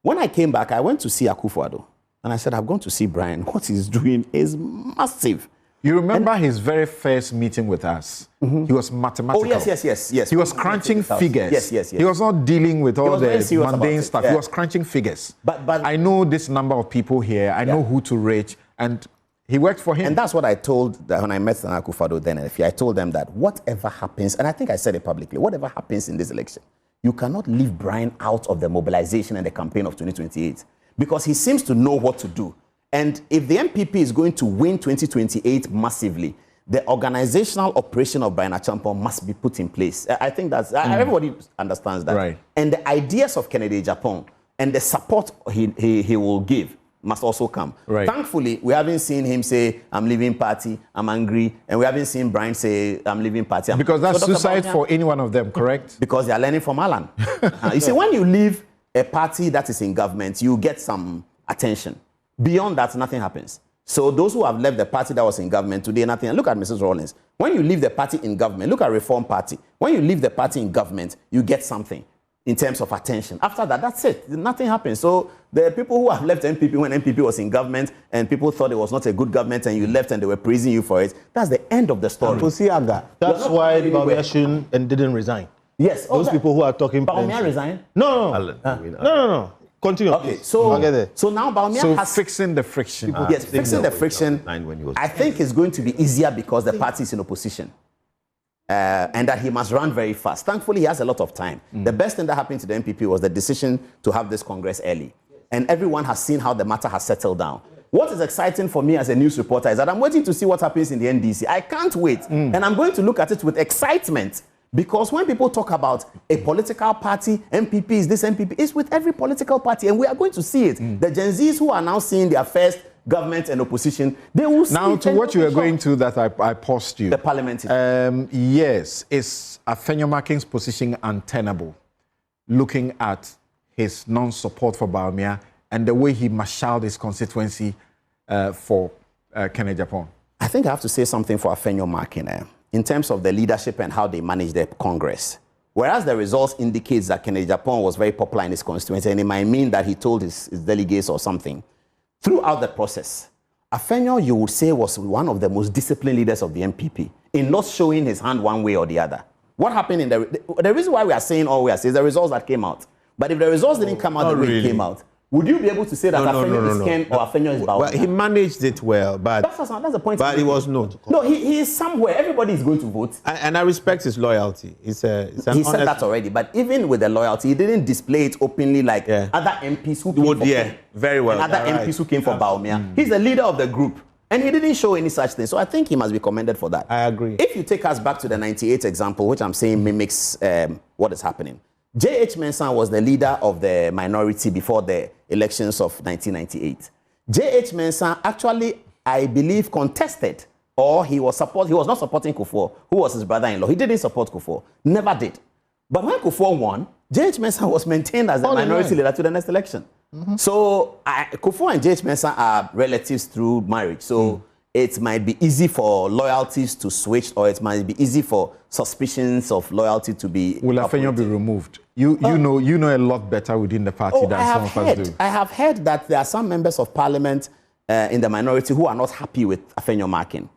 When I came back, I went to see Akufo-Addo. And I said, I've gone to see Brian. What he's doing is massive. You remember his very first meeting with us? He was mathematical. Oh, yes. He was crunching figures. Yes. He was not dealing with all the mundane stuff. Yeah. He was crunching figures. But I know this number of people here. I know who to reach. And he worked for him. And that's what I told when I met Akufo-Addo then. And I told them that whatever happens, and I think I said it publicly, whatever happens in this election, you cannot leave Brian out of the mobilization and the campaign of 2028. Because he seems to know what to do. And if the MPP is going to win 2028 massively, the organizational operation of Brian Achampong must be put in place. I think that's, everybody understands that. Right. And the ideas of Kennedy Agyapong and the support he will give must also come. Right. Thankfully, we haven't seen him say, I'm leaving party, I'm angry, and we haven't seen Brian say, I'm leaving party. Because that's So Dr. suicide Bawumia, for any one of them, correct? because they are learning from Alan. You see, when you leave a party that is in government, you get some attention. Beyond that, nothing happens. So those who have left the party that was in government today, nothing. Look at Mrs. Rawlings. When you leave the party in government, look at Reform Party. When you leave the party in government, you get something in terms of attention. After that, that's it. Nothing happens. So the people who have left NPP when NPP was in government and people thought it was not a good government and you left and they were praising you for it, that's the end of the story. That's why Bawumia shouldn't and didn't resign. Yes. Those people who are talking... Bawumia resigned? No. Continue. Okay, so now Bawumia has... fixing the friction. Yes, fixing the friction, I think is going to be easier because the party is in opposition. And that he must run very fast. Thankfully, he has a lot of time. The best thing that happened to the NPP was the decision to have this Congress early. And everyone has seen how the matter has settled down. What is exciting for me as a news reporter is that I'm waiting to see what happens in the NDC. I can't wait. And I'm going to look at it with excitement. Because when people talk about a political party, MPP is this, MPP, it's with every political party. And we are going to see it. The Gen Zs who are now seeing their first government and opposition, they will see Now, it. to what you were going to that I paused you. The parliament. Yes, is Afenyo-Markin's position untenable, looking at his non-support for Bawumia and the way he marshaled his constituency for Kennedy Agyapong? I think I have to say something for Afenyo-Markin in terms of the leadership and how they manage the Congress. Whereas the results indicates that Kennedy Agyapong was very popular in his constituency, and it might mean that he told his delegates or something. Throughout the process, Afenyo, you would say, was one of the most disciplined leaders of the MPP in not showing his hand one way or the other. What happened in the reason why we are saying all we are saying is the results that came out. But if the results didn't come out the way it came out, would you be able to say that Afenyo is Ken or Afenyo is Bawumia? Well, he managed it well, but that's the point. But he was not. No, he is somewhere. Everybody is going to vote. And I respect his loyalty. He said that already. But even with the loyalty, he didn't display it openly like other MPs who came for Ken. Very well. And other MPs who came for Bawumia. He's the leader of the group. And he didn't show any such thing. So I think he must be commended for that. I agree. If you take us back to the 98 example, which I'm saying mimics what is happening. J.H. Mensah was the leader of the minority before the elections of 1998. J.H. Mensah actually, I believe, contested, or he was not supporting Kufuor, who was his brother-in-law. He didn't support Kufuor. Never did. But when Kufuor won, J.H. Mensah was maintained as the minority leader to the next election. So Kufuor and J.H. Mensah are relatives through marriage. So it might be easy for loyalties to switch, or it might be easy for suspicions of loyalty to be. Will Afenyo be removed? You know a lot better within the party than some of us do. I have heard that there are some members of parliament in the minority who are not happy with Afenyo-Markin.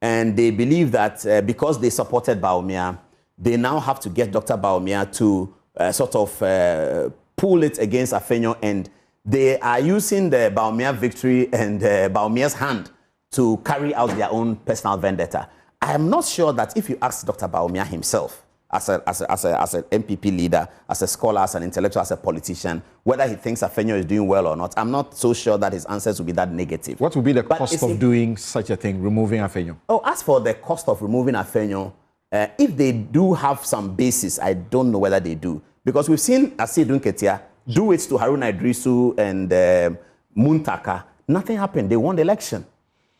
And they believe that because they supported Bawumia, they now have to get Dr. Bawumia to sort of pull it against Afenyo, and they are using the Bawumia victory and Bawumia's hand to carry out their own personal vendetta. I am not sure that if you ask Dr. Bawumia himself, as an MPP leader, as a scholar, as an intellectual, as a politician, whether he thinks Afenyo is doing well or not, I'm not so sure that his answers will be that negative. What would be the cost of doing such a thing, removing Afenyo? Oh, as for the cost of removing Afenyo, if they do have some basis, I don't know whether they do. Because we've seen Asidun Ketia do it to Haruna Idrisu and Muntaka. Nothing happened. They won the election.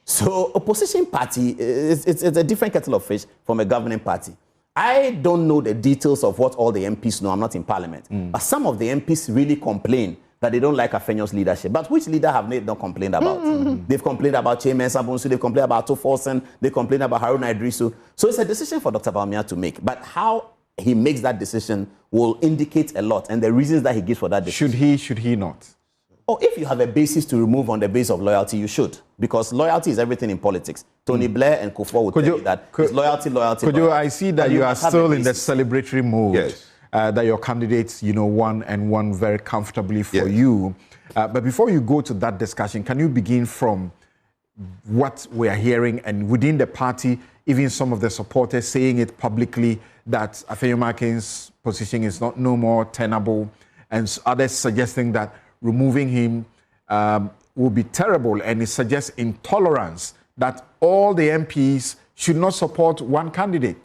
So opposition party, it's a different kettle of fish from a governing party. I don't know the details of what all the MPs know. I'm not in parliament. But some of the MPs really complain that they don't like Afenyo's leadership. But which leader have they not complained about? They've complained about Chairman Sabunsu, they've complained about Toforsen, they complained about Haruna Idrisu. So it's a decision for Dr. Bawumia to make. But how he makes that decision will indicate a lot, and the reasons that he gives for that decision. Should he not? Oh, if you have a basis to remove on the basis of loyalty, you should. Because loyalty is everything in politics. Tony Blair and Kufuor would tell you that it's loyalty. I see that you are still in the celebratory mode. Yes. That your candidates, won and won very comfortably for you. But before you go to that discussion, can you begin from what we are hearing, and within the party, even some of the supporters saying it publicly that Afenyo-Markin's position is no more tenable, and others suggesting that removing him will be terrible, and it suggests intolerance, that all the MPs should not support one candidate?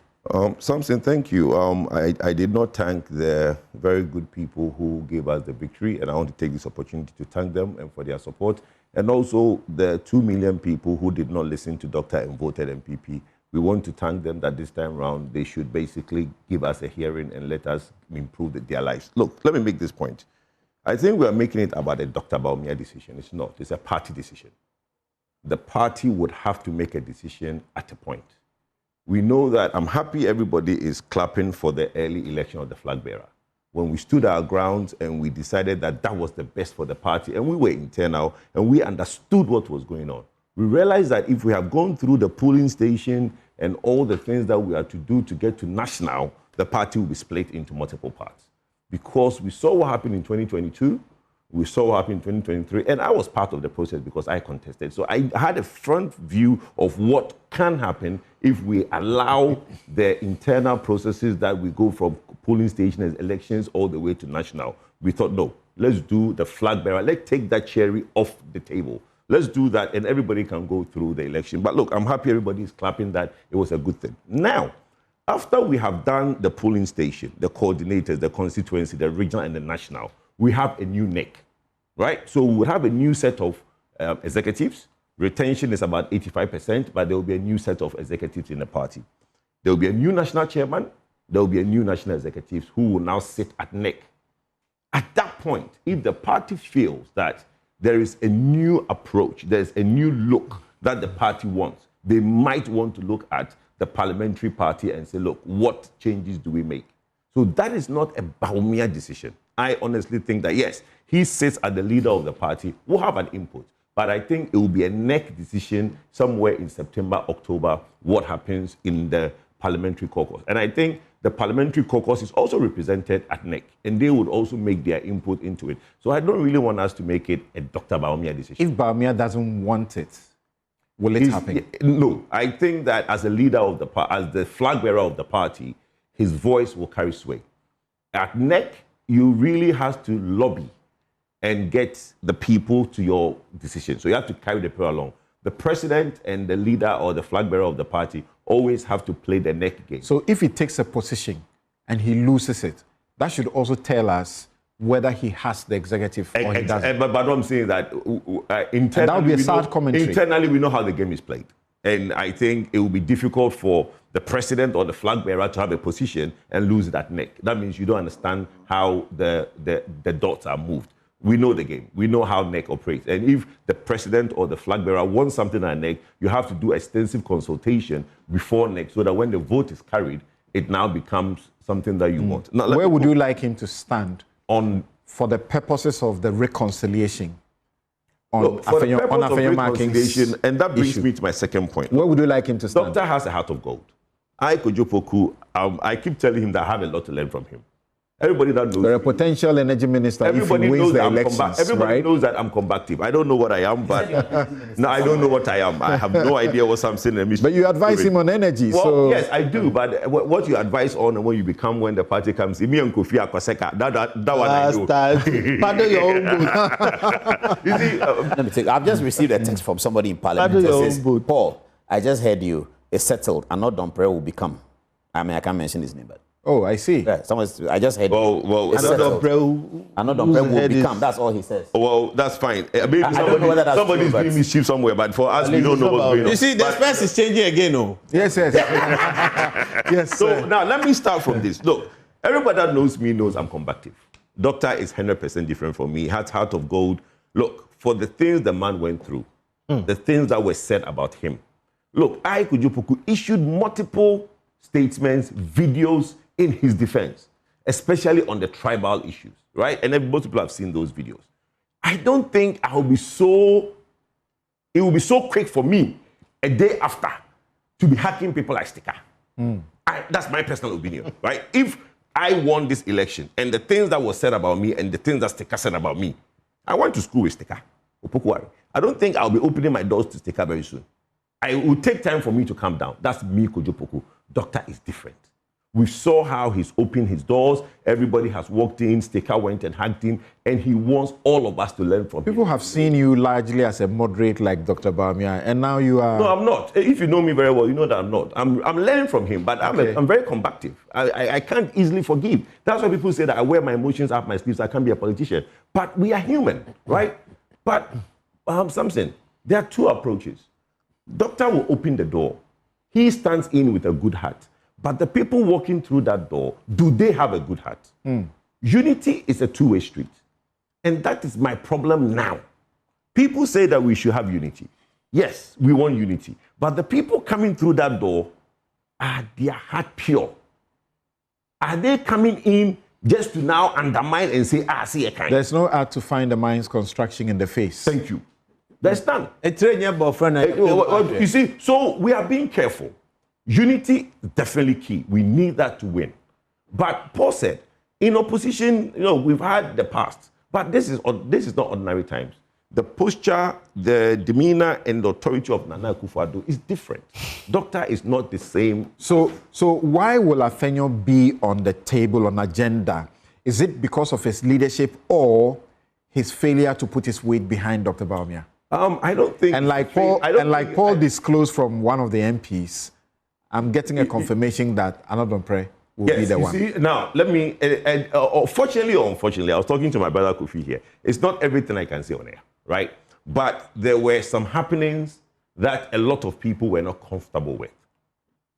Samson, thank you. I did not thank the very good people who gave us the victory, and I want to take this opportunity to thank them and for their support, and also the 2 million people who did not listen to Dr. and voted MPP. We want to thank them that this time around they should basically give us a hearing and let us improve their lives. Look, let me make this point. I think we are making it about a Dr. Bawumia decision. It's not. It's a party decision. The party would have to make a decision at a point. We know that I'm happy everybody is clapping for the early election of the flag bearer. When we stood our grounds and we decided that that was the best for the party, and we were internal and we understood what was going on, we realized that if we have gone through the polling station and all the things that we had to do to get to national, the party will be split into multiple parts. Because we saw what happened in 2022, we saw what happened in 2023, and I was part of the process because I contested. So I had a front view of what can happen if we allow the internal processes that we go from polling stations, elections, all the way to national. We thought, no, let's do the flag bearer. Let's take that cherry off the table. Let's do that, and everybody can go through the election. But look, I'm happy everybody is clapping that it was a good thing. Now, after we have done the polling station, the coordinators, the constituency, the regional, and the national, we have a new NEC, right? So we have a new set of executives. Retention is about 85%, but there will be a new set of executives in the party. There will be a new national chairman. There will be a new national executives who will now sit at NEC. At that point, if the party feels that there is a new approach, there's a new look that the party wants, they might want to look at the parliamentary party and say, look, what changes do we make? So that is not a Bawumia decision. I honestly think that, yes, he sits as the leader of the party, will have an input. But I think it will be a NEC decision somewhere in September, October, what happens in the parliamentary caucus. And I think the parliamentary caucus is also represented at NEC, and they would also make their input into it. So I don't really want us to make it a Dr. Bawumia decision. If Bawumia doesn't want it, will it happen? No. I think that as a leader of the party, as the flag bearer of the party, his voice will carry sway. At NEC, you really have to lobby and get the people to your decision. So you have to carry the people along. The president and the leader or the flag bearer of the party always have to play the NEC game. So if he takes a position and he loses it, that should also tell us whether he has the executive or he doesn't. But what I'm saying is that internally, that would be a sad commentary. Internally, we know how the game is played. And I think it will be difficult for the president or the flag bearer to have a position and lose it at NEC. That means you don't understand how the dots are moved. We know the game. We know how NEC operates. And if the president or the flag bearer wants something at NEC, you have to do extensive consultation before NEC so that when the vote is carried, it now becomes something that you want. Now, where would you like him to stand for the purposes of the reconciliation on Afenyo-Markin? And that brings me to my second point. Where would you like him to stand? Doctor has a heart of gold. I keep telling him that I have a lot to learn from him. Everybody that knows. You're a potential energy minister if he wins the elections, everybody knows that I'm combative. I don't know what I am, but no, I don't know what I am. I have no idea what Samson and Mr. But you advise him on energy. Well, so yes, I do. But what you advise on and what you become when the party comes, me and Kofi Akoseka, that one I know. Pardon your own boot. You see, Let me take. I've just received a text from somebody in Parliament that says, Paul, I just heard you. It's settled. Another Domprey will become. I mean, I can't mention his name, but. Oh, I see. Yeah, I just heard. Well, another Domprey will become. That's all he says. Well, that's fine. Maybe I don't know whether that's somebody's true, doing mischief somewhere, but for us, we don't know what's going on. You see, the space is changing again, oh. Yes. Yes. So now let me start from this. Look, everybody that knows me knows I'm combative. Doctor is 100% different from me. He has heart of gold. Look, for the things the man went through, the things that were said about him. Look, Kujupuku issued multiple statements, videos in his defense, especially on the tribal issues, right? And most people have seen those videos. I don't think it will be so quick for me a day after to be hacking people like Sticker. That's my personal opinion, right? If I won this election and the things that were said about me and the things that Sticker said about me, I went to school with Sticker. I don't think I'll be opening my doors to Sticker very soon. It will take time for me to calm down. That's me, Kojo Poku. Doctor is different. We saw how he's opened his doors. Everybody has walked in. Staker went and hugged him. And he wants all of us to learn from him. People have seen you largely as a moderate like Dr. Bawumia, and now you are... No, I'm not. If you know me very well, you know that I'm not. I'm learning from him, but I'm very combative. I can't easily forgive. That's why people say that I wear my emotions up my sleeves. I can't be a politician. But we are human, right? But, Samson, there are two approaches. Doctor will open the door. He stands in with a good heart. But the people walking through that door, do they have a good heart? Unity is a two-way street. And that is my problem now. People say that we should have unity. Yes, we want unity. But the people coming through that door, are their heart pure? Are they coming in just to now undermine and say, see a kind? There's no art to find the mind's construction in the face. Thank you. There's none. You You see, so we are being careful. Unity is definitely key. We need that to win. But Paul said, in opposition, we've had the past, but this is not ordinary times. The posture, the demeanor, and the authority of Nana Akufo-Addo is different. Doctor is not the same. So why will Afenyo be on the table, on agenda? Is it because of his leadership or his failure to put his weight behind Dr. Bawumia? I don't think. And like Paul disclosed from one of the MPs, I'm getting a confirmation that Anadon Pre will be the one. See, now, let me, fortunately or unfortunately, I was talking to my brother Kofi here. It's not everything I can say on air, right? But there were some happenings that a lot of people were not comfortable with.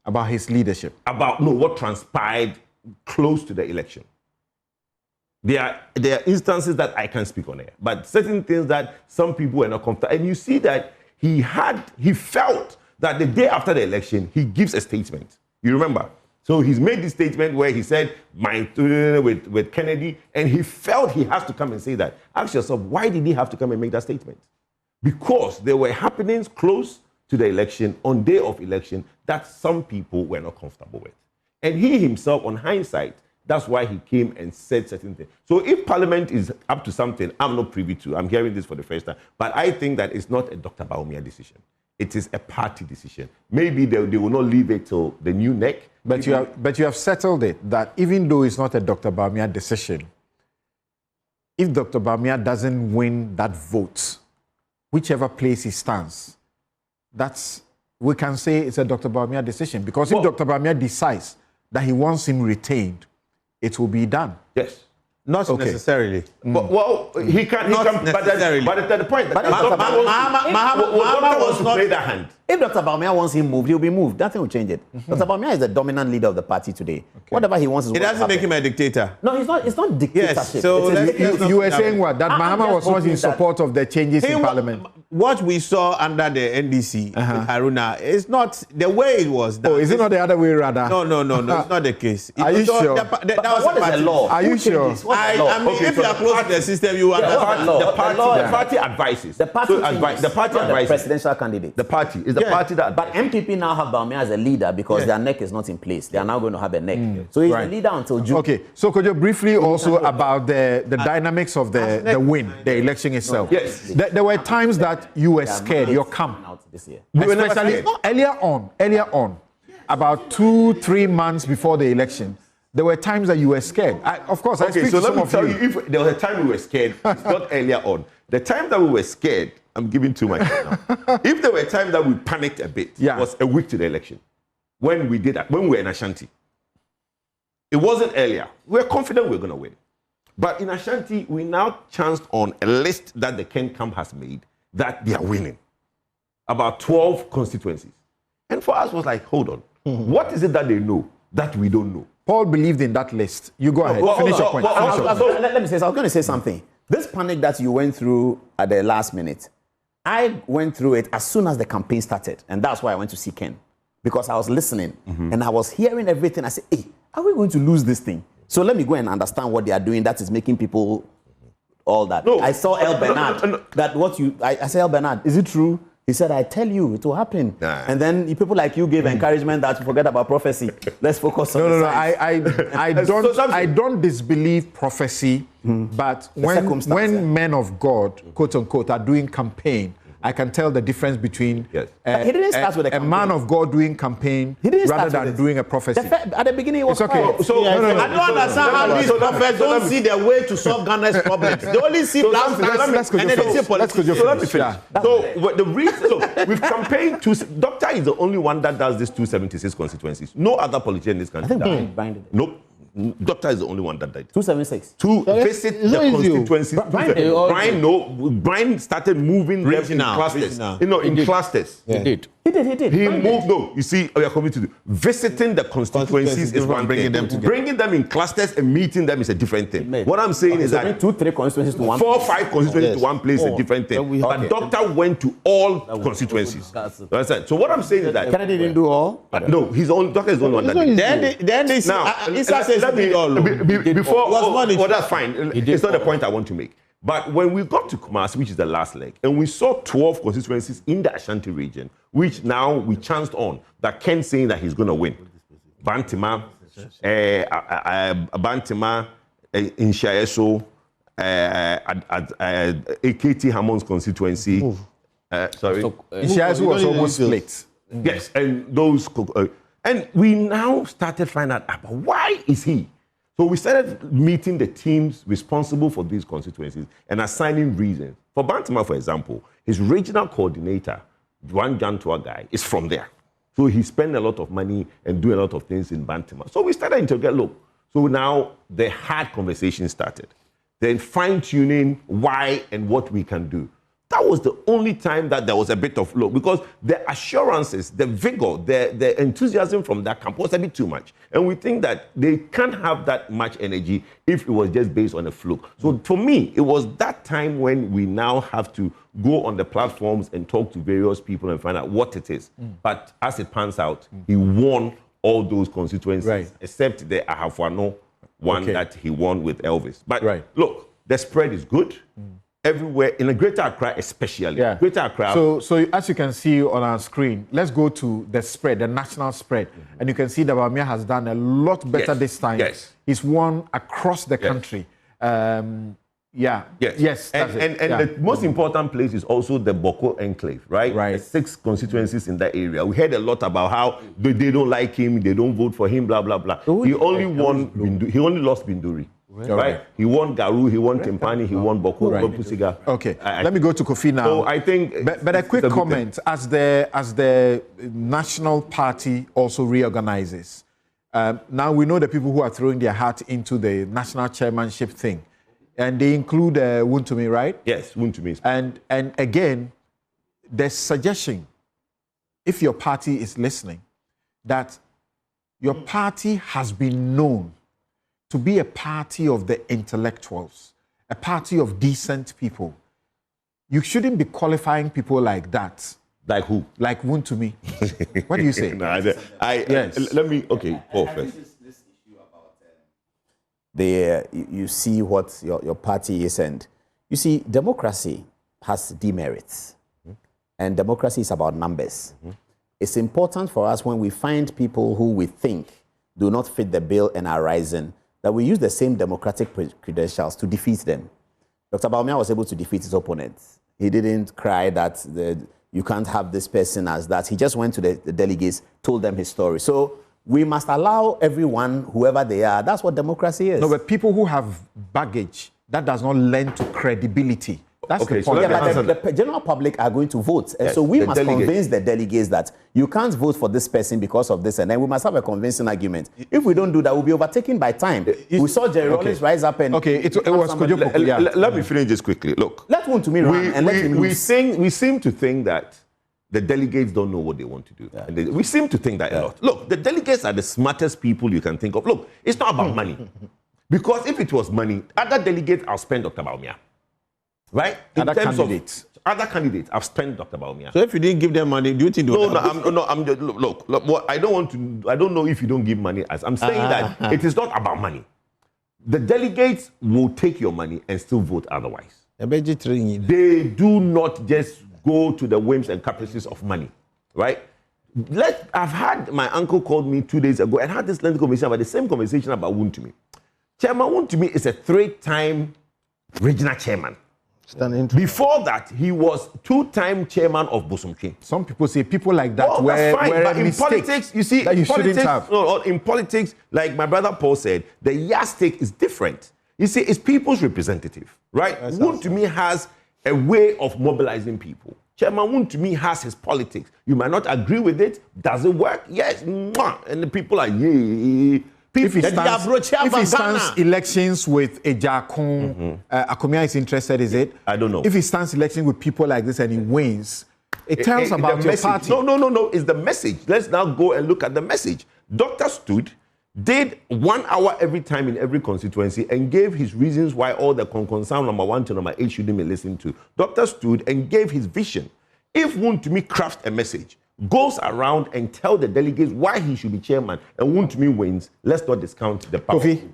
About his leadership? What transpired close to the election. There are instances that I can't speak on air, but certain things that some people were not comfortable. And you see that he felt that the day after the election, he gives a statement. You remember? So he's made this statement where he said, with Kennedy, and he felt he has to come and say that. Ask yourself, why did he have to come and make that statement? Because there were happenings close to the election, on day of election, that some people were not comfortable with. And he himself, on hindsight, that's why he came and said certain things. So if Parliament is up to something, I'm not privy to. I'm hearing this for the first time. But I think that it's not a Dr. Bawumia decision. It is a party decision. Maybe they will not leave it till the new neck. But you have settled it that even though it's not a Dr. Bawumia decision, if Dr. Bawumia doesn't win that vote, whichever place he stands, we can say it's a Dr. Bawumia decision. Because if Dr. Bawumia decides that he wants him retained, it will be done. Yes. Not necessarily. He can. But at the point, Mahama was not play that hand. If Dr. Bawumia wants him moved, he'll be moved. Nothing will change it. Dr. Bawumia is the dominant leader of the party today. Okay. Whatever he wants is it doesn't make him a dictator. No, he's not. It's not dictatorship. Yes. So you were saying what? That Mahama was not in support of the changes in Parliament. What we saw under the NDC with Haruna is not the way it was. Is it not the other way rather? No, it's not the case. Are you sure? What is the law? Are you sure? I mean, if you are close to the system, you understand. The party advises. The party advises. The party advises. The presidential candidate. The party is the party that. But MPP now have Bawumia as a leader because their neck is not in place. They are now going to have a neck. So he's the leader until June. Okay. So could you briefly also about the dynamics of the win, the election itself? Yes. There were times that you were scared. Your camp. Especially earlier on, about 2-3 months before the election, there were times that you were scared. Of course, I speak to some of you. Let me tell you, if there was a time we were scared, it's not earlier on. The time that we were scared, I'm giving too much now. If there were times that we panicked a bit, it was a week to the election. When we did that, when we were in Ashanti. It wasn't earlier. We were confident we were going to win. But in Ashanti, we now chanced on a list that the Ken camp has made that they are winning. About 12 constituencies. And for us, it was like, hold on. What is it that they know that we don't know? Paul believed in that list. You go ahead. Finish your point. Let me say, I was going to say something. This panic that you went through at the last minute, I went through it as soon as the campaign started. And that's why I went to see Ken. Because I was listening and I was hearing everything. I said, hey, are we going to lose this thing? So let me go and understand what they are doing that is making people all that. No, I saw El Bernard. I said, El Bernard, is it true? He said, I tell you, it will happen. Nah. And then people like you gave encouragement that forget about prophecy. Let's focus on I don't disbelieve prophecy, but when men of God, quote unquote, are doing campaign, I can tell the difference between he didn't start with a man of God doing campaign rather than doing a prophecy. At the beginning, it was okay. quiet. So I don't understand how these prophets don't see their way to solve Ghana's problems. They only see black let's and then they see politics. So let me finish. So the reason, look, we've campaigned Doctor is the only one that does these 276 constituencies. No other politician in this country. I think Brian did it. Nope. Doctor is the only one that did. 276. To visit the constituencies. Brian started moving them in clusters. In clusters. He did. He moved. No, you see, we are coming to visiting the constituencies is one thing. Bringing them in clusters and meeting them is a different thing. What I'm saying is that 2-3 constituencies to one. 4-5 constituencies to one place is a different thing. But Doctor went to all constituencies. Understand? So what I'm saying is that Kennedy didn't do all. No, Doctor is the only one that did. Then they see. Before that's fine. It's not the point I want to make. But when we got to Kumasi, which is the last leg, and we saw 12 constituencies in the Ashanti region, which now we chanced on that Ken saying that he's going to win. Bantima, Inshaeso, AKT Hamon's constituency. Inshaeso was almost split. Yes, and those. And we now started finding out why is he? So we started meeting the teams responsible for these constituencies and assigning reasons. For Bantima, for example, his regional coordinator, one Jantua guy, is from there. So he spent a lot of money and doing a lot of things in Bantima. So we started to get, look, so now the hard conversation started. Then fine-tuning why and what we can do. That was the only time that there was a bit of look, because the assurances, the vigor, the enthusiasm from that camp was a bit too much. And we think that they can't have that much energy if it was just based on a fluke. So for me, it was that time when we now have to go on the platforms and talk to various people and find out what it is. But as it pans out, he won all those constituencies, except the Ahafwano one that he won with Elvis. But look, the spread is good. Everywhere, in the Greater Accra especially. Greater Accra. So as you can see on our screen, let's go to the spread, the national spread. And you can see that Bawumia has done a lot better this time. He's won across the country. And the most important place is also the Boko Enclave, right? There's 6 constituencies in that area. We heard a lot about how they don't like him, they don't vote for him, blah, blah, blah. He only lost Binduri. Right. He won Garu, he won Timpani, he won Boko, Pusiga. Okay, let me go to Kofi now. So I think, but a quick comment as the national party also reorganizes. Now we know the people who are throwing their hat into the national chairmanship thing, and they include Wuntumi, right? Yes, Wuntumi. And again, there's suggestion, if your party is listening, that your party has been known to be a party of the intellectuals, a party of decent people. You shouldn't be qualifying people like that. Like who? Like Wuntumi. What do you say? Let me, Paul first. You see what your party is, and you see, democracy has demerits. And democracy is about numbers. It's important for us when we find people who we think do not fit the bill and are rising, that we use the same democratic credentials to defeat them. Dr. Bawumia was able to defeat his opponents. He didn't cry that you can't have this person as that. He just went to the delegates, told them his story. So we must allow everyone, whoever they are. That's what democracy is. No, but people who have baggage, that does not lend to credibility. That's the point. But the general public are going to vote. And so we must convince the delegates that you can't vote for this person because of this. And then we must have a convincing argument. If we don't do that, we'll be overtaken by time. We saw Jerry Rollins rise up and... it was Let me finish this quickly. Look. Let Wuntumi run and let him lose. We seem to think that the delegates don't know what they want to do. We seem to think that a lot. Look, the delegates are the smartest people you can think of. Look, it's not about money. Because if it was money, other delegates will spend Dr. Bawumia. Right? Other candidates. Other candidates have spent Dr. Bawumia. So if you didn't give them money, do you think? I'm just, look. What I don't want to. I don't know if you don't give money. As I'm saying that it is not about money. The delegates will take your money and still vote otherwise. They do not just go to the whims and caprices of money, right? I've had my uncle called me 2 days ago and had this lengthy conversation about the same conversation about Wuntumi. Chairman Wuntumi is a 3-time regional chairman. Before that, he was two-time chairman of Bosomtwe. Some people say people like that Well, were, that's fine, were but a in mistake politics, you see, that you in shouldn't politics, have. in politics, like my brother Paul said, the yardstick is different. You see, it's people's representative, right? Woon to me has a way of mobilizing people. Chairman Woon to me has his politics. You might not agree with it. Does it work? Yes. Mwah. And the people are, yeah. If he stands elections with Ejakun, Akomia is interested, is it? I don't know. If he stands election with people like this and he wins, it tells about the your message. party. No. It's the message. Let's now go and look at the message. Dr. Stood did 1 hour every time in every constituency and gave his reasons why all the concern number 1 to number 8 shouldn't be listened to. Dr. Stood and gave his vision. If Woon to me craft a message, goes around and tell the delegates why he should be chairman, and Woon to me wins, let's not discount the power. Kofi.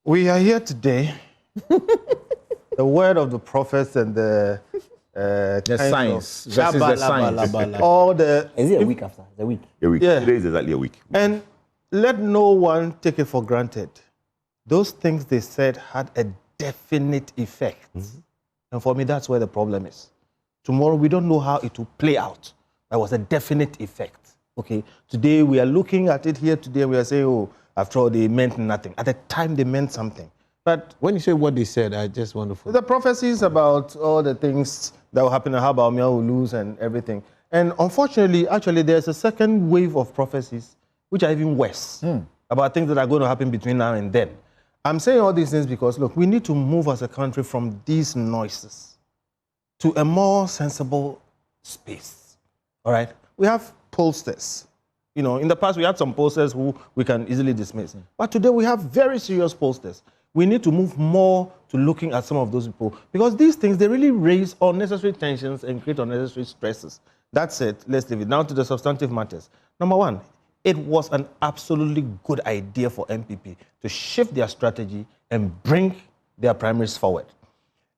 We are here today. The word of the prophets and the science versus the science. All the Is it a week after? It's a week. A week. Yeah. Today is exactly a week. And let no one take it for granted. Those things they said had a definite effect. And for me, that's where the problem is. Tomorrow, we don't know how it will play out. There was a definite effect. Okay. Today, we are looking at it here today, and we are saying, oh, after all, they meant nothing. At the time, they meant something. But when you say what they said, I just wonderful. The prophecies about all the things that will happen and how Bawumia will lose and everything. And unfortunately, actually, there's a second wave of prophecies, which are even worse, about things that are going to happen between now and then. I'm saying all these things because, look, we need to move as a country from these noises to a more sensible space, all right? We have pollsters. You know, in the past, we had some pollsters who we can easily dismiss. But today, we have very serious pollsters. We need to move more to looking at some of those people because these things, they really raise unnecessary tensions and create unnecessary stresses. That's it. Let's leave it. Now to the substantive matters. Number one, it was an absolutely good idea for MPP to shift their strategy and bring their primaries forward.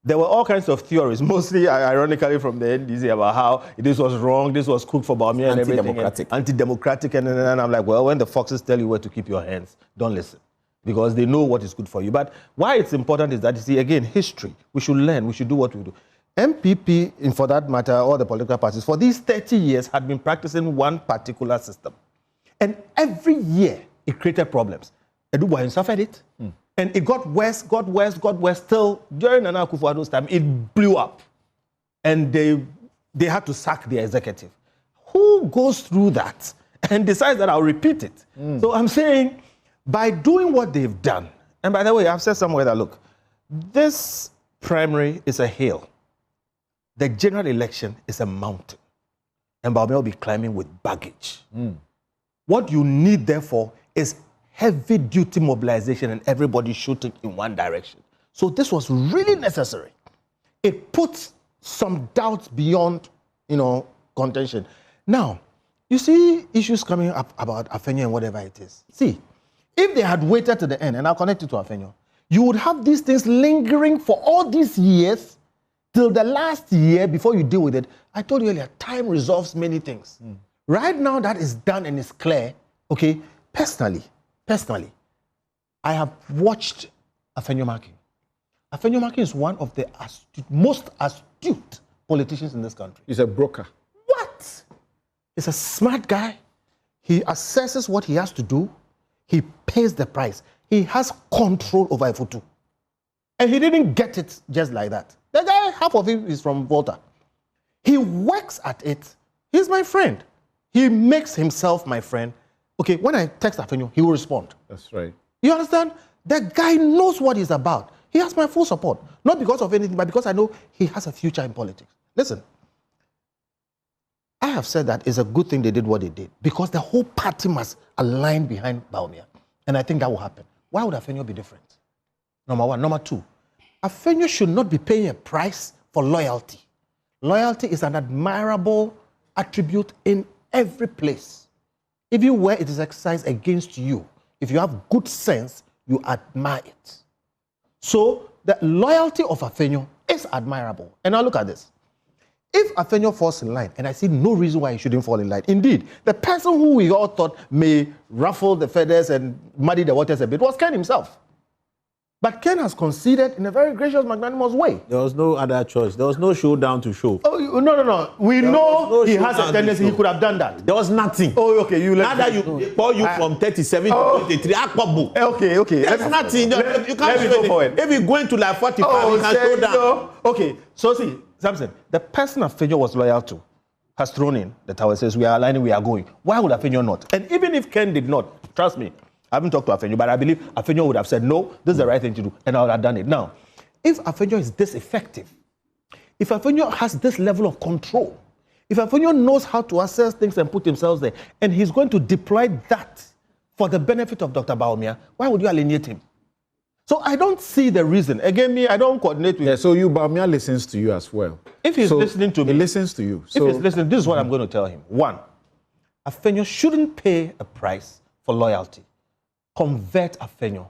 There were all kinds of theories, mostly ironically from the NDC, about how this was wrong, this was cooked for Bawumia and everything. Anti-democratic. And I'm like, well, when the foxes tell you where to keep your hands, don't listen. Because they know what is good for you. But why it's important is that, you see, again, history. We should learn. We should do what we do. MPP, and for that matter, all the political parties, for these 30 years, had been practicing one particular system. And every year, it created problems. Edubuahin suffered it. And it got worse, got worse, got worse. Till during Nana Akufo-Addo's time, it blew up. And they had to sack the executive. Who goes through that and decides that I'll repeat it? So I'm saying, by doing what they've done, and by the way, I've said somewhere that, look, this primary is a hill. The general election is a mountain. And Bawumia will be climbing with baggage. What you need, therefore, is heavy-duty mobilization and everybody shooting in one direction. So this was really necessary. It puts some doubts beyond, contention. Now, you see issues coming up about Afenyo and whatever it is. See, if they had waited to the end, and I'll connect it to Afenyo, you would have these things lingering for all these years till the last year before you deal with it. I told you earlier, time resolves many things. Right now, that is done and it's clear. Okay, personally, I have watched Afenyo-Markin. Afenyo-Markin is one of the most astute politicians in this country. He's a broker. What? He's a smart guy. He assesses what he has to do. He pays the price. He has control over Ifutu. And he didn't get it just like that. The guy, half of him is from Volta. He works at it. He's my friend. He makes himself my friend. Okay, when I text Afenyo, he will respond. That's right. You understand? The guy knows what he's about. He has my full support. Not because of anything, but because I know he has a future in politics. Listen, I have said that it's a good thing they did what they did because the whole party must align behind Bawumia. And I think that will happen. Why would Afenyo be different? Number one. Number two, Afenyo should not be paying a price for loyalty. Loyalty is an admirable attribute in every place. Even where it is exercised against you, if you have good sense, you admire it. So the loyalty of Afenyo is admirable. And now look at this. If Afenyo falls in line, and I see no reason why he shouldn't fall in line, indeed, the person who we all thought may ruffle the feathers and muddy the waters a bit was Ken himself. But Ken has conceded in a very gracious, magnanimous way. There was no other choice. There was no showdown to show. Oh, no. We know he has a tendency. He could have done that. There was nothing. Oh, okay. You let Neither you call you from 37 to 23. Okay. There's nothing. You can't let me go forward. If you're going to like 45, you can show down. Okay. So see, Samson, the person Afenyo was loyal to has thrown in the tower, says we are aligning, we are going. Why would Afenyo not? And even if Ken did not, trust me, I haven't talked to Afenyo, but I believe Afenyo would have said, no, this is the right thing to do, and I would have done it. Now, if Afenyo is this effective, if Afenyo has this level of control, if Afenyo knows how to assess things and put himself there, and he's going to deploy that for the benefit of Dr. Bawumia, why would you alienate him? So I don't see the reason. Again, me, I don't coordinate with... Yeah, so Bawumia listens to you as well. If he's listening to me... He listens to you. So, if he's listening, this is what I'm going to tell him. 1, Afenyo shouldn't pay a price for loyalty. Convert Afenyo.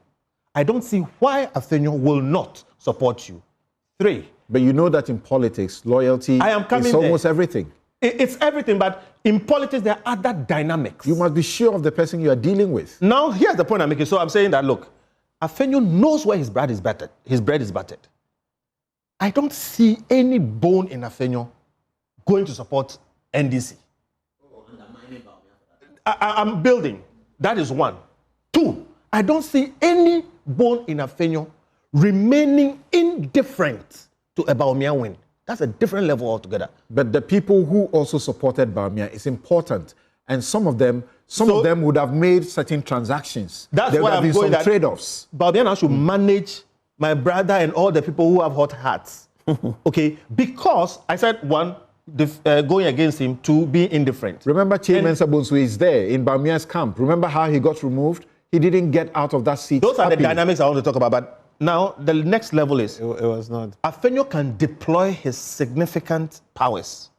I don't see why Afenyo will not support you. 3. But you know that in politics, loyalty is almost everything. It's everything, but in politics, there are other dynamics. You must be sure of the person you are dealing with. Now, here's the point I'm making. So I'm saying that, look, Afenyo knows where his bread is buttered. I don't see any bone in Afenyo going to support NDC. I'm building. That is 1. 2, I don't see any bone in Afenyo remaining indifferent to a Bawumia win. That's a different level altogether. But the people who also supported Bawumia is important. And some of them would have made certain transactions. That's why I'm going that trade-offs. Bawumia now should manage my brother and all the people who have hot hearts. Okay? Because I said, 1, going against him, 2, being indifferent. Remember Mensah Bonsu is there in Bawumia's camp. Remember how he got removed? He didn't get out of that seat. Those are the dynamics I want to talk about. But now the next level is... It was not. Afenyo can deploy his significant powers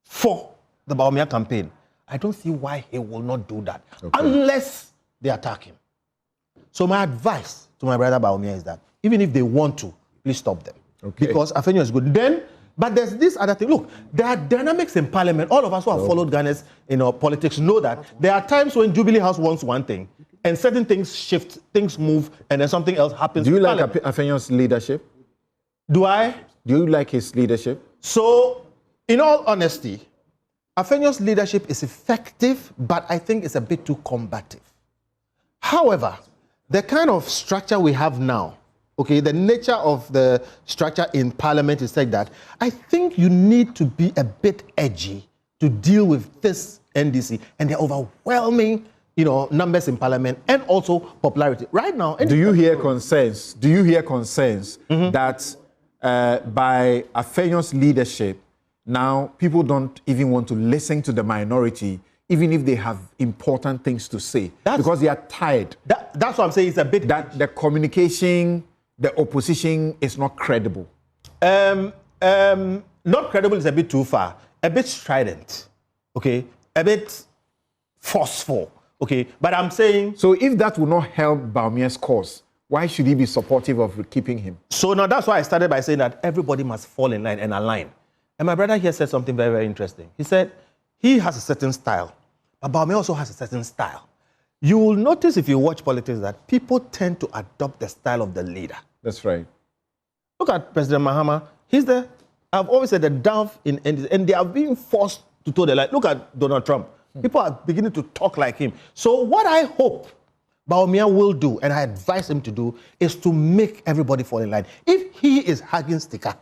for the Bawumia campaign. I don't see why he will not do that unless they attack him. So my advice to my brother Bawumia is that even if they want to, please stop them. Okay. Because Afenyo is good. But there's this other thing. Look, there are dynamics in parliament. All of us who have followed Ghana's politics know that there are times when Jubilee House wants one thing and certain things shift, things move, and then something else happens. Do you like Afenyo's leadership? Do I? Do you like his leadership? So, in all honesty, Afenyo's leadership is effective, but I think it's a bit too combative. However, the kind of structure we have now, okay, the nature of the structure in parliament is like that. I think you need to be a bit edgy to deal with this NDC and the overwhelming, numbers in parliament and also popularity. Right now... Do you hear concerns? That by Afenyo's leadership, now people don't even want to listen to the minority, even if they have important things to say, because they are tired. That's what I'm saying. It's a bit... That the communication... The opposition is not credible. Not credible is a bit too far. A bit strident, okay? A bit forceful, okay? But I'm saying... So if that will not help Bawumia's cause, why should he be supportive of keeping him? So now that's why I started by saying that everybody must fall in line and align. And my brother here said something very, very interesting. He said he has a certain style, but Bawumia also has a certain style. You will notice if you watch politics that people tend to adopt the style of the leader. That's right. Look at President Mahama. I've always said the dove and they are being forced to toe the line. Look at Donald Trump. People are beginning to talk like him. So what I hope Bawumia will do, and I advise him to do, is to make everybody fall in line. If he is hugging sticker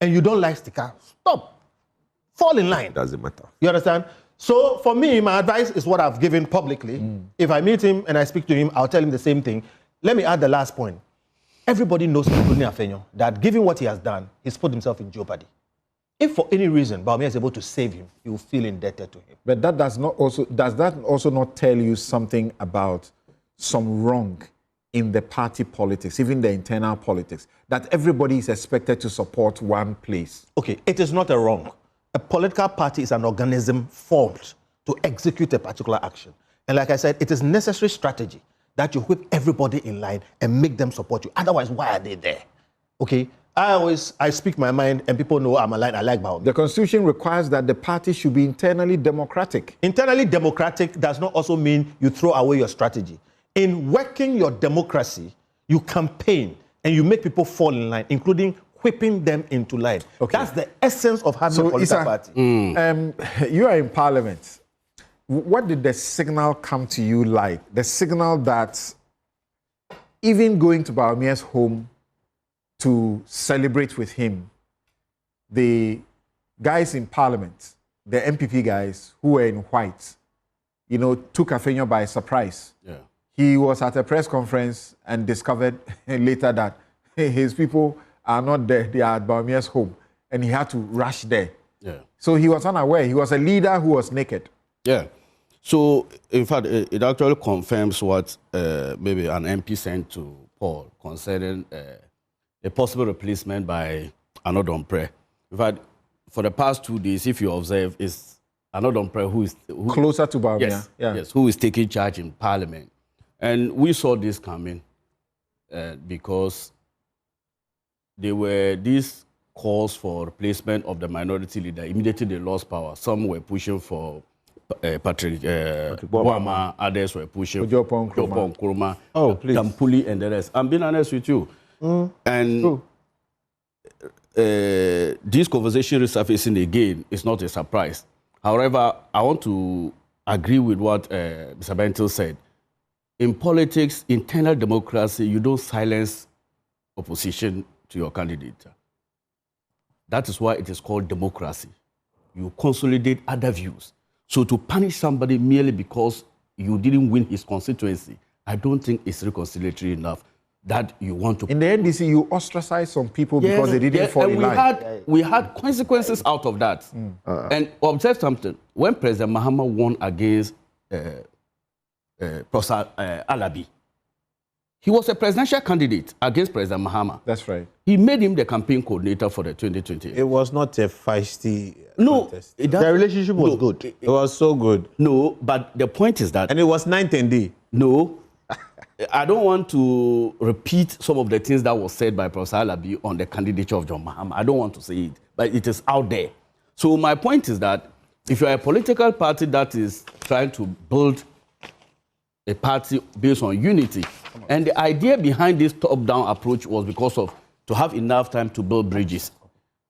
and you don't like sticker, stop. Fall in line. Doesn't matter. You understand? So for me, my advice is what I've given publicly. If I meet him and I speak to him, I'll tell him the same thing. Let me add the last point. Everybody knows, including Afenyo, that given what he has done, he's put himself in jeopardy. If for any reason Bawumia is able to save him, he will feel indebted to him. But that does that also not tell you something about some wrong in the party politics, even the internal politics, that everybody is expected to support one place? Okay, it is not a wrong. A political party is an organism formed to execute a particular action. And like I said, it is necessary strategy that you whip everybody in line and make them support you. Otherwise, why are they there? Okay? I speak my mind and people know I'm aligned. I like Bawumia. The Constitution requires that the party should be internally democratic. Internally democratic does not also mean you throw away your strategy. In working your democracy, You campaign and you make people fall in line, including whipping them into line. Okay. That's the essence of having a political party. You are in Parliament. What did the signal come to you like? The signal that even going to Bawumia's home to celebrate with him, the guys in Parliament, the MPP guys who were in white, you know, took Afenyo by surprise. Yeah. He was at a press conference and discovered later that his people are not there, they are at Bawumia's home, and he had to rush there. Yeah. So he was unaware. He was a leader who was naked. Yeah. So, in fact, it actually confirms what maybe an MP sent to Paul concerning a possible replacement by Anodompre. In fact, for the past 2 days, if you observe, it's Anodompre who is closer to Bawumia. Yes, yes, who is taking charge in Parliament. And we saw this coming because there were these calls for replacement of the minority leader. Immediately they lost power. Some were pushing for Patrick Bawumia, others were pushing for Jopon Nkrumah, Tampuli, and the rest. I'm being honest with you. And this conversation resurfacing again is not a surprise. However, I want to agree with what Mr. Bentil said. In politics, internal democracy, you don't silence opposition to your candidate. That is why it is called democracy. You consolidate other views. So to punish somebody merely because you didn't win his constituency, I don't think it's reconciliatory enough that you want to... In the NDC, you ostracized some people because they didn't fall in line. We had consequences out of that. And observe something. When President Mahama won against Professor Alabi, he was a presidential candidate against President Mahama. That's right. He made him the campaign coordinator for the 2020. It was not a feisty contest. The relationship was good. It was so good. No, but the point is that... And it was 9-10D. No. I don't want to repeat some of the things that was said by Professor Alabi on the candidature of John Mahama. I don't want to say it, but it is out there. So my point is that if you are a political party that is trying to build a party based on unity, and the idea behind this top-down approach was because of to have enough time to build bridges.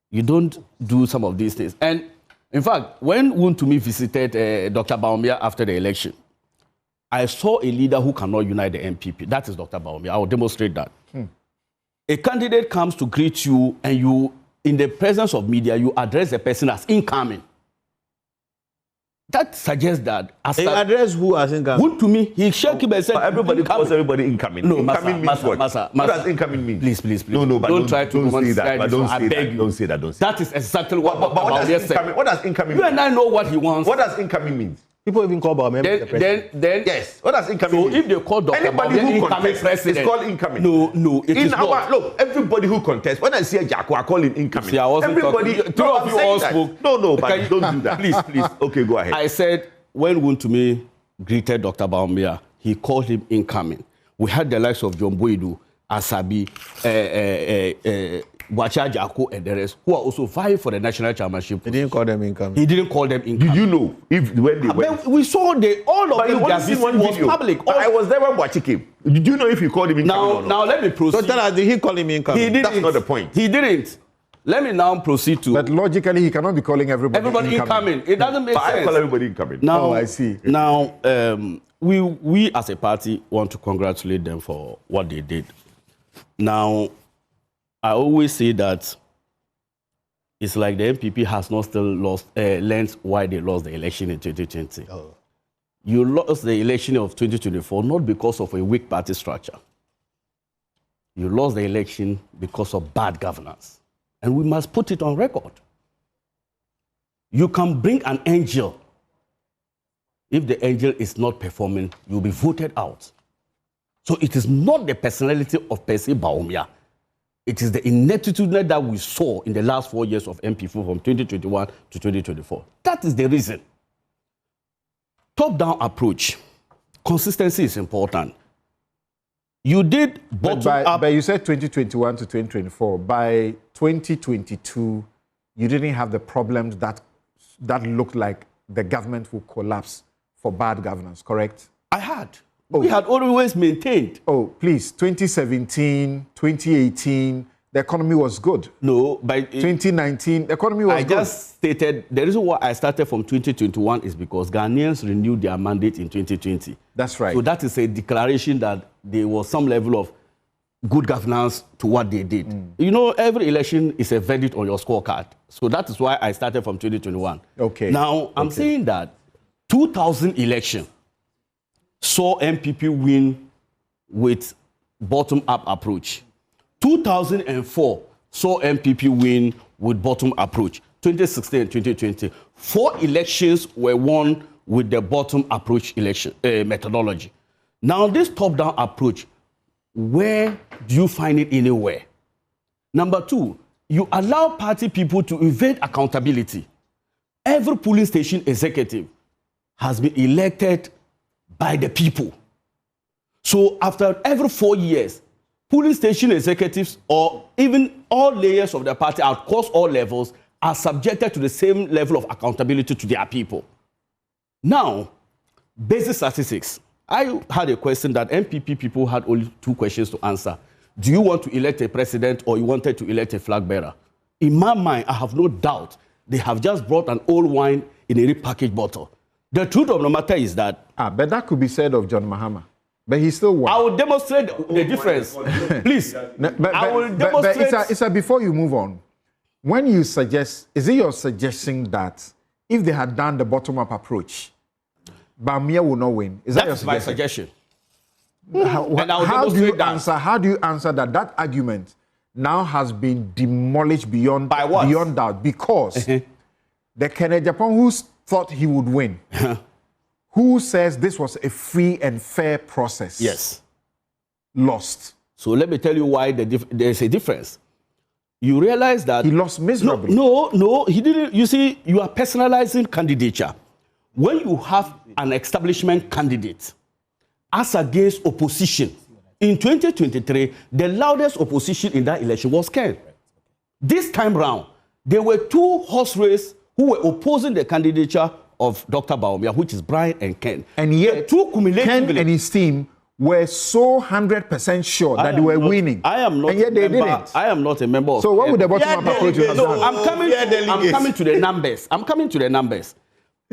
You don't do some of these things. And in fact, when Wontumi visited Dr. Bawumia after the election, I saw a leader who cannot unite the MPP. That is Dr. Bawumia. I will demonstrate that. A candidate comes to greet you, and you, in the presence of media, you address the person as incoming. That suggests that... He addressed who as incoming? To me, he shook him and said... Everybody calls everybody incoming. No, incoming means what? Masa, what does incoming mean? Please. No, but don't try to say that. But don't say that. Don't say that. That is exactly what what does incoming mean? You and I know what he wants. What does incoming mean? People even call Bawumia the president. Then yes. What does incoming mean? So if they call Dr. Anybody who contests president, it's called incoming. No, it is not. Look, everybody who contests, when I see a Jacko, I call him incoming. See, I wasn't everybody, two of you all spoke. No, but don't do that. Please. Okay, go ahead. I said, when Wontumi greeted Dr. Bawumia, he called him incoming. We had the likes of John Boydu, Asabi, Bwacha Jacko, and the rest, who are also vying for the national chairmanship. He didn't call them incoming. He didn't call them incoming. Did you know if when they went? We saw all of them. Their visit was public. But I was there when Bwacha came. Did you know if he called him incoming or not? Now let me proceed. So tell us, did he call him incoming? He didn't. That's not the point. He didn't. Let me now proceed to... But logically, he cannot be calling everybody incoming. It doesn't make sense. I call everybody incoming. Now, I see. Now, we as a party want to congratulate them for what they did. Now, I always say that it's like the MPP has not still learned why they lost the election in 2020. You lost the election of 2024 not because of a weak party structure. You lost the election because of bad governance. And we must put it on record. You can bring an angel. If the angel is not performing, you'll be voted out. So it is not the personality of Percy Bawumia. It is the ineptitude that we saw in the last 4 years of MPF from 2021 to 2024. That is the reason. Top-down approach. Consistency is important. You did bottom-up. But you said 2021 to 2024. By 2022, you didn't have the problems that looked like the government will collapse for bad governance, correct? I had. We had always maintained. Oh, please, 2017, 2018, the economy was good. No, by 2019, the economy was good. I just stated the reason why I started from 2021 is because Ghanaians renewed their mandate in 2020. That's right. So that is a declaration that there was some level of good governance to what they did. You know, every election is a verdict on your scorecard. So that is why I started from 2021. Okay. Now, I'm saying that 2000 election saw MPP win with bottom-up approach. 2004 saw MPP win with bottom approach. 2016 and 2020, 4 elections were won with the bottom approach election methodology. Now, this top-down approach, where do you find it anywhere? Number 2, you allow party people to evade accountability. Every polling station executive has been elected by the people. So after every 4 years, polling station executives or even all layers of the party across all levels are subjected to the same level of accountability to their people. Now, basic statistics. I had a question that MPP people had only 2 questions to answer. Do you want to elect a president or you wanted to elect a flag bearer? In my mind, I have no doubt they have just brought an old wine in a repackaged bottle. The truth of the matter is that... but that could be said of John Mahama. But he still won. I will demonstrate the difference. Please. I will demonstrate... But it's a before you move on, when you suggest, is it your suggestion that if they had done the bottom-up approach, Bawumia will not win? Is that your my suggestion. How do you answer that argument now has been demolished beyond doubt? Because the Kenneth Japan who thought he would win, who says this was a free and fair process, yes, lost. So let me tell you why there's a difference. You realize that he lost miserably. No, he didn't. You see, you are personalizing candidature. When you have an establishment candidate as against opposition, in 2023, the loudest opposition in that election was Ken. This time round, there were 2 horse races who were opposing the candidature of Dr. Bawumia, which is Brian and Ken. And yet, Ken and his team were so 100% sure that they were winning. I am not. And yet they didn't. I am not a member of. So what would the bottom-up approach have done? I'm coming to the numbers.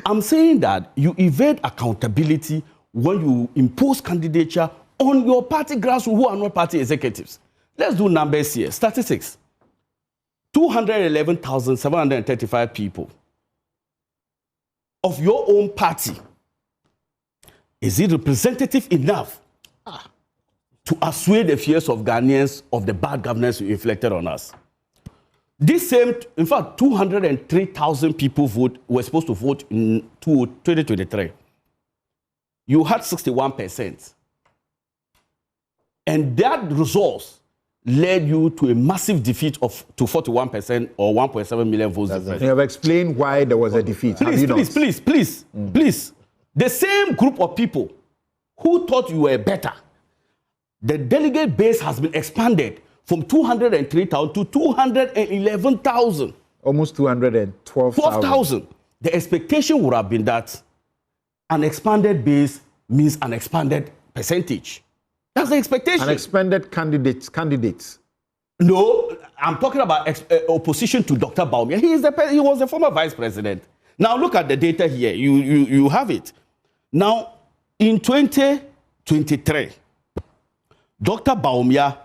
I'm saying that you evade accountability when you impose candidature on your party grassroots who are not party executives. Let's do numbers here. Statistics. 211,735 people of your own party. Is it representative enough to assuage the fears of Ghanaians of the bad governance you inflicted on us? This same, in fact, 203,000 people were supposed to vote in 2023. You had 61%. And that resource led you to a massive defeat to 41% or 1.7 million votes. You have explained why there was a defeat. Please. The same group of people who thought you were better, the delegate base has been expanded from 203,000 to 211,000. Almost 212,000. The expectation would have been that an expanded base means an expanded percentage. That's the expectation. An expanded candidates. No, I'm talking about opposition to Dr. Bawumia. He was the former vice president. Now look at the data here. You have it. Now, in 2023, Dr. Bawumia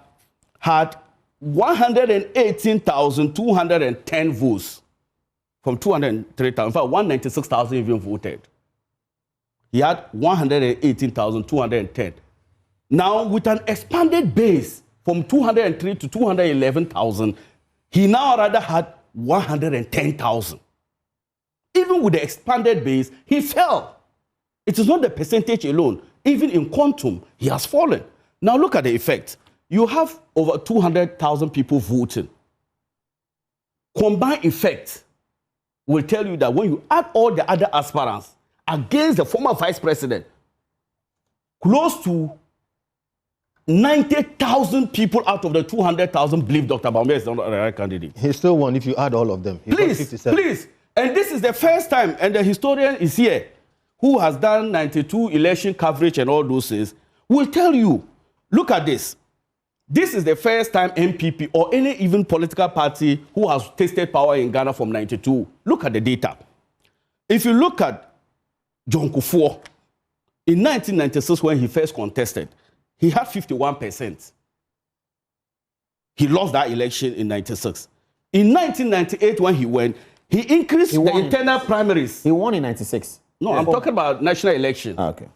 had 118,210 votes from 203,000. In fact, 196,000 even voted. He had 118,210. Now, with an expanded base from 203 to 211,000, he now rather had 110,000. Even with the expanded base, he fell. It is not the percentage alone. Even in quantum, he has fallen. Now look at the effect. You have over 200,000 people voting. Combined effect will tell you that when you add all the other aspirants against the former vice president, close to 90,000 people out of the 200,000 believe Dr. Bawumia is not the right candidate. He still won if you add all of them. Please. And this is the first time, and the historian is here, who has done 92 election coverage and all those things, will tell you, look at this. This is the first time MPP or any even political party who has tasted power in Ghana from 92. Look at the data. If you look at John Kufuor, in 1996 when he first contested, he had 51%. He lost that election in 96. In 1998 when he went, he increased the internal primaries. He won in 96. No, I'm talking about national election. Okay.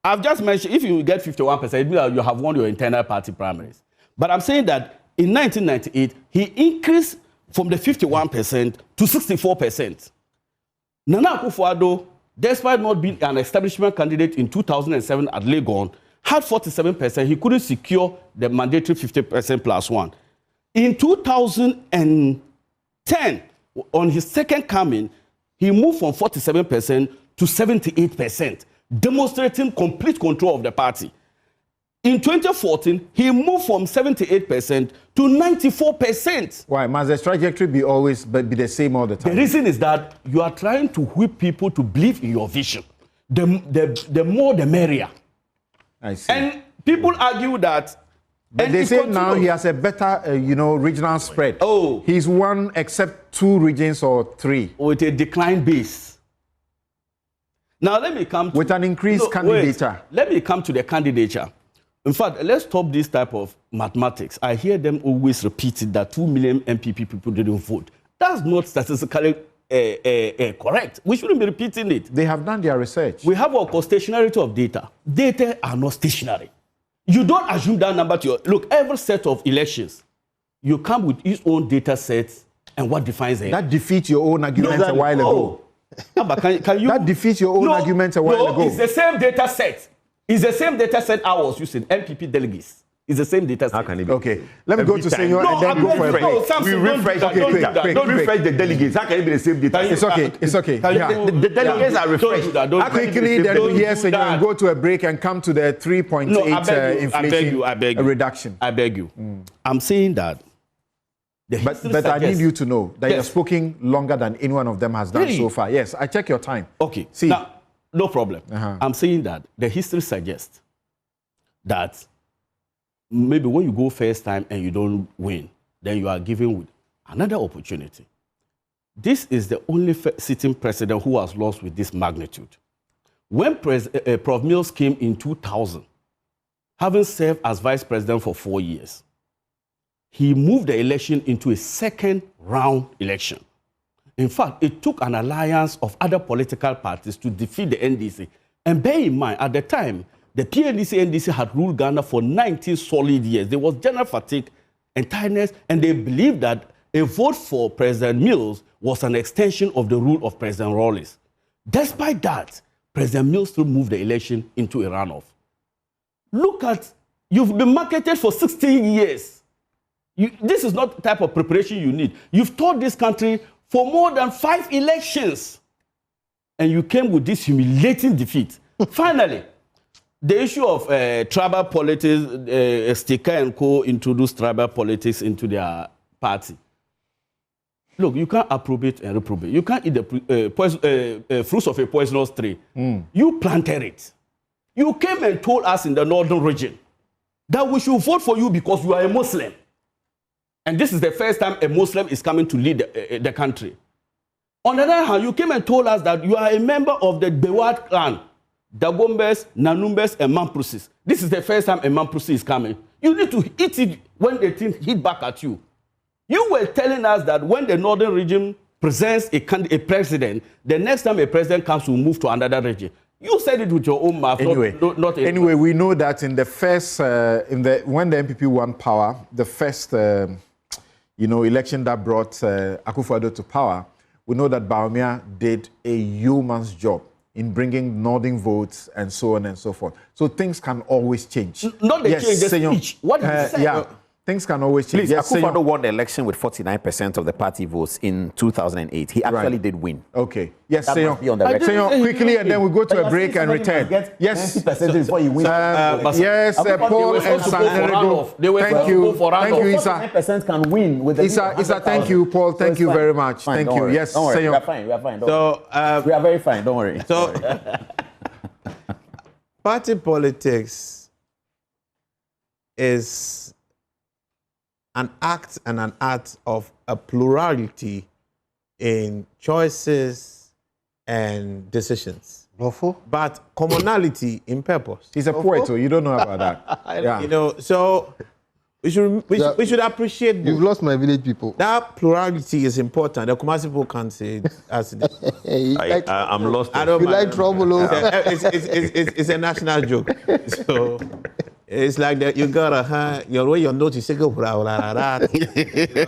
I've just mentioned, if you get 51%, it means that you have won your internal party primaries. But I'm saying that in 1998, he increased from the 51% to 64%. Nana Akufo-Addo, despite not being an establishment candidate in 2007 at Legon, had 47%. He couldn't secure the mandatory 50% plus one. In 2010, on his second coming, he moved from 47% to 78%, demonstrating complete control of the party. In 2014, he moved from 78% to 94%. Why? Must the trajectory be always be the same all the time? The reason is that you are trying to whip people to believe in your vision. The more, the merrier. I see. And people argue that. But they say now he has a better, regional spread. Oh. He's won except 2 regions or 3. With a declined base. Now let me come to... With an increased candidature. Let me come to the candidature. In fact, let's stop this type of mathematics. I hear them always repeating that 2 million MPP people didn't vote. That's not statistically correct. We shouldn't be repeating it. They have done their research. We have a constationarity of data. Data are not stationary. You don't assume that number to your... Look, every set of elections, you come with its own data sets and what defines it. That defeats your own argument a while ago. Can you... That defeats your own argument a while ago. It's the same data set. It's the same data set I was using, MPP delegates. It's the same data set. How can it be? Okay, let me go to Senor and then go for a break. We refresh the delegates. How can it be the same data? It's okay. It's okay. The delegates are refreshed. Quickly, then we hear Senor and go to a break and come to the 3.8 inflation reduction. I beg you. I'm saying that. But I need you to know that you're speaking longer than any one of them has done so far. Yes, I check your time. Okay. See. Now, no problem. I'm saying that the history suggests that maybe when you go first time and you don't win, then you are given with another opportunity. This is the only sitting president who has lost with this magnitude. When Prof. Mills came in 2000, having served as vice president for 4 years, he moved the election into a second round election. In fact, it took an alliance of other political parties to defeat the NDC. And bear in mind, at the time, the PNDC-NDC had ruled Ghana for 19 solid years. There was general fatigue and tiredness, and they believed that a vote for President Mills was an extension of the rule of President Rawlings. Despite that, President Mills still moved the election into a runoff. Look at, you've been marketed for 16 years. This is not the type of preparation you need. You've taught this country for more than 5 elections, and you came with this humiliating defeat. Finally, the issue of tribal politics, Sticker and Co. introduced tribal politics into their party. Look, you can't approbate and reprobate. You can't eat the fruits of a poisonous tree. You planted it. You came and told us in the northern region that we should vote for you because you are a Muslim. And this is the first time a Muslim is coming to lead the country. On the other hand, you came and told us that you are a member of the Bewat clan, Dagombes, Nanumbes, and Mamprusis. This is the first time a Mamprusi is coming. You need to hit it when the thing hit back at you. You were telling us that when the northern region presents a president, the next time a president comes, will move to another region. You said it with your own mouth. Anyway, we know that in the first, when the MPP won power, the first, election that brought Akufo-Addo to power, we know that Bawumia did a yeoman's job in bringing northern votes and so on and so forth. So things can always change. Not the change, the speech. What did he say? Yeah. Things can always change. Please, yes, Akufo-Addo won the election with 49% of the party votes in 2008. He actually did win. Okay. Yes, Senor. Quickly, and then we go to a break and return. Yes. Before you win. Yes, Paul and Sanerigo. Thank you. Thank you, Isa. 49% can win with the Isa, thank you, Paul. Thank you very much. Thank you. Yes, Senor. We are fine. We are fine. So, we are very fine. Don't worry. So, Party politics is an act and an art of a plurality in choices and decisions. But commonality in purpose. He's a poet, so you don't know about that. Yeah. You know, so we should appreciate both. You've lost my village people. That plurality is important. The Kumasi people can't say it as it is. I'm lost. I don't We mind. like trouble. It's a national joke. So it's like that you gotta your way your notice you know,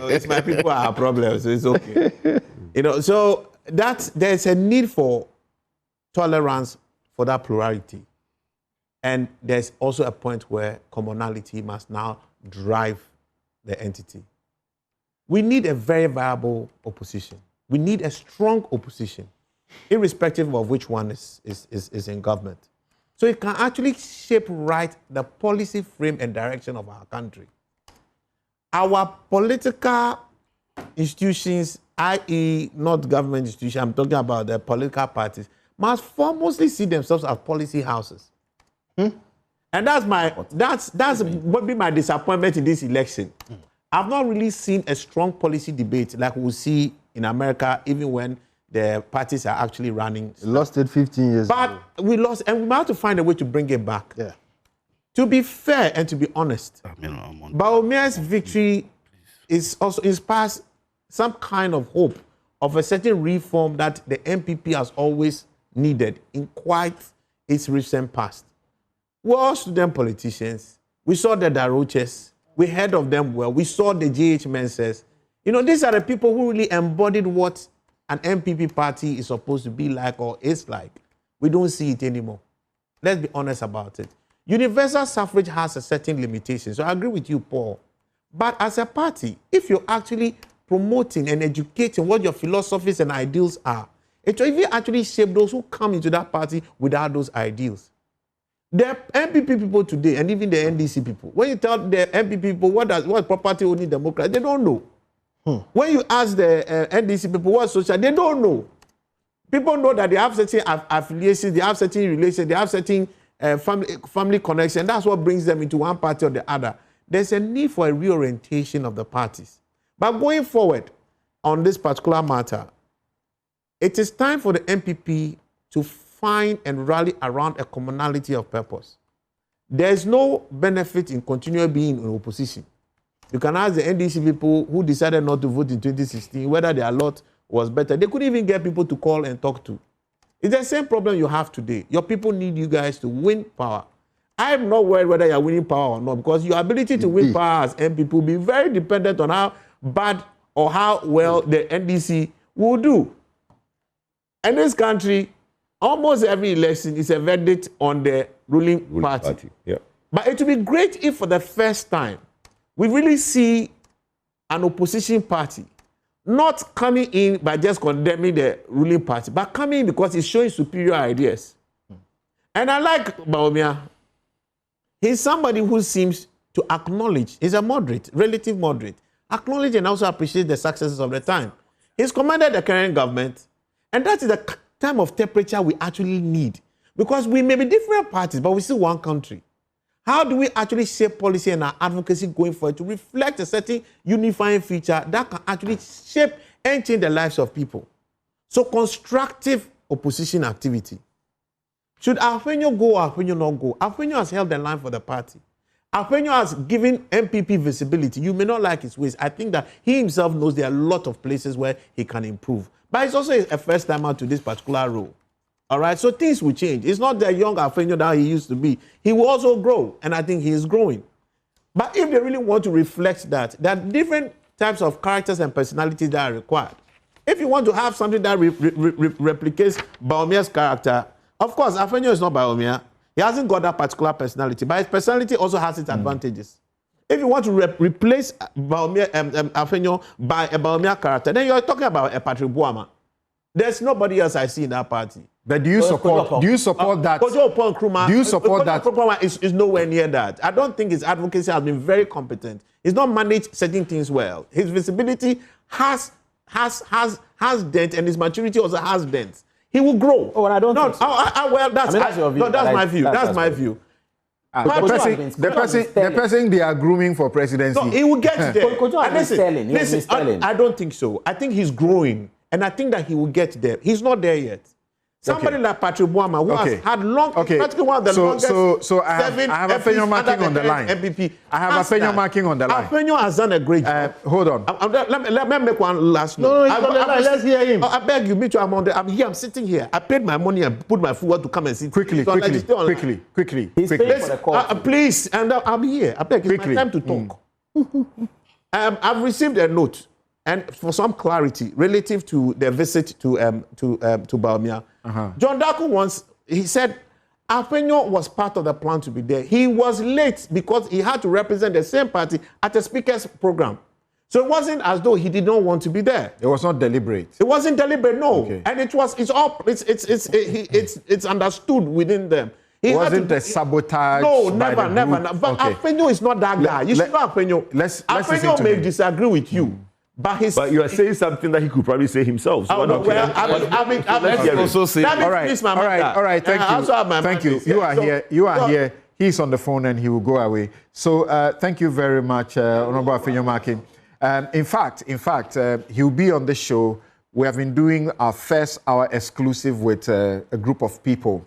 it's my people are problems, so it's okay. You know, so there's a need for tolerance for that plurality. And there's also a point where commonality must now drive the entity. We need a very viable opposition. We need a strong opposition, irrespective of which one is in government. So it can actually shape right the policy frame and direction of our country. Our political institutions, i.e. not government institutions, I'm talking about the political parties, must foremost see themselves as policy houses. And that's what be my disappointment in this election. I've not really seen a strong policy debate like we see in America, even when the parties are actually running. We lost it 15 years ago. But we lost, and we might have to find a way to bring it back. Yeah. To be fair and to be honest, Bawumia's victory is also inspires some kind of hope of a certain reform that the MPP has always needed in quite its recent past. We're all student politicians. We saw the Daroches. We heard of them well. We saw the GH Menses. You know, these are the people who really embodied what an MPP party is supposed to be like or is like. We don't see it anymore. Let's be honest about it. Universal suffrage has a certain limitation. So I agree with you, Paul. But as a party, if you're actually promoting and educating what your philosophies and ideals are, it will actually shape those who come into that party without those ideals. The MPP people today, and even the NDC people, when you tell the MPP people what property only democracy, they don't know. When you ask the NDC people what social, they don't know. People know that they have certain affiliations, they have certain relations, they have certain family connection. That's what brings them into one party or the other. There's a need for a reorientation of the parties. But going forward on this particular matter, it is time for the MPP to find and rally around a commonality of purpose. There is no benefit in continuing being in opposition. You can ask the NDC people who decided not to vote in 2016 whether their lot was better. They couldn't even get people to call and talk to. It's the same problem you have today. Your people need you guys to win power. I'm not worried whether you're winning power or not, because your ability to win power as MPP will be very dependent on how bad or how well the NDC will do. In this country, almost every election is a verdict on the ruling party. Yeah. But it would be great if for the first time we really see an opposition party not coming in by just condemning the ruling party, but coming in because it's showing superior ideas. And I like Bawumia. He's somebody who seems to acknowledge, he's a moderate, relative moderate, acknowledge and also appreciate the successes of the time. He's commanded the current government, and that is the time of temperature we actually need. Because we may be different parties, but we're still one country. How do we actually shape policy and our advocacy going forward to reflect a certain unifying feature that can actually shape and change the lives of people? So constructive opposition activity. Should Afenyo go or Afenyo not go? Afenyo has held the line for the party. Afenyo has given MPP visibility. You may not like his ways. I think that he himself knows there are a lot of places where he can improve. But it's also a first timer to this particular role. All right, so things will change. It's not the young Afenyo that he used to be. He will also grow, and I think he is growing. But if they really want to reflect that, there are different types of characters and personalities that are required. If you want to have something that replicates Bawumia's character, of course, Afenyo is not Bawumia. He hasn't got that particular personality, but his personality also has its advantages. If you want to replace Afenyo by a Bawumia character, then you're talking about a Patrick Buama. There's nobody else I see in that party. But do you support that? Do you support that? Is nowhere near that. I don't think his advocacy has been very competent. He's not managed certain things well. His visibility has dent, and his maturity also has dent. he will grow. Oh, and I don't think so. Well, that's, I mean, that's your view. No, that's my view. That's my my view. The person they are grooming for presidency. No, he will get there. Listen, I don't think so. I think he's growing, and I think that he will get there. He's not there yet. Somebody like Patrick Bawumia, who has had practically one of the longest. So I have Afenyo-Markin on the line. MPP. I have Afenyo-Markin on the line. Afenyo has done a great job. Hold on. Let me make one last note. Let's hear him. I beg you, me too. I'm here. I'm sitting here. I paid my money and put my food to come and sit. Quickly. He's paying for the call. Please, and I'm here. I beg, it's my time to talk. I've received a note, and for some clarity relative to their visit to Bawumia. John Daku he said Afenyo was part of the plan to be there. He was late because he had to represent the same party at a speaker's program. So it wasn't as though he did not want to be there. It was not deliberate. It wasn't deliberate, no. Okay. And it's understood within them. It wasn't a sabotage. No, never. But Afenyo is not that guy. You see Afenyo. Afenyo may disagree with you. But you are saying something that he could probably say himself. So let's also say. All right. Thank you. You are here. He's on the phone and he will go away. So thank you very much, Honorable Afenyo-Markin. In fact, he'll be on the show. We have been doing our first hour exclusive with a group of people.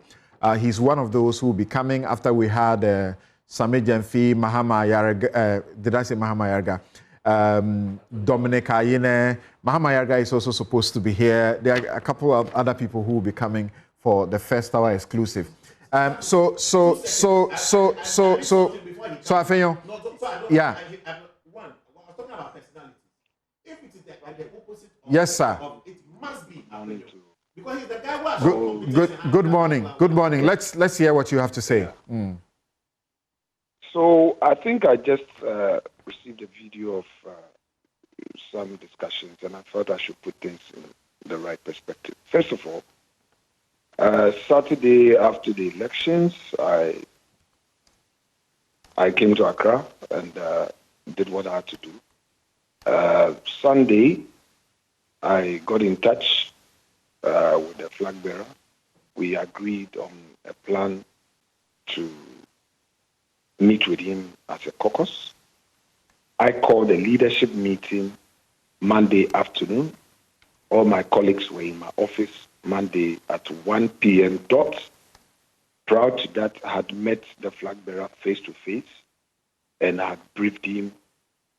He's one of those who will be coming after we had Sami Jemfi, Mahama Yarga. Did I say Mahama Yarga? Dominic Ayine. Mahama Yarga is also supposed to be here. There are a couple of other people who will be coming for the first hour exclusive. So Afenyo, yeah. Yes, sir. It must be Afenyo. Because he's the guy who has Good morning. Let's hear what you have to say. So I think I just received a video of some discussions, and I thought I should put things in the right perspective. First of all, Saturday after the elections, I came to Accra and did what I had to do. Sunday, I got in touch with the flag bearer. We agreed on a plan to meet with him as a caucus. I called a leadership meeting Monday afternoon. All my colleagues were in my office Monday at 1 p.m. dot. Prior to that, I had met the flag bearer face-to-face and I had briefed him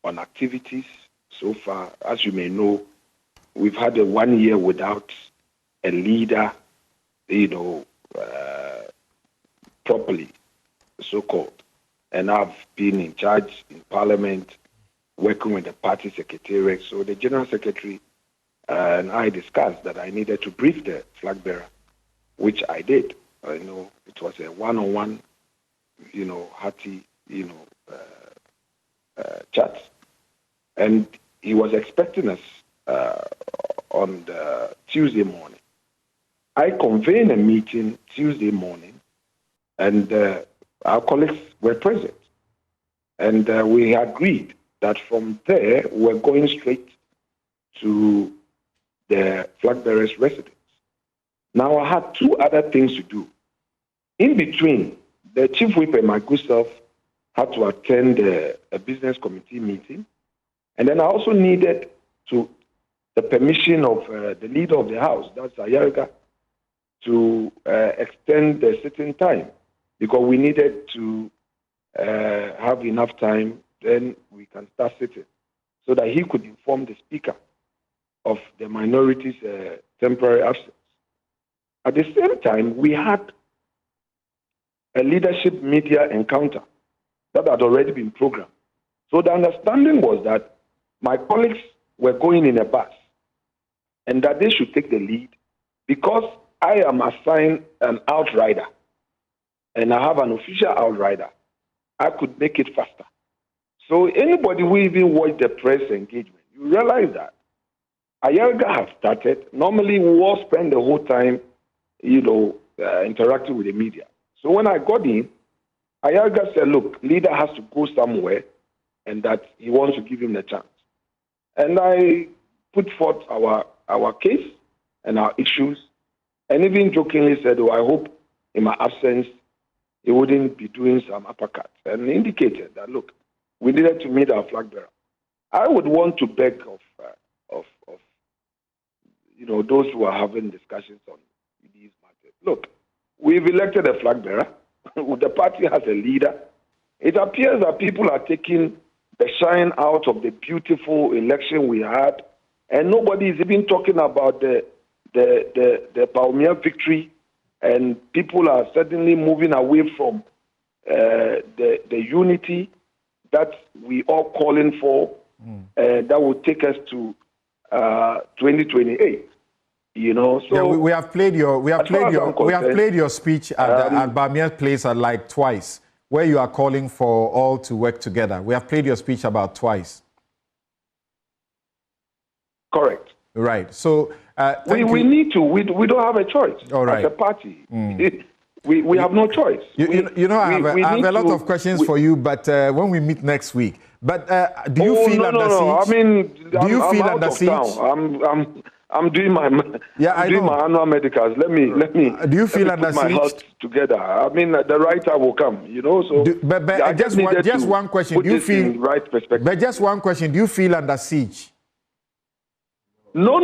on activities. So far, as you may know, we've had a 1 year without a leader, properly, so-called. And I've been in charge in Parliament, working with the party secretariat. So the General Secretary and I discussed that I needed to brief the flag bearer, which I did. It was a one-on-one, hearty, chat. And he was expecting us on the Tuesday morning. I convened a meeting Tuesday morning, and our colleagues were present. And we agreed that from there, we're going straight to the flag bearer's residence. Now, I had two other things to do. In between, the chief whip and my good self had to attend a business committee meeting. And then I also needed the permission of the leader of the house, that's Ayarga, to extend the sitting time, because we needed to have enough time, then we can start sitting, so that he could inform the speaker of the minority's temporary absence. At the same time, we had a leadership media encounter that had already been programmed. So the understanding was that my colleagues were going in a bus and that they should take the lead because I am assigned an outrider and I have an official outrider. I could make it faster. So anybody who even watched the press engagement, you realize that Ayarga has started. Normally, we all spend the whole time, interacting with the media. So when I got in, Ayarga said, look, leader has to go somewhere and that he wants to give him the chance. And I put forth our case and our issues. and even jokingly said, "Oh, I hope in my absence he wouldn't be doing some uppercuts," and indicated that, look, we needed to meet our flag bearer. I would want to beg of those who are having discussions on these matters. Look, we've elected a flag bearer. The party has a leader. It appears that people are taking the shine out of the beautiful election we had, and nobody is even talking about the Bawumia victory, and people are suddenly moving away from the unity that we are calling for, that will take us to 2028. So yeah, we have played your speech at Bawumia's place like twice, where you are calling for all to work together. We have played your speech about twice. Correct. Right. So we need to. We don't have a choice. All right. As a party, we have no choice. I have a lot of questions for you, but when we meet next week. But do you feel under siege? No. I mean, do you feel under siege? I'm doing my my annual medicals. Let me. Do you feel under my siege? health together. I mean, the right time will come. So. But just one question. Do you feel right perspective? But just one question. Do you feel under siege? No.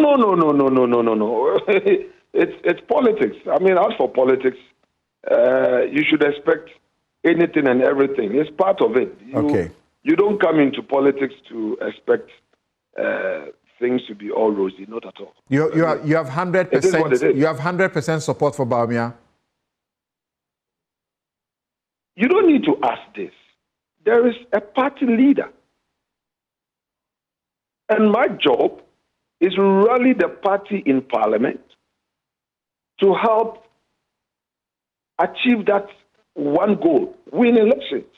It's politics. I mean, as for politics, you should expect anything and everything. It's part of it. You don't come into politics to expect things to be all rosy. Not at all. You have 100%. You have 100% support for Bawumia. You don't need to ask this. There is a party leader, and my job is to rally the party in parliament to help achieve that one goal: win elections.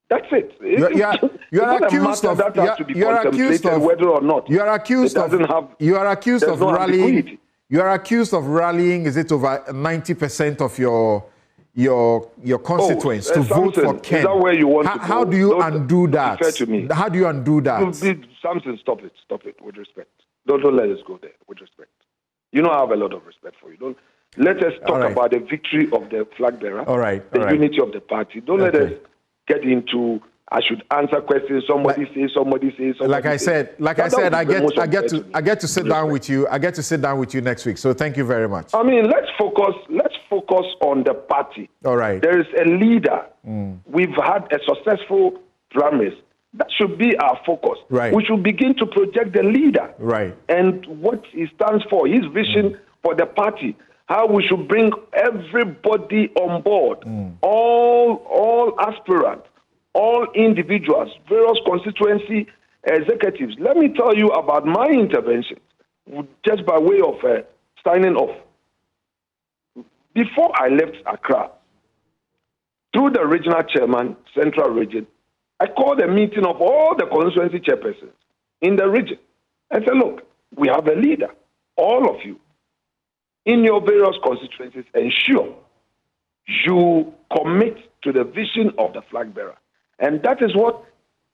That's it. You are accused of whether or not. You are accused of rallying. You are accused of rallying. Is it over 90% of your constituents to vote for Ken? Is that where you want to go? How do you undo that? Fair to me. How do you undo that? Samson, stop it. With respect. Don't let us go there. With respect. I have a lot of respect for you. Don't let us talk about the victory of the flag bearer. The unity of the party. Don't let us get into I should answer questions. Somebody says. Like I said, I get to sit down with you. I get to sit down with you next week. So thank you very much. I mean, let's focus on the party. All right. There is a leader. We've had a successful primaries. That should be our focus. Right. We should begin to project the leader. Right. And what he stands for, his vision for the party. How we should bring everybody on board, all aspirants, all individuals, various constituency executives. Let me tell you about my intervention, just by way of signing off. Before I left Accra, through the regional chairman, Central Region, I called a meeting of all the constituency chairpersons in the region and said, look, we have a leader, all of you, in your various constituencies, ensure you commit to the vision of the flag bearer. And that is what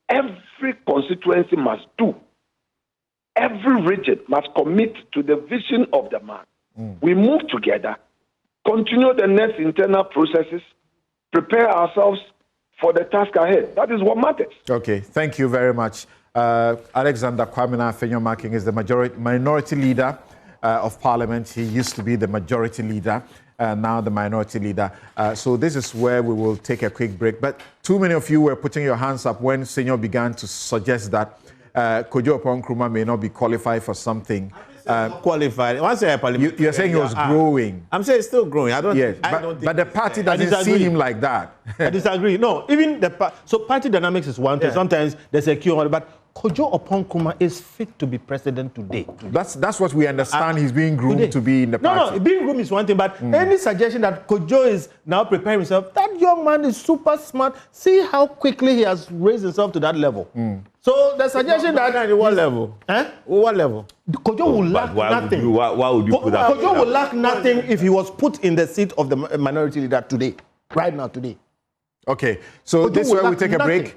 every constituency must do. Every region must commit to the vision of the man. We move together, continue the next internal processes, prepare ourselves for the task ahead. That is what matters. Okay, thank you very much. Alexander Kwamina Afenyo-Markin is the minority leader of Parliament. He used to be the majority leader, now the minority leader. So this is where we will take a quick break. But too many of you were putting your hands up when Senor began to suggest that Kojo Nkrumah may not be qualified for something. Qualified. You're saying he was growing. I'm saying it's still growing. But the party doesn't see him like that. I disagree. No, even so party dynamics is one thing. Sometimes there's a queue, but Kojo Nkrumah is fit to be president today. That's what we understand. He's being groomed to be in the party. No, being groomed is one thing, but any suggestion that Kojo is now preparing himself, that young man is super smart. See how quickly he has raised himself to that level. So the suggestion that at what level? What level? Kojo will lack nothing. Why would you put that? Kojo will lack nothing if he was put in the seat of the minority leader today, right now, today. Okay, so this is where we take a break.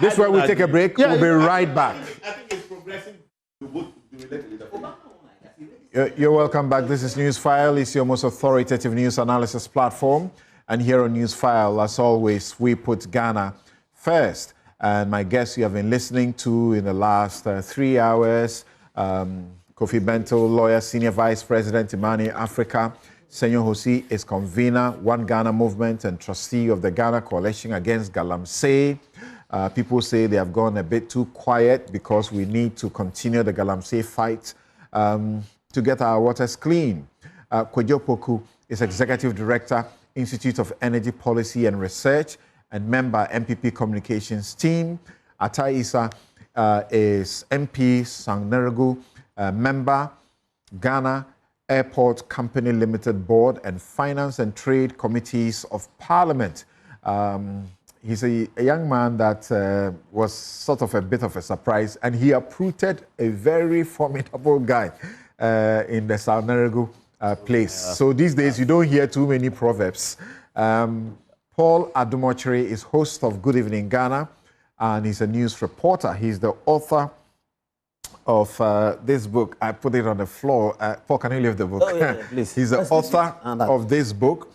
This is where we take a break. We'll be right back. I think it's progressing to vote to elect a leader. You're welcome back. This is Newsfile. It's your most authoritative news analysis platform. And here on Newsfile, as always, we put Ghana first. And my guest you have been listening to in the last 3 hours, Kofi Bento, lawyer, senior vice president, Imani Africa. Senyor Hosi is convener, One Ghana Movement, and trustee of the Ghana Coalition Against Galamsey. People say they have gone a bit too quiet because we need to continue the Galamsey fight to get our waters clean. Kwadwo Poku is executive director, Institute of Energy Policy and Research, and member MPP Communications team. Atai Isa is MP Sangneregu, member Ghana Airport Company Limited Board and Finance and Trade Committees of Parliament. He's a young man that was sort of a bit of a surprise, and he uprooted a very formidable guy in the Sangneregu place. So these days, you don't hear too many proverbs. Paul Adumochiri is host of Good Evening Ghana, and he's a news reporter. He's the author of this book. I put it on the floor. Paul, can you leave the book? Oh, yeah, please. He's the author of this book,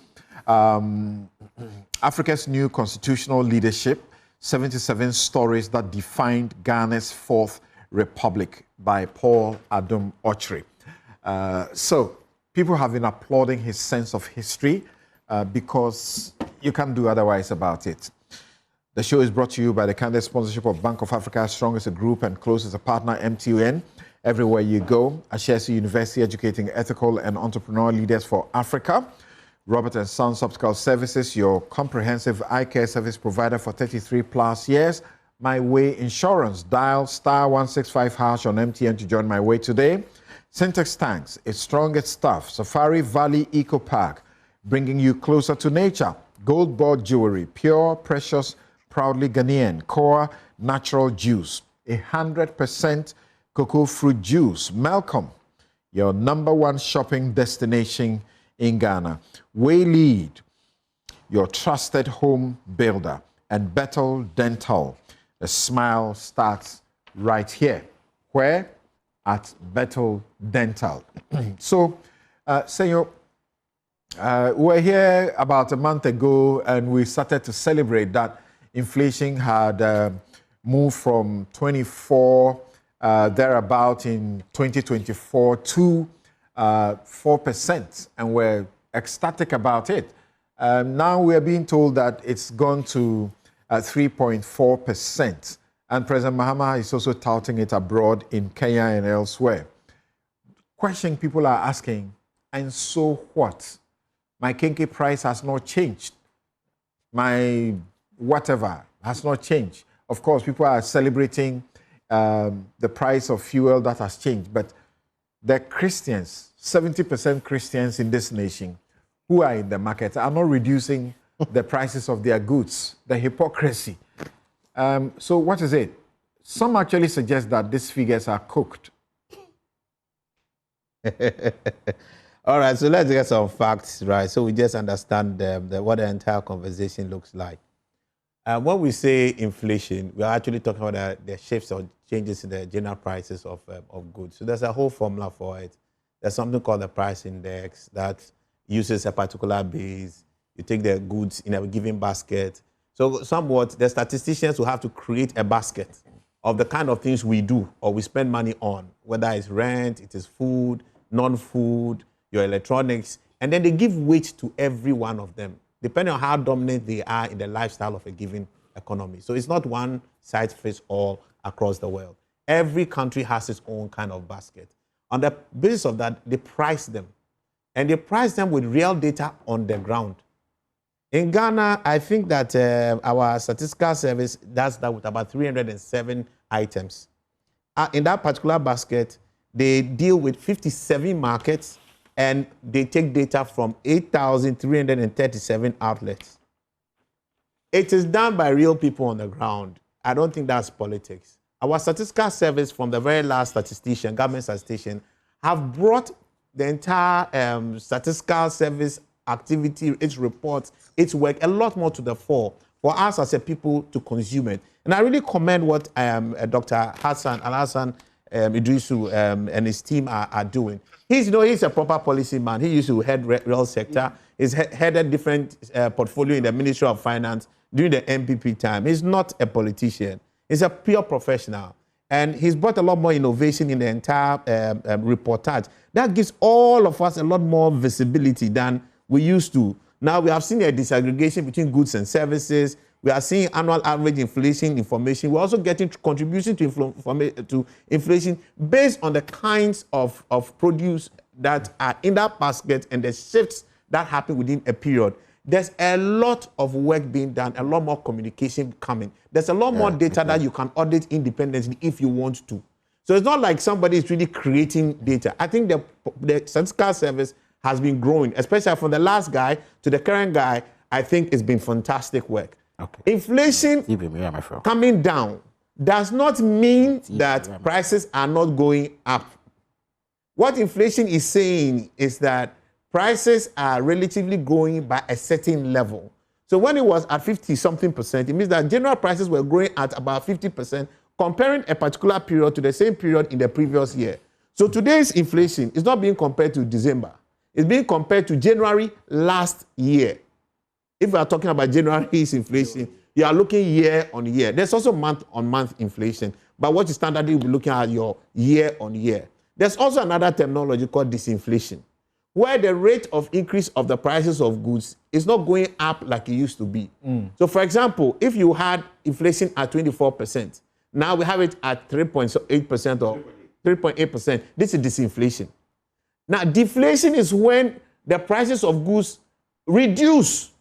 Africa's New Constitutional Leadership, 77 Stories That Defined Ghana's Fourth Republic by Paul Adumochiri. So people have been applauding his sense of history because you can't do otherwise about it. The show is brought to you by the candid sponsorship of Bank of Africa, strong as a group and close as a partner, MTN. Everywhere you go, Ashesi University, educating ethical and entrepreneurial leaders for Africa. Robert & Sons Optical Services, your comprehensive eye care service provider for 33 plus years. My Way Insurance, dial *165# on MTN to join My Way today. Syntex Tanks, its strongest stuff. Safari Valley Eco Park, bringing you closer to nature. Gold Board Jewelry, pure, precious, proudly Ghanaian, core natural juice, 100% cocoa fruit juice. Malcolm, your #1 shopping destination in Ghana. Waylead, your trusted home builder. And Bethel Dental, the smile starts right here. Where? At Bethel Dental. So, Senor, we're here about a month ago, and we started to celebrate that inflation had moved from 24 thereabout in 2024 to 4%, and we're ecstatic about it. Now we are being told that it's gone to 3.4%, and President Mahama is also touting it abroad in Kenya and elsewhere. Question people are asking, and so what? My kinky price has not changed. My whatever has not changed. Of course, people are celebrating the price of fuel that has changed, but the Christians, 70% Christians in this nation who are in the market are not reducing the prices of their goods. The hypocrisy. So what is it? Some actually suggest that these figures are cooked. All right, so let's get some facts, right? So we just understand what the entire conversation looks like. When we say inflation, we're actually talking about the shifts or changes in the general prices of goods. So there's a whole formula for it. There's something called the price index that uses a particular base. You take the goods in a given basket. So somewhat, the statisticians will have to create a basket of the kind of things we do or we spend money on, whether it's rent, it is food, non-food, your electronics, and then they give weight to every one of them, depending on how dominant they are in the lifestyle of a given economy. So it's not one size fits all across the world. Every country has its own kind of basket. On the basis of that, they price them. And they price them with real data on the ground. In Ghana, I think that our statistical service does that with about 307 items. In that particular basket, they deal with 57 markets, and they take data from 8,337 outlets. It is done by real people on the ground. I don't think that's politics. Our statistical service from the very last statistician, government statistician, have brought the entire statistical service activity, its reports, its work, a lot more to the fore for us as a people to consume it. And I really commend what Dr. Hassan Al-Hassan Judicial and his team are doing. He's a proper policy man. He used to head real sector. He's headed different portfolio in the Ministry of Finance during the MPP time. He's not a politician. He's a pure professional. And he's brought a lot more innovation in the entire reportage. That gives all of us a lot more visibility than we used to. Now we have seen a disaggregation between goods and services. We are seeing annual average inflation information. We're also getting contribution to inflation based on the kinds of produce that are in that basket and the shifts that happen within a period. There's a lot of work being done, a lot more communication coming. There's a lot more data that you can audit independently if you want to. So it's not like somebody is really creating data. I think the statistical service has been growing, especially from the last guy to the current guy. I think it's been fantastic work. Okay. Inflation coming down does not mean that prices are not going up. What inflation is saying is that prices are relatively growing by a certain level. So when it was at 50-something%, it means that general prices were growing at about 50%, comparing a particular period to the same period in the previous year. So today's inflation is not being compared to December. It's being compared to January last year. If we are talking about January's inflation, you are looking year on year. There's also month-on-month inflation. But what you standardly will be looking at your year on year. There's also another terminology called disinflation, where the rate of increase of the prices of goods is not going up like it used to be. So, for example, if you had inflation at 24%, now we have it at 3.8% or 3.8%. This is disinflation. Now, deflation is when the prices of goods reduce.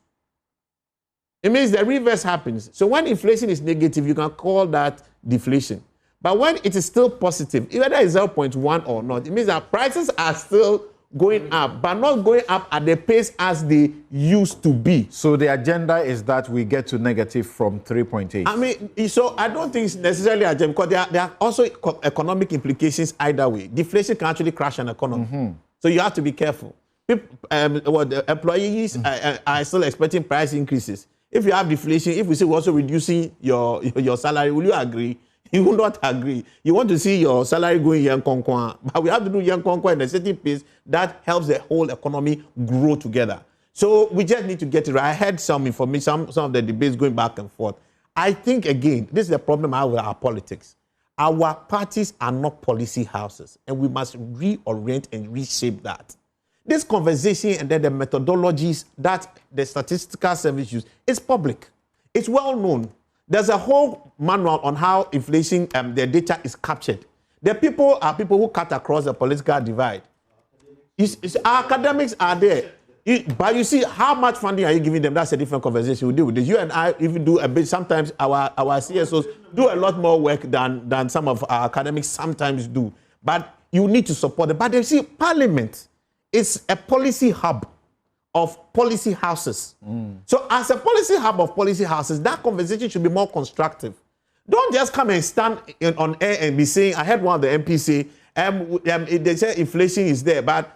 It means the reverse happens. So when inflation is negative, you can call that deflation. But when it is still positive, whether it's 0.1 or not, it means that prices are still going up, but not going up at the pace as they used to be. So the agenda is that we get to negative from 3.8. I mean, so I don't think it's necessarily agenda, because there are also economic implications either way. Deflation can actually crash an economy. So you have to be careful. People, the employees are still expecting price increases. If you have deflation, if we say we're also reducing your salary, will you agree? You will not agree. You want to see your salary going yen-konkwan, but we have to do yen-konkwan in a certain pace that helps the whole economy grow together. So we just need to get it right. I heard some information, some of the debates going back and forth. I think, again, this is the problem I have with our politics. Our parties are not policy houses, and we must reorient and reshape that. This conversation and then the methodologies that the statistical service use is public. It's well known. There's a whole manual on how inflation, the data is captured. The people are people who cut across the political divide. Our academics are there. But you see, how much funding are you giving them? That's a different conversation we do with this. You and I even do a bit. Sometimes our CSOs do a lot more work than some of our academics sometimes do. But you need to support them. But you see, Parliament is a policy hub of policy houses. So as a policy hub of policy houses, that conversation should be more constructive. Don't just come and stand on air and be saying, I heard one of the MPs say, they say inflation is there, but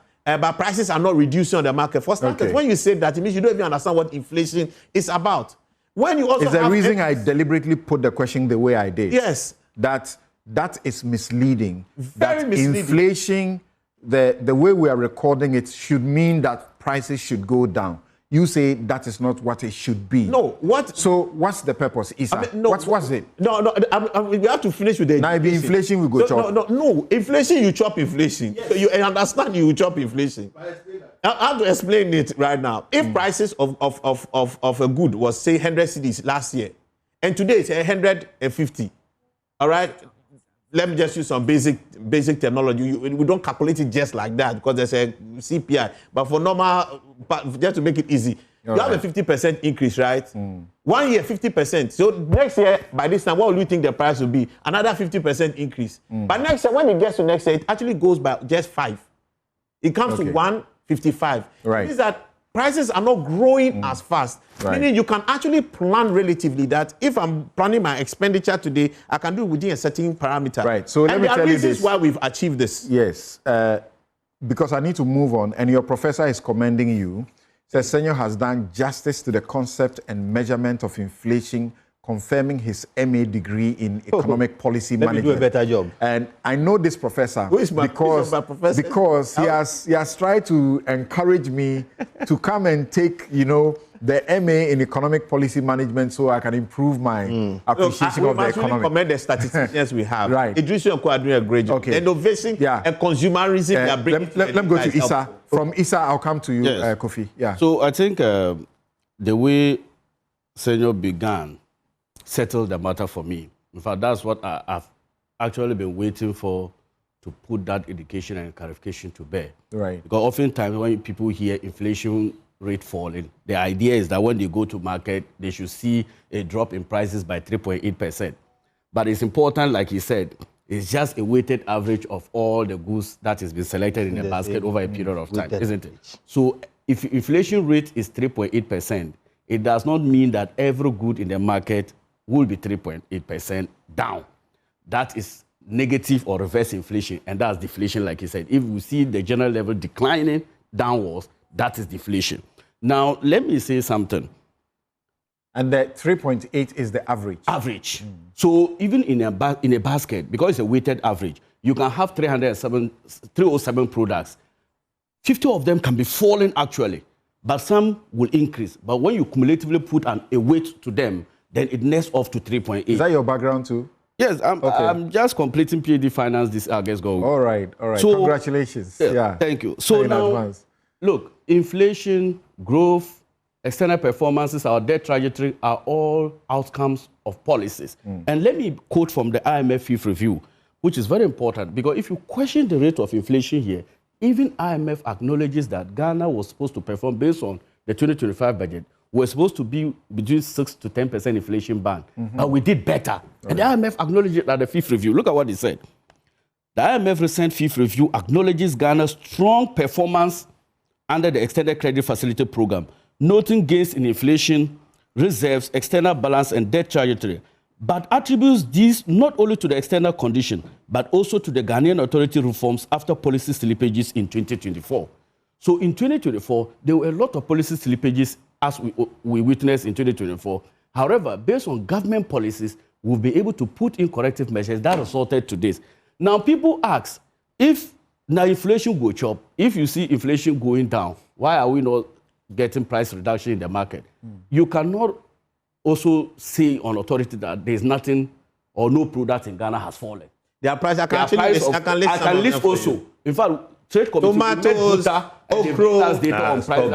prices are not reducing on the market. For starters, when you say that, it means you don't even understand what inflation is about. When you also it's the reason I deliberately put the question the way I did. Yes. That is misleading. Very misleading. Inflation, the way we are recording it should mean that prices should go down. You say that is not what it should be. No, what? So what's the purpose? What's it? No, we have to finish with the now be inflation we go chop. No, inflation you chop inflation. Yes. So you understand you chop inflation. I have to explain it right now. If prices of a good was say 100 cedis last year, and today it's 150, all right. Let me just use some basic terminology. We don't calculate it just like that because there's a CPI. But for normal, just to make it easy, you have a 50% increase, right? 1 year, 50%. So next year, by this time, what will you think the price will be? Another 50% increase. But next year, when it gets to next year, it actually goes by just 5. It comes to 155. Right. It means that prices are not growing as fast. Right. Meaning you can actually plan relatively that if I'm planning my expenditure today, I can do it within a certain parameter. Right. So let me tell you this. Why we've achieved this. Yes. Because I need to move on, and your professor is commending you. Says Afenyo has done justice to the concept and measurement of inflation confirming his MA degree in economic policy Let me management. do a better job. And I know this professor Who is my professor? because he has tried to encourage me to come and take, the MA in economic policy management so I can improve my appreciation of the economy. Commend the statisticians we have. Right. Judicial are doing a great job. Okay. Innovation and consumerism they are bringing. Let me go to Issa. From Issa, I'll come to you, Yes. Kofi. Yeah. So I think the way Senor began settled the matter for me. In fact, that's what I've actually been waiting for, to put that education and clarification to bear. Right. Because oftentimes when people hear inflation rate falling, the idea is that when they go to market, they should see a drop in prices by 3.8%. But it's important, like he said, it's just a weighted average of all the goods that has been selected in a basket over a period of time, isn't it? So if inflation rate is 3.8%, it does not mean that every good in the market will be 3.8% down. That is negative or reverse inflation, and that's deflation, like he said. If we see the general level declining downwards, that is deflation. Now, let me say something. And the 3.8 is the average. Average. So even in a basket, because it's a weighted average, you can have 307 products. 50 of them can be falling actually, but some will increase. But when you cumulatively put a weight to them, then it nets off to 3.8. Is that your background too? Yes, I'm just completing PhD finance this August go. All right. So, congratulations. Yeah. Thank you. So now, advance. Look, inflation, growth, external performances, our debt trajectory are all outcomes of policies. And let me quote from the IMF Fifth Review, which is very important, because if you question the rate of inflation here, even IMF acknowledges that Ghana was supposed to perform based on the 2025 budget. We're supposed to be between 6 to 10% inflation band, but we did better. And the IMF acknowledged it at the Fifth Review. Look at what he said. The IMF recent Fifth Review acknowledges Ghana's strong performance under the Extended Credit Facility Program, noting gains in inflation, reserves, external balance, and debt trajectory, but attributes these not only to the external condition, but also to the Ghanaian authority reforms after policy slippages in 2024. So in 2024, there were a lot of policy slippages as we witnessed in 2024. However, based on government policies, we'll be able to put in corrective measures that resulted to this. Now, people ask, if now inflation goes up, if you see inflation going down, why are we not getting price reduction in the market? You cannot also say on authority that there's nothing or no product in Ghana has fallen. Their price, I can list also. In fact, trade committee, tomatoes, okra,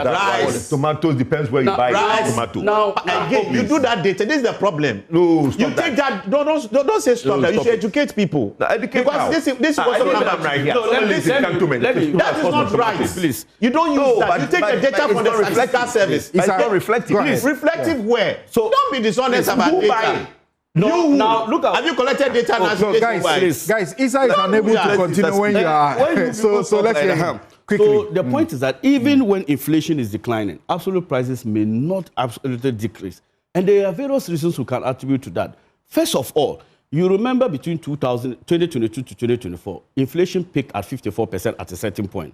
rice. Tomatoes depends where you buy tomatoes. Now, again, you do that data. This is the problem. No, you take that. Don't say stop that. You should educate people. Educate because this was I'm right here. That is not right. Please. You don't use that. You take the data from the statistical service. It's not reflective. Please. Reflective where? So don't be dishonest about data. No, now look at. Have you collected data? Guys, Isa is unable to continue when you are. So let's hear him quickly. So the point is that even when inflation is declining, absolute prices may not absolutely decrease, and there are various reasons we can attribute to that. First of all, you remember between 2022 to 2024, inflation peaked at 54% at a certain point.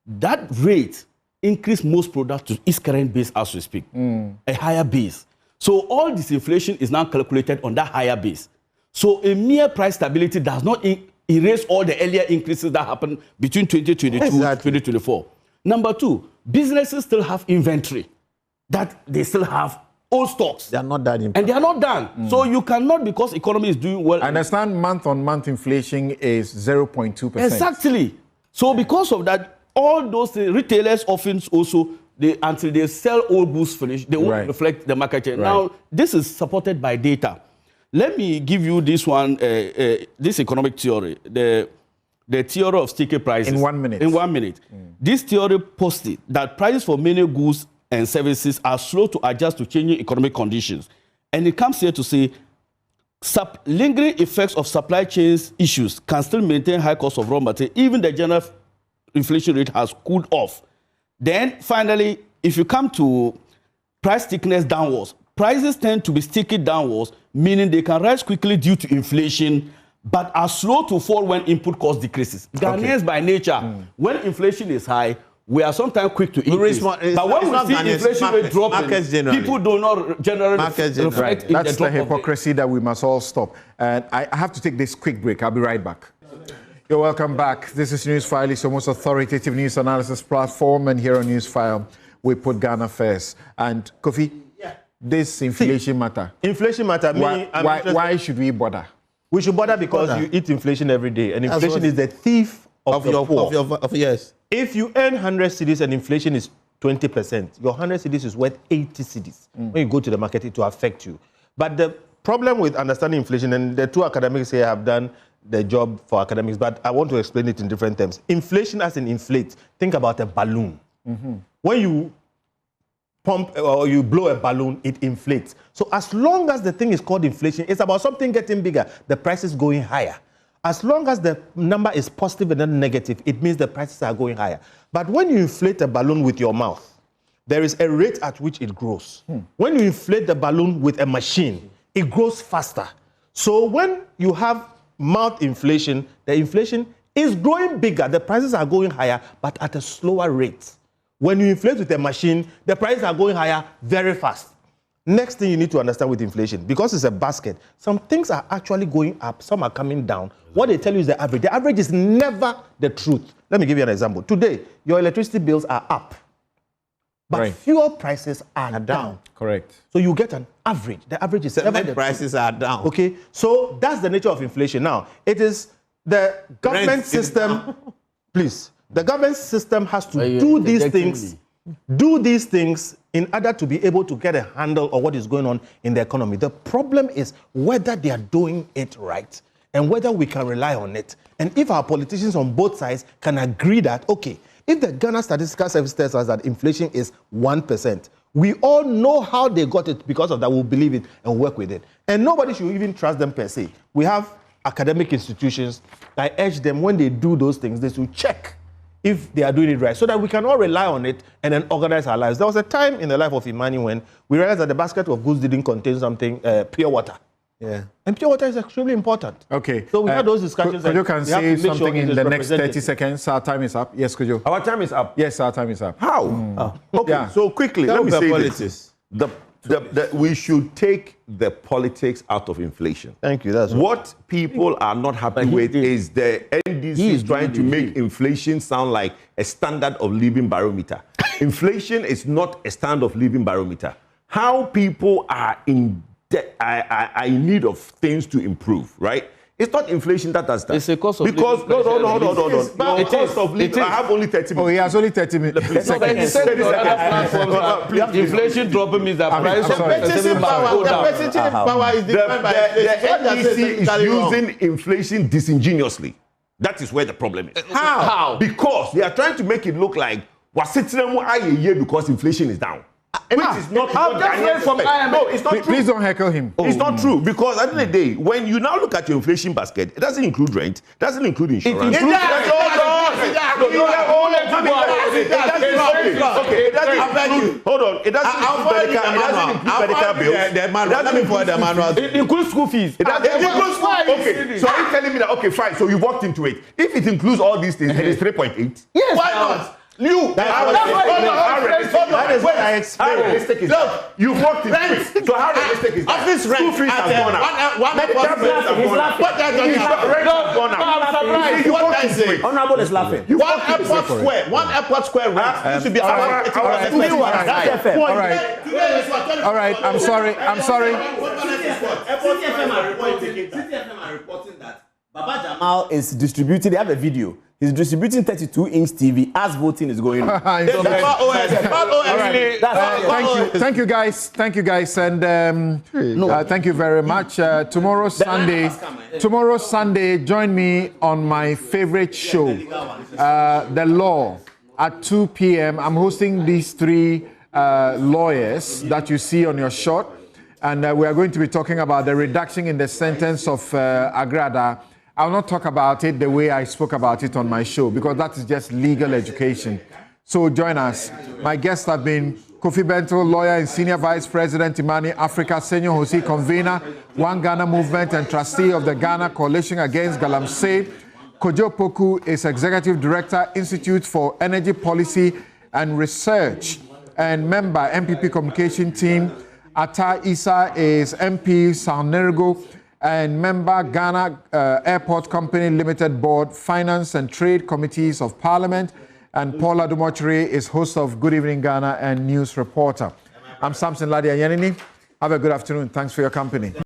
That rate increased most products to its current base as we speak, a higher base. So all this inflation is now calculated on that higher base. So a mere price stability does not erase all the earlier increases that happened between 2022 and 2024. Number two, businesses still have inventory, that they still have old stocks. They are not that important. And they are not done. So you cannot, because economy is doing well. I understand month-on-month inflation is 0.2%. Exactly. So because of that, all those retailers often also, until they sell old goods finished, they won't reflect the market change. Now, this is supported by data. Let me give you this one, this economic theory, the theory of sticky prices. In 1 minute. In 1 minute. This theory posted that prices for many goods and services are slow to adjust to changing economic conditions. And it comes here to say, lingering effects of supply chains issues can still maintain high cost of raw material, even the general inflation rate has cooled off. Then finally, if you come to price stickiness downwards, prices tend to be sticky downwards, meaning they can rise quickly due to inflation, but are slow to fall when input cost decreases. Ghanaians by nature, when inflation is high, we are sometimes quick to increase. But when we see inflation rate dropping, people do not generally reflect in That's the drop the hypocrisy that we must all stop. And I have to take this quick break. I'll be right back. You're welcome back. This is Newsfile. It's your most authoritative news analysis platform. And here on Newsfile, we put Ghana first. And Kofi, this inflation matter. Inflation matter. Why should we bother? We should bother because you eat inflation every day. And inflation is the thief of the poor. Yes. If you earn 100 cedis and inflation is 20%, your 100 cedis is worth 80 cedis. When you go to the market, it will affect you. But the problem with understanding inflation, and the two academics here have done the job for academics, but I want to explain it in different terms. Inflation as in inflate. Think about a balloon. When you pump or you blow a balloon, it inflates. So as long as the thing is called inflation, it's about something getting bigger, the price is going higher. As long as the number is positive and not negative, it means the prices are going higher. But when you inflate a balloon with your mouth, there is a rate at which it grows. When you inflate the balloon with a machine, it grows faster. So when you have mouth inflation, the inflation is growing bigger. The prices are going higher, but at a slower rate. When you inflate with a machine, the prices are going higher very fast. Next thing you need to understand with inflation, because it's a basket, some things are actually going up, some are coming down. What they tell you is the average. The average is never the truth. Let me give you an example. Today, your electricity bills are up, but fuel prices are down. Correct. So you get an average. The average is never the truth. Prices are down. Okay, so that's the nature of inflation. Now, it is the government system, please, the government system has to do these things in order to be able to get a handle on what is going on in the economy. The problem is whether they are doing it right and whether we can rely on it. And if our politicians on both sides can agree that, okay, if the Ghana Statistical Service tells us that inflation is 1%, we all know how they got it. Because of that, we'll believe it and work with it. And nobody should even trust them per se. We have academic institutions. I urge them, when they do those things, they should check if they are doing it right, so that we can all rely on it and then organize our lives. There was a time in the life of Imani when we realized that the basket of goods didn't contain something, pure water. Yeah. And pure water is extremely important. Okay. So we had those discussions. Could you can say something in the next 30 30 seconds? Our time is up. Yes, could you? Our time is up. Yes, our time is up. How? Okay, Yeah. so quickly, let me say politics. this. We should take the politics out of inflation. Thank you. That's what people are not happy with is the NDC is trying to make inflation sound like a standard of living barometer. Inflation is not a standard of living barometer. How people are in need of things to improve, right? It's not inflation that does that. It's a cost of because living. No. Cost of living. I have only 30 minutes. Oh, he has only 30 minutes. Inflation dropping means that price of purchasing power is defined by the NDC is using inflation disingenuously. That is where the problem is. How? Because they are trying to make it look like we're sitting a year because inflation is down. Which is not I'm just read from IMF. No, it's not true. Please don't heckle him. It's not true, because at the end of the day, when you now look at your inflation basket, it doesn't include rent, it doesn't include insurance. It includes school fees. Okay, so are you telling me that, okay, fine, so you walked into it. If it includes all these things, it is 3.8. Yes. Why not? How realistic is that? You walked into it. So how realistic is that? Office rent. School fees have gone up. Honorable is laughing. One airport square rent used to be around 80%. All right. I'm sorry. CTFM are reporting that Baba Jamal is distributing. They have a video. He's distributing 32-inch TV as voting is going on. Thank you, guys. And thank you very much. Tomorrow Sunday, join me on my favorite show, The Law, at 2 p.m. I'm hosting these three lawyers that you see on your shot. And we are going to be talking about the reduction in the sentence of Agrada. I'll not talk about it the way I spoke about it on my show, because that is just legal education. So join us. My guests have been Kofi Bento, lawyer and senior vice president, Imani Africa, Senior Jose, convener, One Ghana Movement and trustee of the Ghana Coalition Against Galamsey. Kojo Poku is Executive Director, Institute for Energy Policy and Research, and member, MPP Communication Team. Atta Issa is MP, Sanergo, and member, Ghana Airport Company Limited Board, Finance and Trade Committees of Parliament. And Paula Dumochiri is host of Good Evening Ghana and news reporter. I'm Samson, Lardy, Anyenini. Have a good afternoon. Thanks for your company.